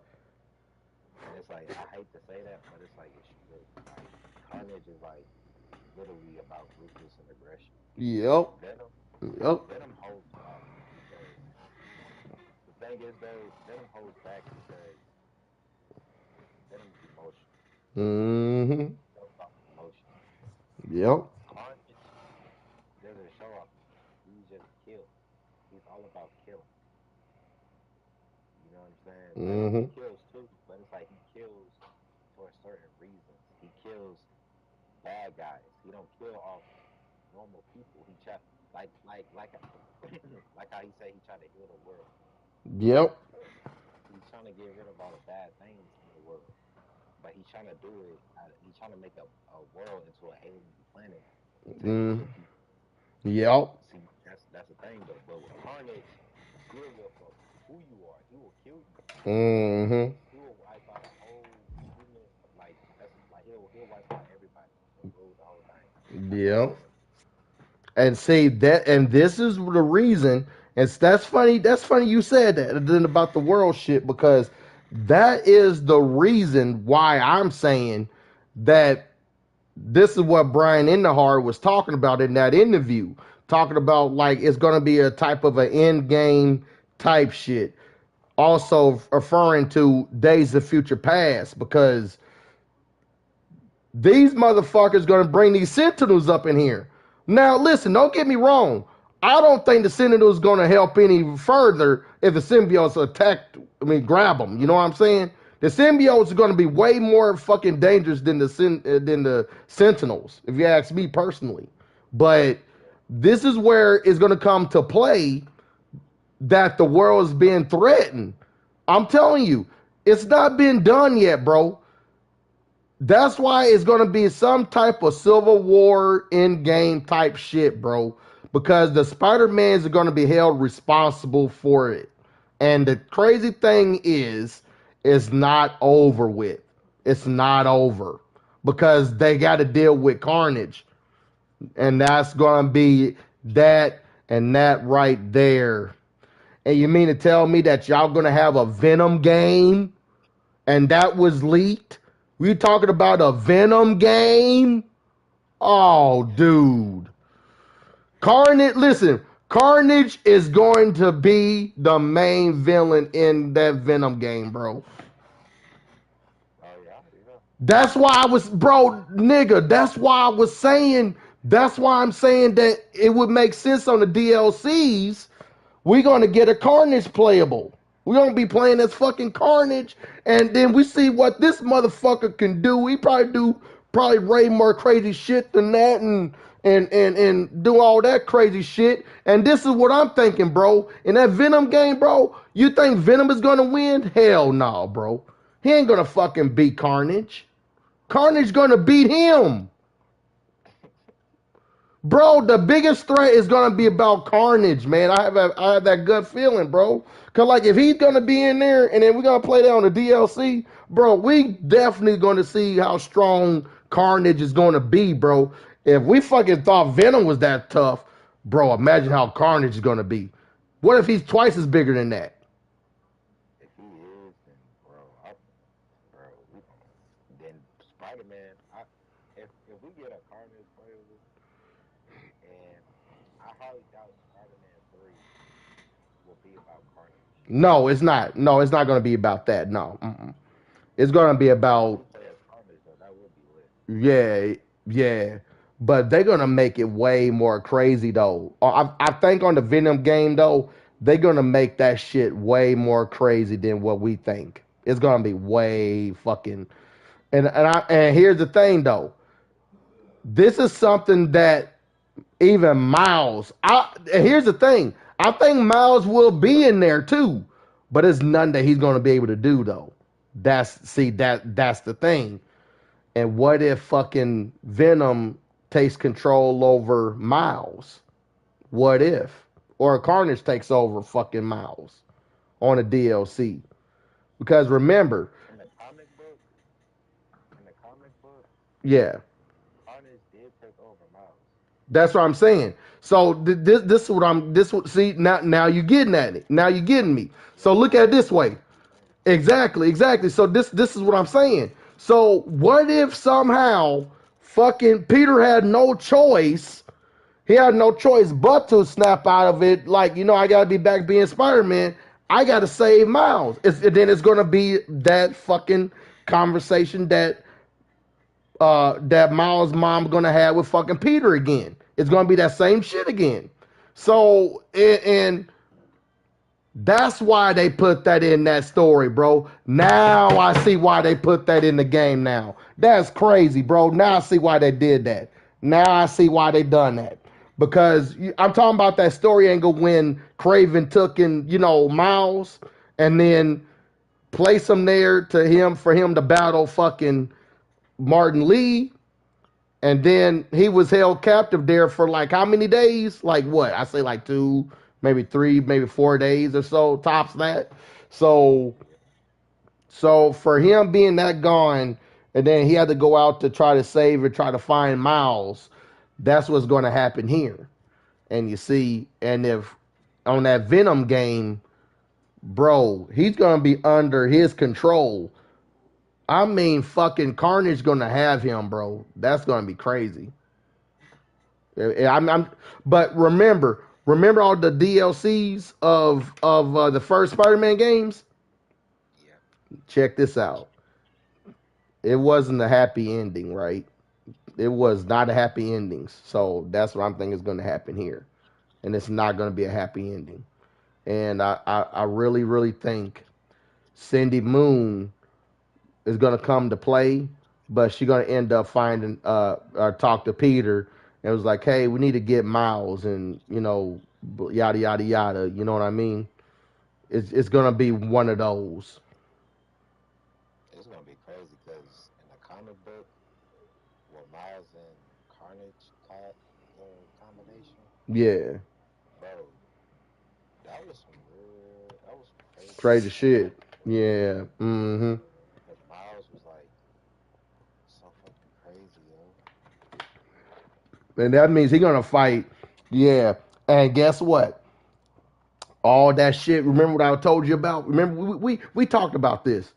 and it's like I hate to say that, but it's like it's true. Like Carnage is like literally about ruthless and aggression. Yep. Venom, Yep. Venom holds back because the thing is though, Venom holds back because Venom is emotional. Mm-hmm. Goes off of emotion. Yep. Carnage doesn't show off emotion. He just kills. He's all about killing. You know what I'm saying? Venom Mm-hmm. kills too, but it's like he kills for certain reasons. He kills bad guys. He don't kill off normal people. He try like like how he say he tried to heal the world. Yep. He's trying to get rid of all the bad things in the world, but he's trying to do it. He's trying to make a world into a alien planet to take the Mm. good people. Yep. See, that's the thing though. But with Carnage, he don't give a fuck who you are. He will kill you. Mm-hmm. He will wipe out a whole human. Like that's like he'll wipe out everybody. He'll rule the whole thing. That's why I Yep. love him. And see that, and this is the reason. And that's funny. That's funny you said that then about the world shit because that is the reason why I'm saying that this is what Brian Endahar was talking about in that interview, talking about like it's going to be a type of an end game type shit. Also referring to Days of Future Past because these motherfuckers gonna bring these Sentinels up in here. Now, listen, don't get me wrong. I don't think the Sentinels gonna help any further if the symbiotes attack. I mean, grab them. You know what I'm saying? The symbiotes are gonna be way more fucking dangerous than the Sentinels, if you ask me personally. But this is where it's gonna come to play that the world is being threatened. I'm telling you, it's not been done yet, bro. That's why it's gonna be some type of Civil War end game type shit, bro. Because the Spider-Mans are gonna be held responsible for it. And the crazy thing is, it's not over with. It's not over. Because they gotta deal with Carnage. And that's gonna be that and that right there. And you mean to tell me that y'all gonna have a Venom game? And that was leaked? We talking about a Venom game? Oh, dude. Carnage, listen, Carnage is going to be the main villain in that Venom game, bro. Oh yeah, yeah. That's why I was, bro, nigga, that's why I'm saying that it would make sense on the DLCs. We're gonna get a Carnage playable. We're gonna be playing as fucking Carnage, and then we see what this motherfucker can do. We probably way more crazy shit than that, and do all that crazy shit. And this is what I'm thinking, bro. In that Venom game, bro, you think Venom is gonna win? Hell no, bro. He ain't gonna fucking beat Carnage. Carnage gonna beat him. Bro, the biggest threat is gonna be about Carnage, man. I have that gut feeling, bro. Cause like if he's gonna be in there and then we're gonna play that on the DLC, bro, we definitely gonna see how strong Carnage is gonna be, bro. If we fucking thought Venom was that tough, bro, imagine how Carnage is gonna be. What if he's twice as bigger than that? If he is, then bro, then Spider Man. If we get a Carnage playable, and I highly doubt Spider Man 3 will be about Carnage. No, it's not. No, it's not gonna be about that. No. Mm-mm. It's gonna be If we about can play as Carnage though, that would be lit. yeah, yeah. But they're gonna make it way more crazy though. I think on the Venom game though, they're gonna make that shit way more crazy than what we think. It's gonna be way fucking and here's the thing though. This is something that even Miles. And here's the thing. I think Miles will be in there too, but it's nothing that he's gonna be able to do though. That's the thing. And what if fucking Venom takes control over Miles? What if? Or Carnage takes over fucking Miles on a DLC. Because remember, in the comic book, yeah, Carnage did take over Miles. that's what I'm saying. So this is what I'm this what see now you're getting at it. Now you're getting me. So Yeah, look I at it get this what way. you're saying. Exactly. So this is what I'm saying. So what if somehow fucking Peter had no choice? He had no choice but to snap out of it. Like, I gotta be back being Spider-Man. I gotta save Miles. Then it's gonna be that fucking conversation that Miles' mom gonna have with fucking Peter again. It's gonna be that same shit again. So and that's why they put that in that story, bro. Now I see why they put that in the game now. That's crazy, bro. Now I see why they did that. Now I see why they done that. Because I'm talking about that story angle when Craven took in, Miles and then place him there to him for him to battle fucking Martin Lee. And then he was held captive there for like how many days? Like what? I say like 2, maybe 3, maybe 4 days or so, tops that. So so for him being that gone, and then he had to go out to try to save or try to find Miles, that's what's going to happen here. And you see, and if on that Venom game, bro, he's going to be under his control. I mean, fucking Carnage going to have him, bro. That's going to be crazy. But remember all the DLCs of the first Spider-Man games. Yeah. Check this out. It wasn't a happy ending, right? It was not a happy ending. So that's what I'm thinking is going to happen here, and it's not going to be a happy ending. And I really really think Cindy Moon is going to come to play, but she's going to end up finding talk to Peter and it was like, hey, we need to get Miles and yada yada yada. You know what I mean? It's going to be one of those. It's gonna be crazy because in the comic book, where Miles and Carnage caught the combination, Yeah, bro, that was some crazy crazy shit that shit. happened. Yeah. Mm-hmm. Because Miles was like so fucking crazy, yo. And that means he's gonna fight. Yeah. And guess what? All that shit. Remember what I told you about? Remember we talked about this.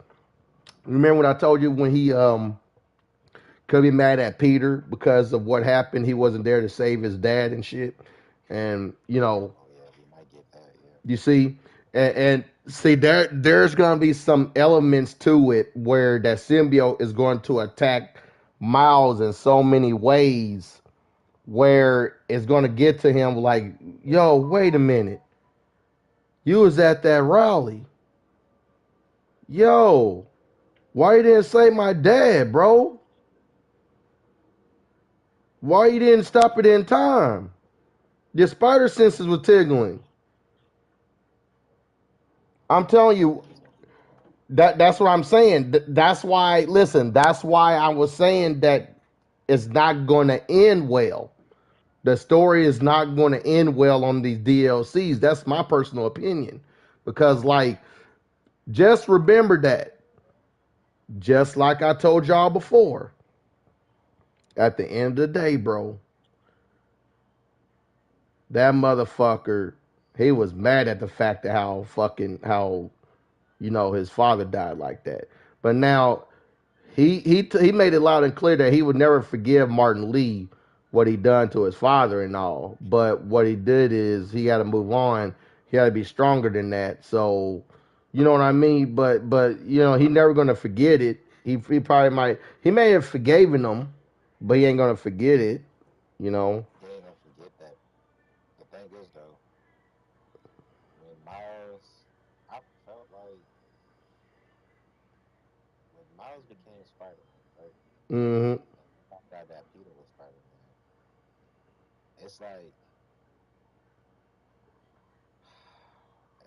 Remember what I told you when he could be mad at Peter because of what happened. He wasn't there to save his dad and shit. And Oh yeah, we might get that. Yeah, you see, and see there's gonna be some elements to it where that symbiote is going to attack Miles in so many ways where it's gonna get to him like, yo, wait a minute, you was at that rally, yo, why you didn't say my dad, bro? Why you didn't stop it in time? Your spider senses were tingling. I'm telling you, yeah, it's gonna be crazy. that's what I'm saying. That's why. Listen, that's why I was saying that it's not going to end well. The story is not going to end well on these DLCs. That's my personal opinion. Because like, just remember that. Just like I told y'all before, at the end of the day, bro, that motherfucker, he was mad at the fact that how his father died like that. But now he made it loud and clear that he would never forgive Martin Lee what he done to his father and all. But what he did is he got to move on. He got to be stronger than that. So you know what I mean. But he never gonna forget it. He probably might. He may have forgiven him, but he ain't gonna forget it. You know. He ain't gonna forget that. The thing is though, when Miles, I felt like when Miles became Spider Man, right? Mm-hmm. And found out that Peter was Spider Man, it's like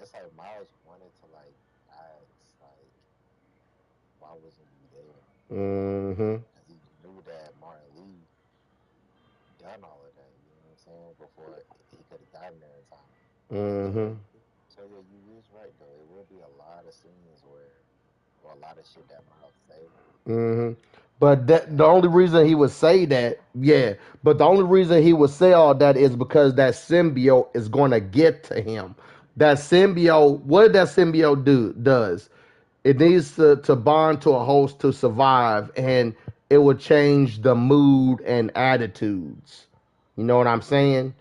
it's like Miles wanted to like ask like why wasn't you there? Mm-hmm. Because he knew that Martin Lee done all of that. You know what I'm saying? Before he could have gotten there in time. But yeah, Mm-hmm. so yeah, you is right though. It will be a lot of scenes where Well, a lot of shit that Miles say. Hmm. But the Like, only reason he would say that, yeah, but the only reason he would say all that is because that symbiote is going to get to him. That symbiote, what that symbiote does, it needs to bond to a host to survive, and it will change the mood and attitudes. You know what I'm saying?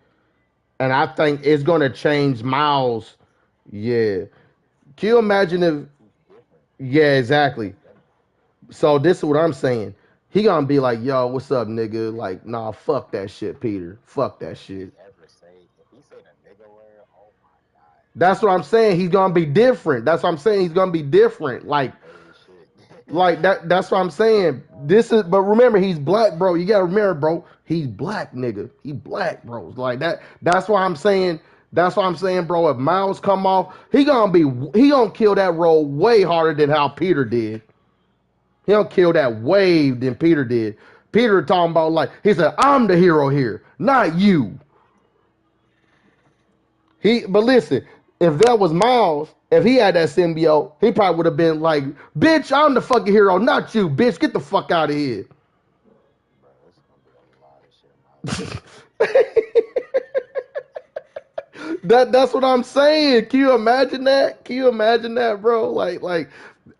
And I think it's going to change Miles. Yeah. Can you imagine if, he's different yeah, exactly. from Venom. So this is what I'm saying. He gonna be like, yo, what's up, nigga? Like, nah, fuck that shit, Peter. Fuck that If shit. he ever say, if he say the nigga word, oh my god, That's what I'm saying. He's gonna be different. That's what I'm saying. He's gonna be different. crazy shit. Like that. That's what I'm saying. This is, but remember, he's black, bro. You gotta remember, bro. He's black, nigga. He black, bro. Like that. That's why I'm saying. That's why I'm saying, bro. If Miles come off, he gonna kill that role way harder than how Peter did. He'll kill that wave than Peter did. Peter talking about like he said, I'm the hero here, not you. But listen, if that was Miles, if he had that symbiote, he probably would have been like, bitch, I'm the fucking hero, not you, bitch. Get the fuck out of here. Bro, it's gonna be a lot of shit Miles say. That's what I'm saying. Can you imagine that? Can you imagine that, bro?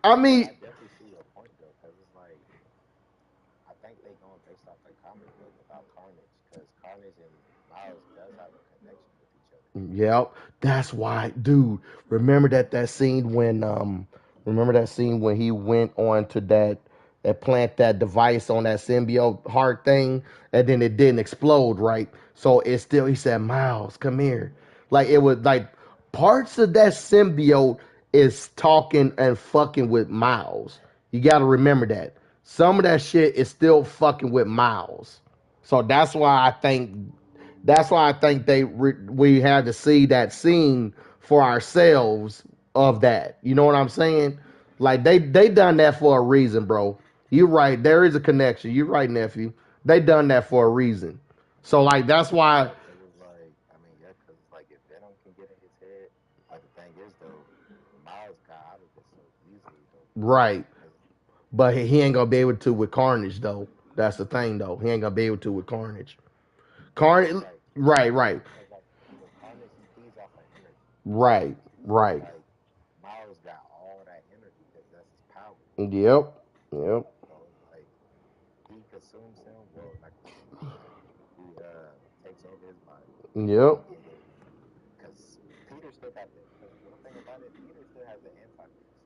I But mean, I definitely see your point though, because it's like I think they going based off the comic book about Carnage, because Carnage and Miles does have a connection with each other. yep, that's why, dude. Remember that scene when he went on to that plant that device on that symbiote heart thing, and then it didn't explode, right? So it's still. He said, "Miles, come here." Like it was like parts of that symbiote is talking and fucking with Miles. You got to remember that some of that shit is still fucking with Miles. So that's why I think we had to see that scene for ourselves of that. You know what I'm saying? Like they done that for a reason, bro. You're right. There is a connection. You're right, nephew. They done that for a reason. So like that's why. Yeah, because it's like I mean, yeah, because it's like if Venom can get in his head, like the thing is though, Miles got out of it so easily though, Right. because But he ain't gonna be able to with Carnage though. That's the thing though. He ain't gonna be able to with Carnage. Carnage. right, Right. Right. because like with Carnage he feeds off of energy, Right. but Right. like Miles got all that energy because that's his power. Yep. Yep. So it's like he consumes him. Well, not consumes. He takes over his body, Yep. and then because Peter still got the because one thing about it, Peter still has the antivirus,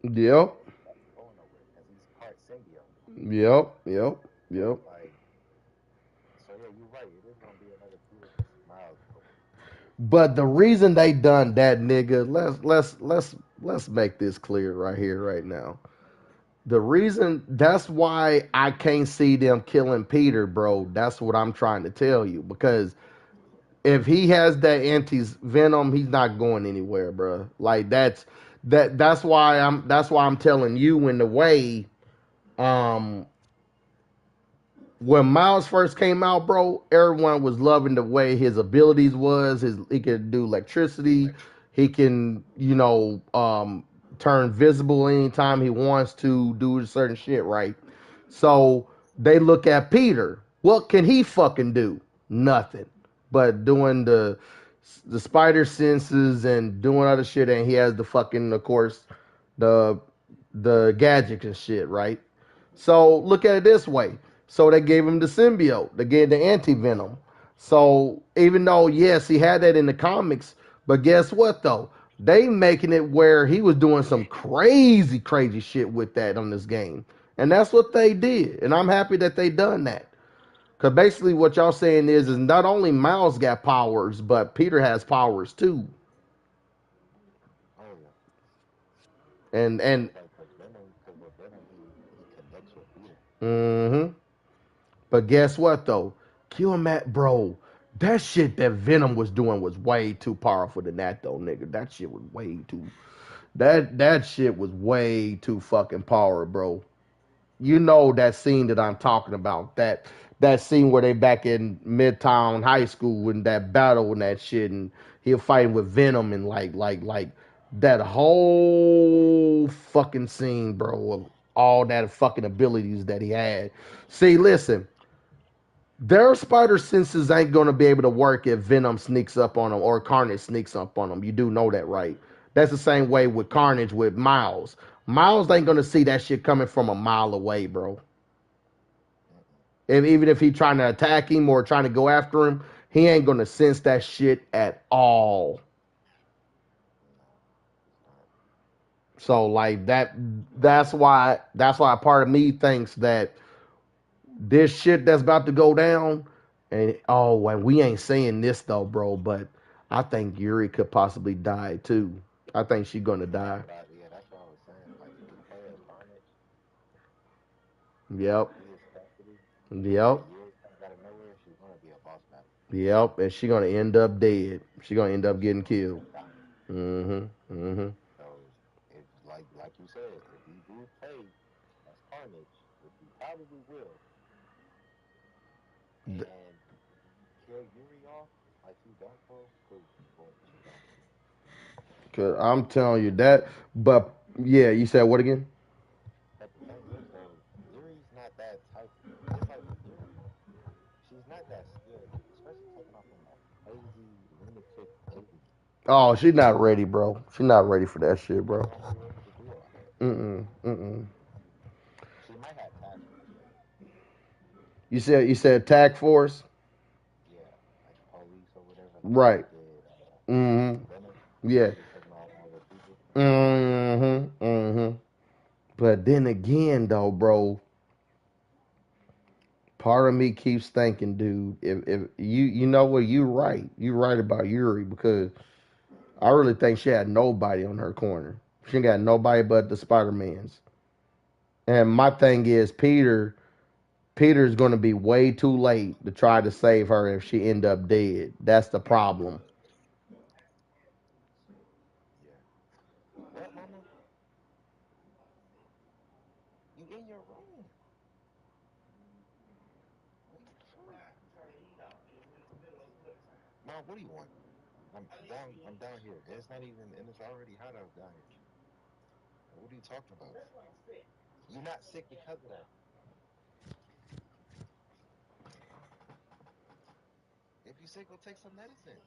Yep. and that's going nowhere because he's part symbiote. Yep. Yep. So Yep. it's like, so yeah, you're right. It is gonna be another Peter versus Miles though. But the reason they done that, nigga, let's make this clear right here, right now. The reason that's why I can't see them killing Peter, bro. That's what I'm trying to tell you. Because if he has that anti venom, he's not going anywhere, bro. Like that's why I'm telling you in the way. Um, when Miles first came out, bro, everyone was loving the way his abilities was. He could do electricity. He can, turn visible anytime he wants to do certain shit, right? So they look at Peter. What can he fucking do? Nothing. But doing the spider senses and doing other shit, and he has the fucking, of course, the the gadgets and shit, right? So look at it this way. So they gave him the symbiote. They gave the anti venom. So even though yes, he had that in the comics, but guess what though? They making it where he was doing some crazy, crazy shit with that on this game, and that's what they did. And I'm happy that they done that. Cause basically what y'all saying is not only Miles got powers, but Peter has powers too. Oh yeah, because And it's like because with Venom he connects with Peter. mm-hmm. But guess what though? Kill Matt, bro. That shit that Venom was doing was way too powerful than that though, nigga. That shit was way too. That shit was way too fucking power, bro. You know that scene that I'm talking about. That scene where they back in Midtown High School and that battle and that shit, and he fighting with Venom and like that whole fucking scene, bro, of all that fucking abilities that he had. See, listen, their spider senses ain't gonna be able to work if Venom sneaks up on them or Carnage sneaks up on them. You do know that, right? That's the same way with Carnage with Miles. Miles ain't gonna see that shit coming from a mile away, bro. Even if he trying to attack him or trying to go after him, he ain't gonna sense that shit at all. So like that's why part of me thinks that this shit that's about to go down, and we ain't saying this though, bro, but I think Yuri could possibly die too. I think she's gonna die. That's what I was saying. Like with her as Carnage, Yep. he is custody, Yep. and Yuri comes out of nowhere, she's gonna be a boss battle. Yep. And she gonna end up dead. She gonna end up getting She's killed. gonna die. Mm-hmm. Mm-hmm. So if like you said, if he do play as Carnage, which he probably will, and kill Yuri off like she's done for, cool, boom, she's gone. Cause I'm telling you that, but yeah, you said what again? But the thing is, though, Yuri's not that type. It's like with Yuri, she's not that skilled, especially taking off from that crazy lunatic alien. Oh, she's not ready, bro. She's not ready for that shit, bro. She's not really ready to do all that. Mm-mm. Mm-mm. She might have task force ready. You said Tag Force? Yeah, like police or whatever, like how Right. they did Mm-hmm. Venom Yeah. when he taking off all the people. Mm-hmm. Mm-hmm. But then again, though, bro, part of me keeps thinking, dude, if you know what, you right about Yuri because I really think she had nobody on her corner. She ain't got nobody but the Spider Mans. And my thing is, Peter's going to be way too late to try to save her if she end up dead. That's the problem. Yeah. What, mama? You in your room? What the fuck? Mom, what do you want? I'm down. I'm down here. It's not even, and it's already hot out down here. What are you talking about? You're not sick because of that. If you sick, go take some medicine.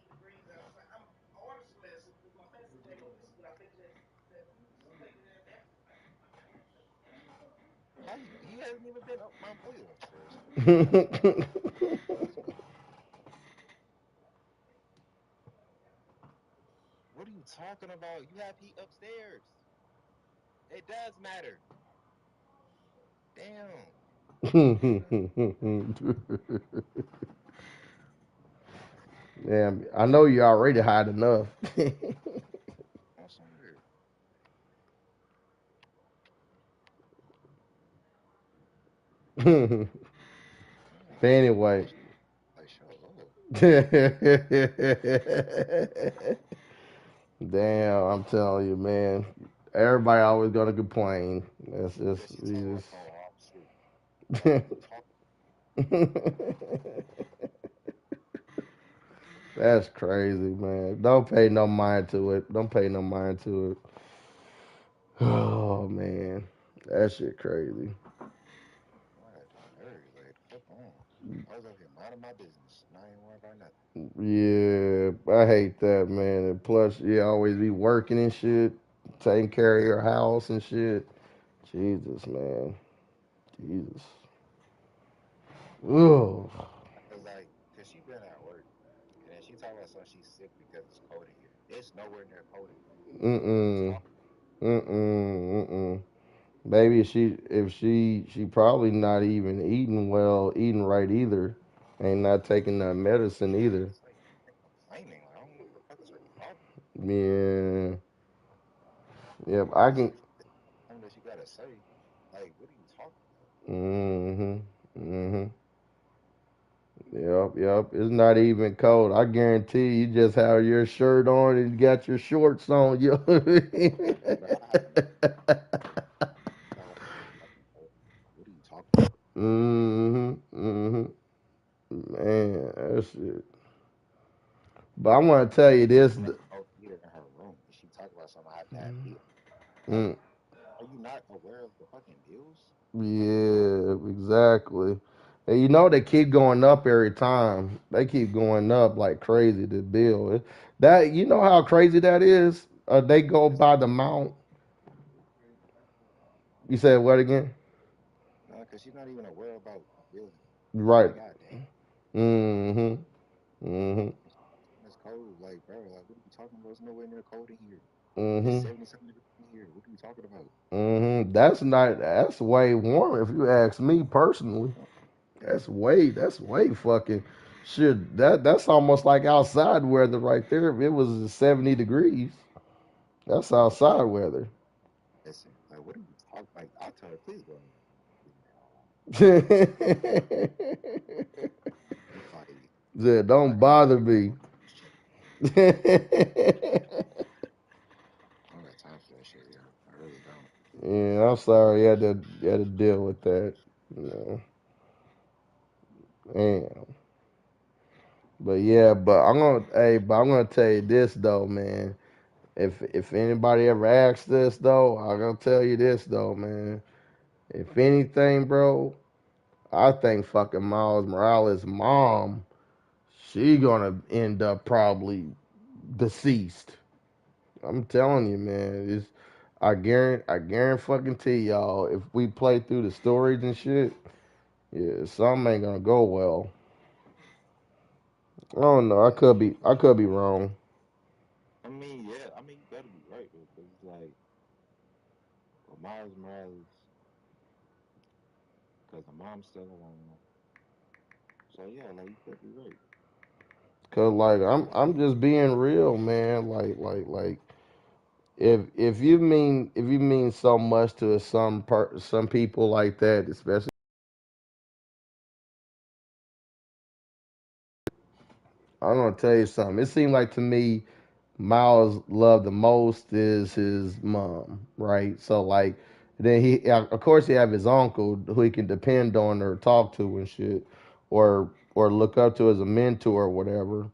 How you haven't even been up, Mom? Go upstairs. Let's go. What are you talking about? You have heat upstairs. It does matter. Damn. Damn, I know you already hot enough. I'm somewhere. But anyway. Like, shut up. Damn, I'm telling you, man. Everybody always gonna complain. That's just, Then she talking you about some, oh, I'm sick. Like, what are you talking just That's crazy, man. Don't pay no mind to it. Don't pay no mind to it. Oh man, that shit crazy. about? I had to hurry. Like, the fuck on? I was out here minding my business. And I ain't worried about nothing. Yeah, I hate that, man. And plus, you always be working and shit, taking care of your house and shit. Jesus, man. Jesus. Ugh. Cause she been at work. And then she talking about something she's sick because it's cold in here. It's nowhere near cold in here. What are you Mm-mm. talking Mm-mm. Mm-mm. Maybe she probably not even eating well, eating right either. Ain't not taking that medicine either. It's like complaining. Like, I don't know what the fuck is her problem. Yeah. Yep, Like, I this can. is something that she gotta say. Like, what are you talking about? Mm-hmm. Mm-hmm. Yep, yep. It's not even cold. I guarantee you just have your shirt on and you got your shorts on. You. Bro, I have no idea what the fucking cold. What are you talking about? Mm-hmm. Mm-hmm. Man, that shit. But I want to tell you She this. has no heater in her room. And she talk about I'm gonna have to have bills. Like, Mm, are you not aware of the fucking bills? Like, yeah, exactly. And you know they keep going up every time. They keep going up like crazy. The bill. That you know how crazy that is. They go that's by the amount. You said what again? no, because you're not even aware about bills. Right. Like, goddamn, Mm-hmm. Mm-hmm. it's cold. Like, bro, like, what are we talking about? It's nowhere near cold in here. It's Mm-hmm. 70 something degrees in here. What are we talking about? Mm-hmm. That's not. That's way warmer if you ask me personally. That's way fucking shit. That's almost like outside weather right there. If it was 70 degrees, that's outside weather. Listen, like, what are we talking? Like, I tell her, please go ahead. Like, Yeah, I don't can't bother me. shit. Yeah, I don't got time for that shit, yo. I really don't. I'm sorry you had to deal with that. You damn. But yeah, but I'm gonna tell you this though, man. If anybody ever asks this though, I'm gonna tell you this though, man. If anything, bro, I think fucking Miles Morales' mom, she gonna end up probably deceased. I'm telling you, man. I guarantee fucking to y'all, if we play through the stories and shit, yeah, something ain't gonna go well. I don't know. Yeah. I could be wrong. I mean, yeah. I mean, you better be right, though, because it's like, well, Miles Morales, because the mom's still around. So, yeah, like, you could be right. Cause like I'm just being real, man. Like if you mean so much to some people like that, especially I'm gonna tell you something. It seemed like to me Miles loved the most is his mom, right? So like then of course he have his uncle who he can depend on or talk to and shit, or look up to as a mentor or whatever.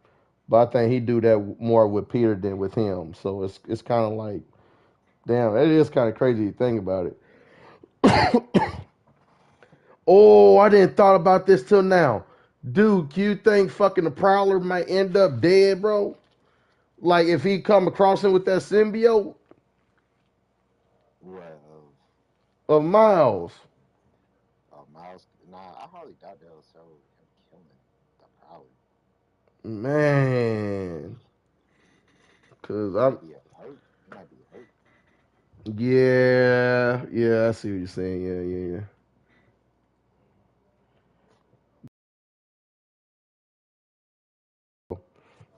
But I think he do that more with Peter than with him. So it's kind of like damn, it is kind of crazy to think about it. Oh, I didn't thought about this till now. Dude, you think fucking the Prowler might end up dead, bro? Like if he come across him with that symbiote What, of Miles. Miles? Nah, I hardly doubt they'll show him killing the Prowler. Man. Cause He I'm might be a hurt. He might be hurt. yeah, I see what you're saying. Yeah.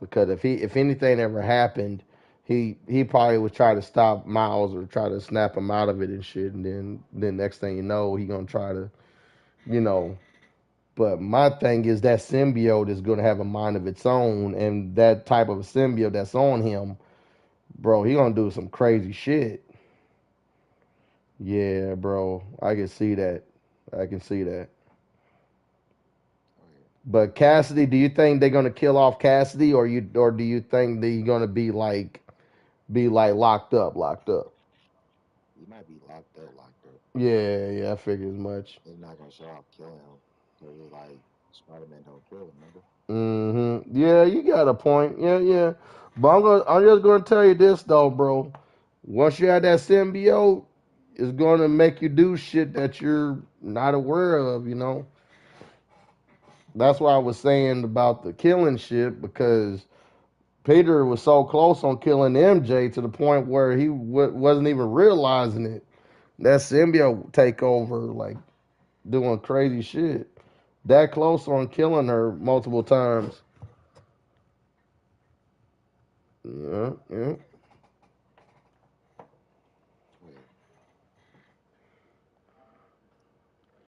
Because if anything ever happened, he probably would try to stop Miles or try to snap him out of it and shit, and then next thing you know, he gonna try to, you know. But my thing is that symbiote is gonna have a mind of its own, and that type of symbiote that's on him, bro, he gonna do some crazy shit. Yeah, bro, I can see that. I can see that. Oh, yeah. But Cassidy, do you think they're gonna kill off Cassidy, or do you think they're gonna be like locked up, locked up? He might be locked up, locked up. Yeah, I figured as much. They're not going to show off killing him. Because it's like, Spider-Man don't kill, remember? Yeah, you got a point. Yeah. But I'm just gonna tell you this though, bro. Once you have that symbiote, it's gonna make you do shit that you're not aware of. That's why I was saying about the killing shit because Peter was so close on killing MJ to the point where he wasn't even realizing it. That symbiote take over, like doing crazy shit. That close on killing her multiple times. Yeah.